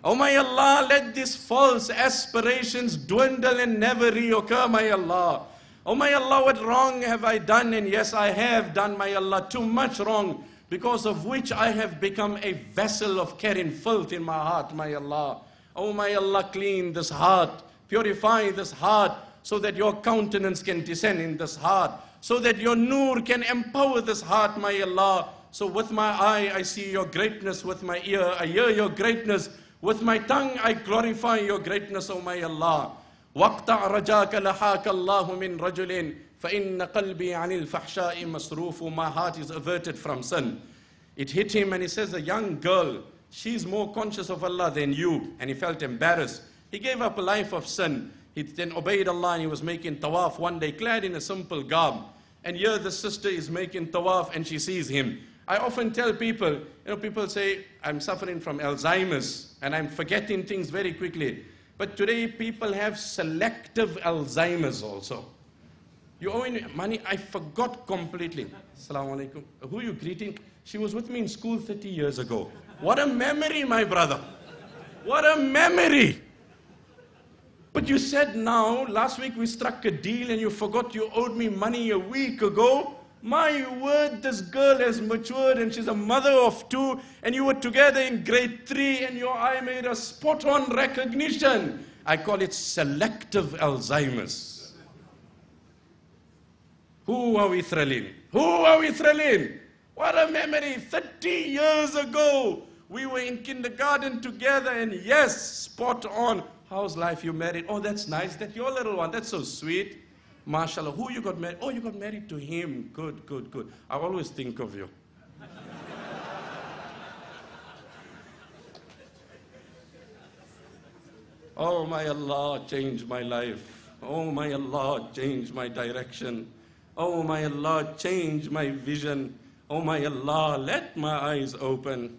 Oh my Allah, let these false aspirations dwindle and never reoccur, my Allah. Oh my Allah, what wrong have I done? And yes, I have done, my Allah, too much wrong, because of which I have become a vessel of carrying filth in my heart, my Allah. Oh my Allah, clean this heart, purify this heart, so that your countenance can descend in this heart, so that your nur can empower this heart, my Allah. So with my eye, I see your greatness. With my ear, I hear your greatness. With my tongue, I glorify your greatness, O my Allah. وَاقْطَعْ رَجَاكَ لَحَاكَ اللَّهُ مِنْ رَجُلٍ فَإِنَّ قَلْبِي عَنِ الْفَحْشَاءِ مَصْرُوفُ. My heart is averted from sin. It hit him, and he says, a young girl, she's more conscious of Allah than you. And he felt embarrassed. He gave up a life of sin. He then obeyed Allah, and he was making tawaf one day, clad in a simple garb. And here the sister is making tawaf, and she sees him. I often tell people, people say, I'm suffering from Alzheimer's, and I'm forgetting things very quickly. But today, people have selective Alzheimer's also. You owe me money, I forgot completely. Assalamu alaikum. Who are you greeting? She was with me in school 30 years ago. What a memory, my brother. What a memory. But you said now, last week we struck a deal and you forgot you owed me money a week ago. My word, this girl has matured and she's a mother of two, and you were together in grade 3 and your eye made a spot-on recognition. I call it selective Alzheimer's. Who are we thrilling? Who are we thrilling? What a memory. 30 years ago, we were in kindergarten together, and yes, spot on. How's life? You married? Oh, that's nice. That's your little one. That's so sweet. MashaAllah. Who you got married? Oh, you got married to him. Good, good, good. I always think of you. Oh, my Allah, change my life. Oh, my Allah, change my direction. Oh, my Allah, change my vision. Oh, my Allah, let my eyes open.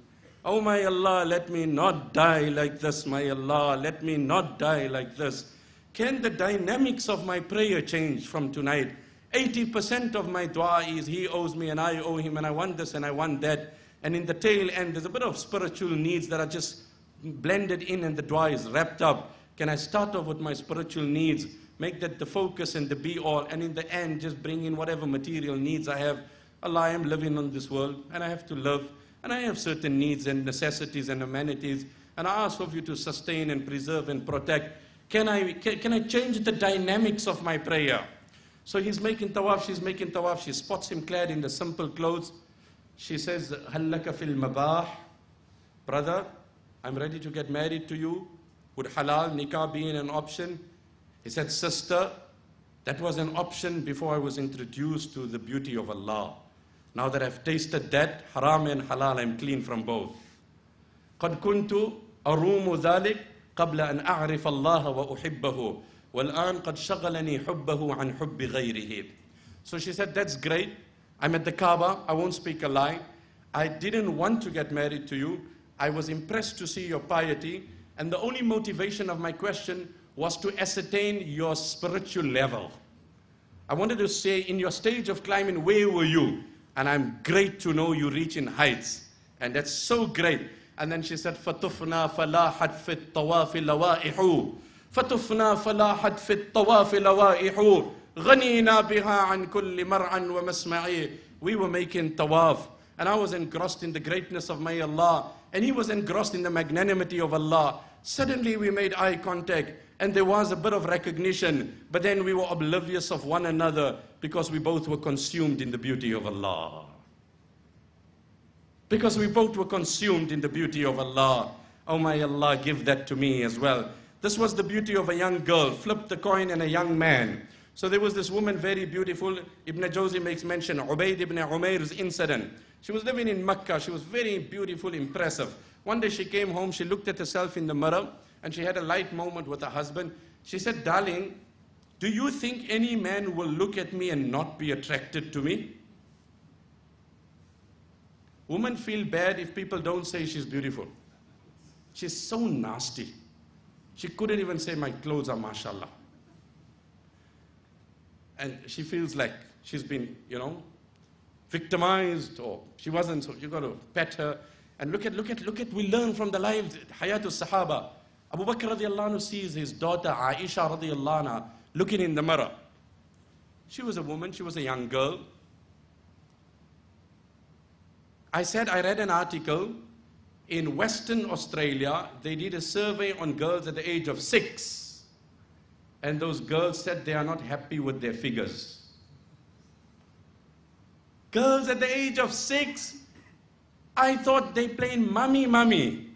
Oh, my Allah, let me not die like this. My Allah, let me not die like this. Can the dynamics of my prayer change from tonight? 80% of my dua is he owes me and I owe him, and I want this and I want that. And in the tail end, there's a bit of spiritual needs that are just blended in, and the dua is wrapped up. Can I start off with my spiritual needs, make that the focus and the be-all, and in the end, just bring in whatever material needs I have. Allah, I am living on this world, and I have to live, and I have certain needs and necessities and amenities, and I ask of you to sustain and preserve and protect. Can I change the dynamics of my prayer? So he's making tawaf, she's making tawaf, she spots him clad in the simple clothes. She says, Hallaka fil mabah. Brother, I'm ready to get married to you. Would halal nikah be an option? He said, sister, that was an option before I was introduced to the beauty of Allah. Now that I've tasted that, haram and halal, I'm clean from both. قد كنت أروم ذلك قبل أن أعرف الله وأحبه والآن قد شغلني حبه عن حب غيره. So she said, that's great. I'm at the Kaaba. I won't speak a lie. I didn't want to get married to you. I was impressed to see your piety. And the only motivation of my question was to ascertain your spiritual level. I wanted to say, in your stage of climbing, where were you? And I'm great to know you reach in heights. And that's so great. And then she said, فَتُفْنَا فَلَاحَتْ فِي الطَّوَافِ لَوَائِحُ فَتُفْنَا فَلَاحَتْ فِي الطَّوَافِ لَوَائِحُ غَنِينَا بِهَا عَنْ كُلِّ مَرْعًا وَمَسْمَعِي. We were making tawaf, and I was engrossed in the greatness of my Allah, and he was engrossed in the magnanimity of Allah. Suddenly we made eye contact, and there was a bit of recognition, but then we were oblivious of one another because we both were consumed in the beauty of Allah. Because we both were consumed in the beauty of Allah. Oh my Allah, give that to me as well. This was the beauty of a young girl, flipped the coin, and a young man. So there was this woman, very beautiful. Ibn Jawzi makes mention, Ubayd ibn Umayr's incident. She was living in Mecca. She was very beautiful, impressive. One day she came home, she looked at herself in the mirror, and she had a light moment with her husband. She said, darling, do you think any man will look at me and not be attracted to me? Women feel bad if people don't say she's beautiful. She's so nasty. She couldn't even say my clothes are mashallah. And she feels like she's been, victimized, or she wasn't, so you got to pet her. And look at, we learn from the lives, Hayatul Sahaba. Abu Bakr radiallahu anhu sees his daughter Aisha radiallahu anha looking in the mirror. She was a woman, she was a young girl. I read an article in Western Australia. They did a survey on girls at the age of 6. And those girls said they are not happy with their figures. Girls at the age of 6, I thought they playing mummy.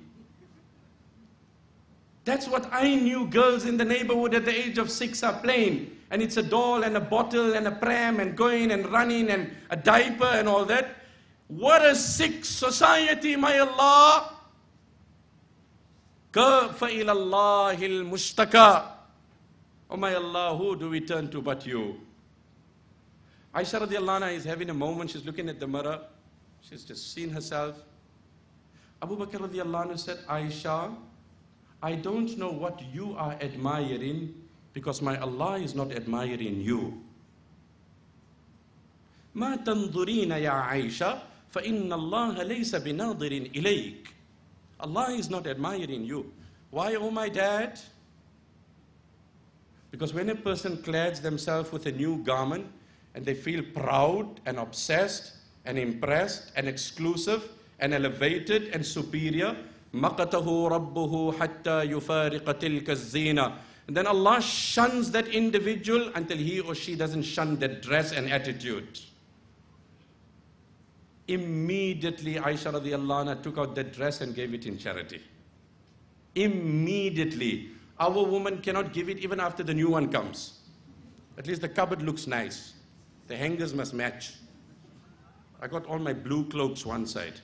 That's what I knew girls in the neighborhood at the age of 6 are playing. And it's a doll and a bottle and a pram and going and running and a diaper and all that. What a sick society, my Allah. فَإِلَى اللَّهِ الْمُشْتَكَى. Oh my Allah, who do we turn to but you? Aisha radiallahu anha is having a moment. She's looking at the mirror. She's just seen herself. Abu Bakr radiallahu anhu said, Aisha, I don't know what you are admiring because my Allah is not admiring you. ما تنظرين يا عائشة فإن الله ليس بناظر إليك. Allah is not admiring you. Why, oh my dad? Because when a person clads themselves with a new garment and they feel proud and obsessed and impressed and exclusive and elevated and superior, مَقَتَهُ رَبُّهُ حَتَّى يُفَارِقَ تِلْكَ الزِّينَةِ. And then Allah shuns that individual until he or she doesn't shun that dress and attitude. Immediately, Aisha radiallahu anha took out that dress and gave it in charity. Immediately. Our woman cannot give it even after the new one comes. At least the cupboard looks nice. The hangers must match. I got all my blue cloaks one side.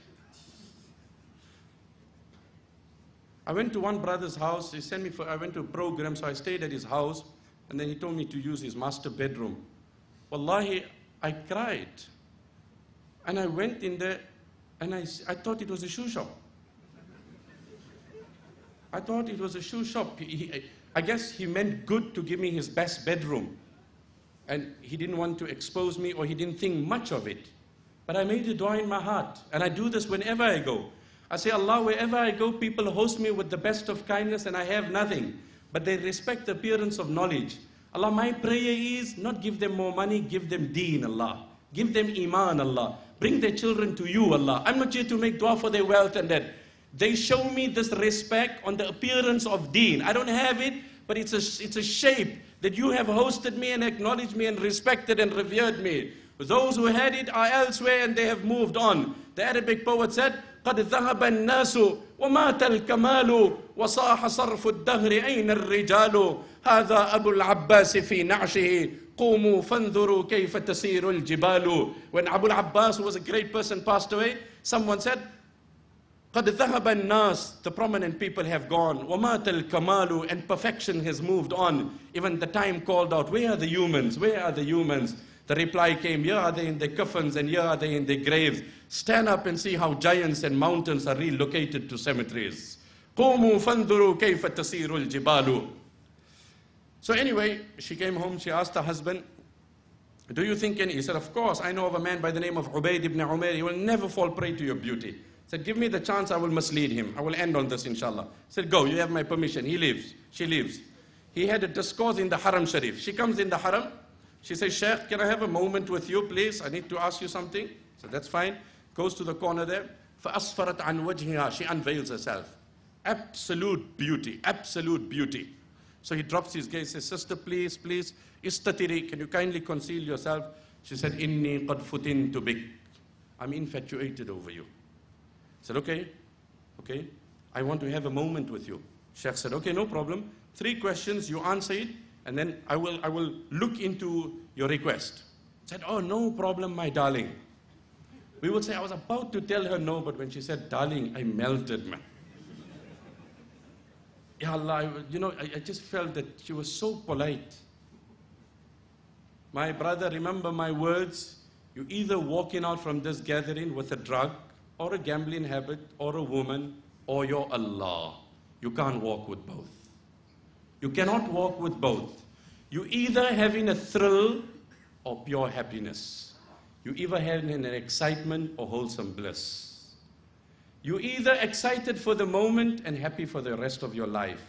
I went to one brother's house. He sent me I went to a program, so I stayed at his house. And then he told me to use his master bedroom. Wallahi, I cried. And I went in there, and I thought it was a shoe shop. I thought it was a shoe shop. I guess he meant good to give me his best bedroom. And he didn't want to expose me, or he didn't think much of it. But I made a dua in my heart. And I do this whenever I go. I say, Allah, wherever I go, people host me with the best of kindness, and I have nothing. But they respect the appearance of knowledge. Allah, my prayer is not give them more money, give them deen, Allah. Give them iman, Allah. Bring their children to you, Allah. I'm not here to make dua for their wealth and that. They show me this respect on the appearance of deen. I don't have it, but it's a shape that you have hosted me and acknowledged me and respected and revered me. Those who had it are elsewhere and they have moved on. The Arabic poet said, قَدْ ذَهَبَ النَّاسُ وَمَاتَ الْكَمَالُ وَصَاحَ صَرْفُ الدَّهْرِ أَيْنَ الرِّجَالُ هَذَا أَبُو الْعَبَّاسِ فِي نَعْشِهِ قُومُوا فَانْظُرُوا كَيْفَ تَسِيرُ الْجِبَالُ. When Abu al-Abbas, who was a great person, passed away, someone said, قَدْ ذَهَبَ النَّاسُ. The prominent people have gone. وَمَاتَ الْكَمَالُ. And perfection has moved on. Even the time called out, where are the humans? Where are the humans? The reply came, here are they in their coffins and here are they in their graves. Stand up and see how giants and mountains are relocated to cemeteries. قُومُوا فَانْظُرُوا كَيْفَ تَسِيرُ الْجِبَالُ. So anyway, she came home, she asked her husband, do you think any? He said, of course, I know of a man by the name of Ubayd ibn Umair. He will never fall prey to your beauty. He said, give me the chance, I will mislead him. I will end on this, inshallah. He said, go, you have my permission. He leaves, she leaves. He had a discourse in the Haram Sharif. She comes in the Haram. She says, Sheikh, can I have a moment with you, please? I need to ask you something. So that's fine. Goes to the corner there. فَأَصْفَرَتْ عَنْ وَجْهِهَا. She unveils herself. Absolute beauty, absolute beauty. So he drops his gaze, says, sister, please, please, istatiri, can you kindly conceal yourself? She said, inni qad futintu bik. I'm infatuated over you. He said, okay, I want to have a moment with you. Sheikh said, okay, no problem. 3 questions, you answer it, and then I will look into your request. Said, oh, no problem, my darling. We would say, I was about to tell her no, but when she said, darling, I melted, man. Ya Allah, I just felt that she was so polite. My brother, remember my words. You either walking out from this gathering with a drug, or a gambling habit, or a woman, or your Allah. You can't walk with both. You cannot walk with both. You either having a thrill or pure happiness. You either having an excitement or wholesome bliss. You either excited for the moment and happy for the rest of your life.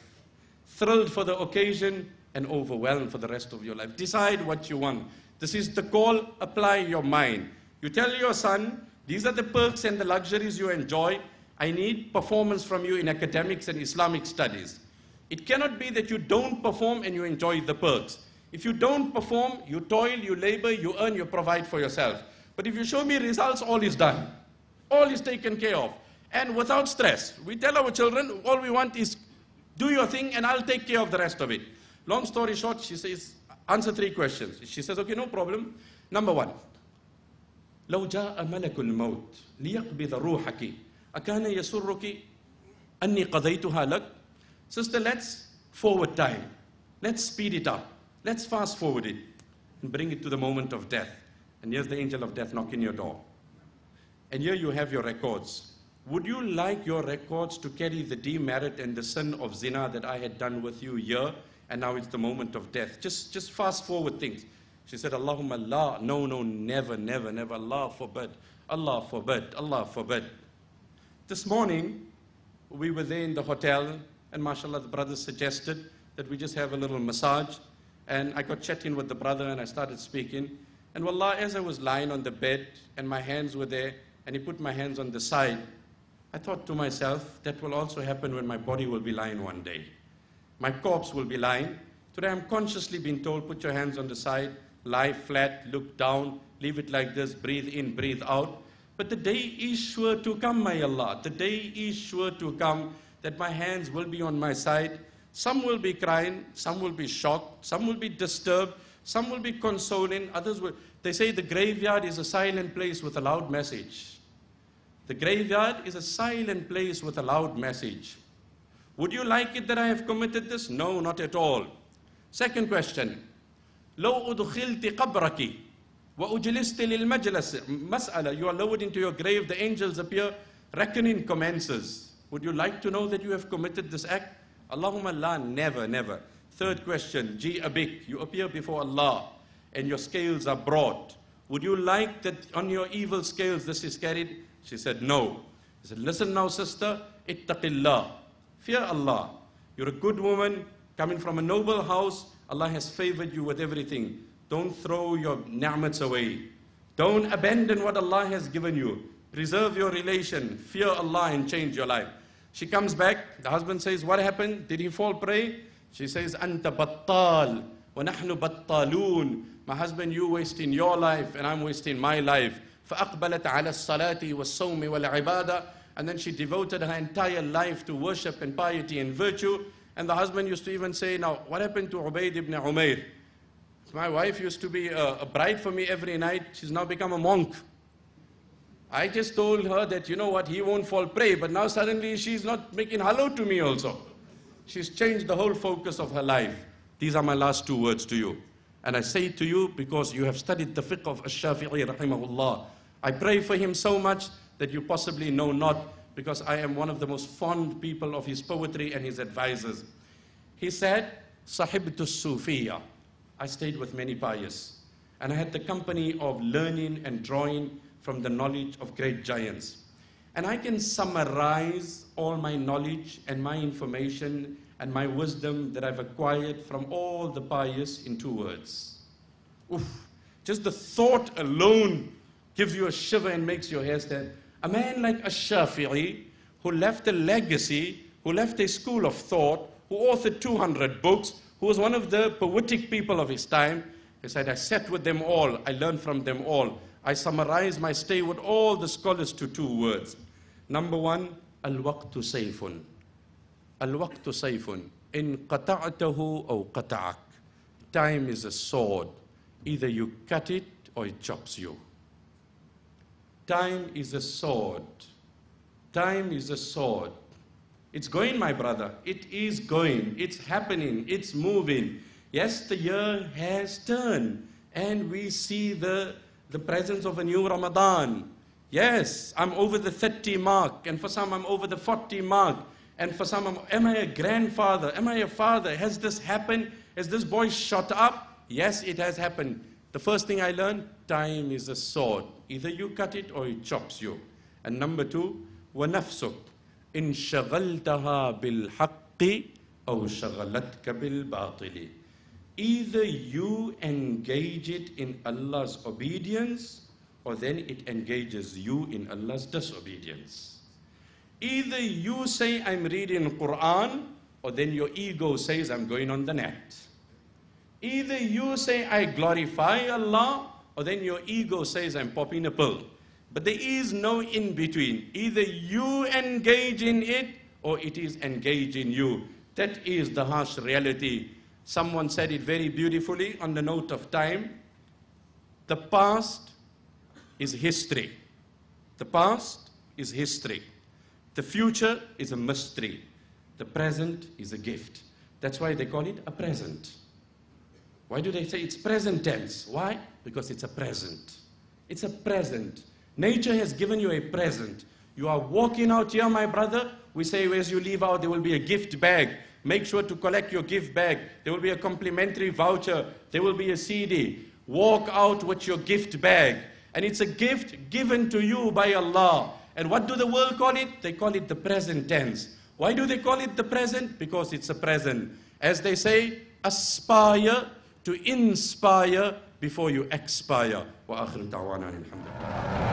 Thrilled for the occasion and overwhelmed for the rest of your life. Decide what you want. This is the call, apply your mind. You tell your son, these are the perks and the luxuries you enjoy. I need performance from you in academics and Islamic studies. It cannot be that you don't perform and you enjoy the perks. If you don't perform, you toil, you labor, you earn, you provide for yourself. But if you show me results, all is done. All is taken care of. And without stress. We tell our children, all we want is do your thing and I'll take care of the rest of it. Long story short, she says, answer 3 questions. She says, okay, no problem. Number 1. لو جاء ملك الموت ليقبض روحك أكان يسرك أني قضيتها لك. Sister, let's forward time. Let's speed it up. Let's fast forward it and bring it to the moment of death. And here's the angel of death knocking your door. And here you have your records. Would you like your records to carry the demerit and the sin of zina that I had done with you here, and now it's the moment of death? Just fast forward things. She said, Allahumma la, no, never, never, never. Allah forbid, Allah forbid, Allah forbid. This morning, we were there in the hotel, and mashallah, the brothers suggested that we just have a little massage. And I got chatting with the brother and I started speaking. And wallah, as I was lying on the bed and my hands were there and he put my hands on the side, I thought to myself, that will also happen when my body will be lying one day. My corpse will be lying. Today I'm consciously being told, put your hands on the side, lie flat, look down, leave it like this, breathe in, breathe out. But the day is sure to come, my Allah. The day is sure to come that my hands will be on my side. Some will be crying, some will be shocked, some will be disturbed, some will be consoling, others will. They say the graveyard is a silent place with a loud message. The graveyard is a silent place with a loud message. Would you like it that I have committed this? No, not at all. Second question. لو أدخلت قبرك وأجلست للمجلس مسألة. You are lowered into your grave, the angels appear, reckoning commences. Would you like to know that you have committed this act? Allahumma la, never, never. Third question, Ji abik, you appear before Allah and your scales are brought. Would you like that on your evil scales this is carried? She said, no. He said, listen now, sister, ittaqillah. Fear Allah. You're a good woman, coming from a noble house. Allah has favored you with everything. Don't throw your ni'mats away. Don't abandon what Allah has given you. Preserve your relation. Fear Allah and change your life. She comes back. The husband says, what happened? Did he fall prey? She says, Anta battal, wa nahnu battalun. My husband, you wasting your life and I'm wasting my life. فَأَقْبَلَتْ عَلَى الصَّلَاةِ وَالصَّوْمِ وَالْعِبَادَةِ. And then she devoted her entire life to worship and piety and virtue. And the husband used to even say, now, what happened to Ubayd ibn Umair? My wife used to be a bride for me every night. She's now become a monk. I just told her that, you know what, he won't fall prey, but now suddenly she's not making hello to me also. She's changed the whole focus of her life. These are my last two words to you. And I say it to you because you have studied the fiqh of Ash-Shafi'i rahimahullah. I pray for him so much that you possibly know not, because I am one of the most fond people of his poetry and his advisors. He said, Sahibtu Sufiya. I stayed with many pious. And I had the company of learning and drawing from the knowledge of great giants. And I can summarize all my knowledge and my information and my wisdom that I've acquired from all the pious in 2 words. Oof. Just the thought alone gives you a shiver and makes your hair stand. A man like Ash-Shafi'i, who left a legacy, who left a school of thought, who authored 200 books, who was one of the poetic people of his time, he said, I sat with them all, I learned from them all. I summarize my stay with all the scholars to 2 words. Number 1, al-waqtu sayfun. Al-waqtu sayfun. In qata'tahu aw qata'ak. Time is a sword. Either you cut it or it chops you. Time is a sword. Time is a sword. It's going, my brother. It is going. It's happening. It's moving. Yes, the year has turned. And we see the presence of a new Ramadan. Yes, I'm over the 30 mark. And for some, I'm over the 40 mark. And for some, am I a grandfather? Am I a father? Has this happened? Has this boy shot up? Yes, it has happened. The first thing I learned, time is a sword. Either you cut it or it chops you. And number 2, وَنَفْسُكْ إِن شَغَلْتَهَا بِالْحَقِّ أَوْ شَغَلَتْكَ بِالْبَاطِلِ. Either you engage it in Allah's obedience, or then it engages you in Allah's disobedience. Either you say, I'm reading Quran, or then your ego says, I'm going on the net. Either you say, I glorify Allah, or then your ego says, I'm popping a pill. But there is no in between. Either you engage in it, or it is engaging you. That is the harsh reality. Someone said it very beautifully on the note of time. The past is history. The past is history. The future is a mystery. The present is a gift. That's why they call it a present. Why do they say it's present tense? Why? Because it's a present. It's a present. Nature has given you a present. You are walking out here, my brother. We say, as you leave out, there will be a gift bag. Make sure to collect your gift bag. There will be a complimentary voucher. There will be a CD. Walk out with your gift bag. And it's a gift given to you by Allah. And what do the world call it? They call it the present tense. Why do they call it the present? Because it's a present. As they say, aspire to inspire before you expire. Wa akhiru da'wana alhamdulillah.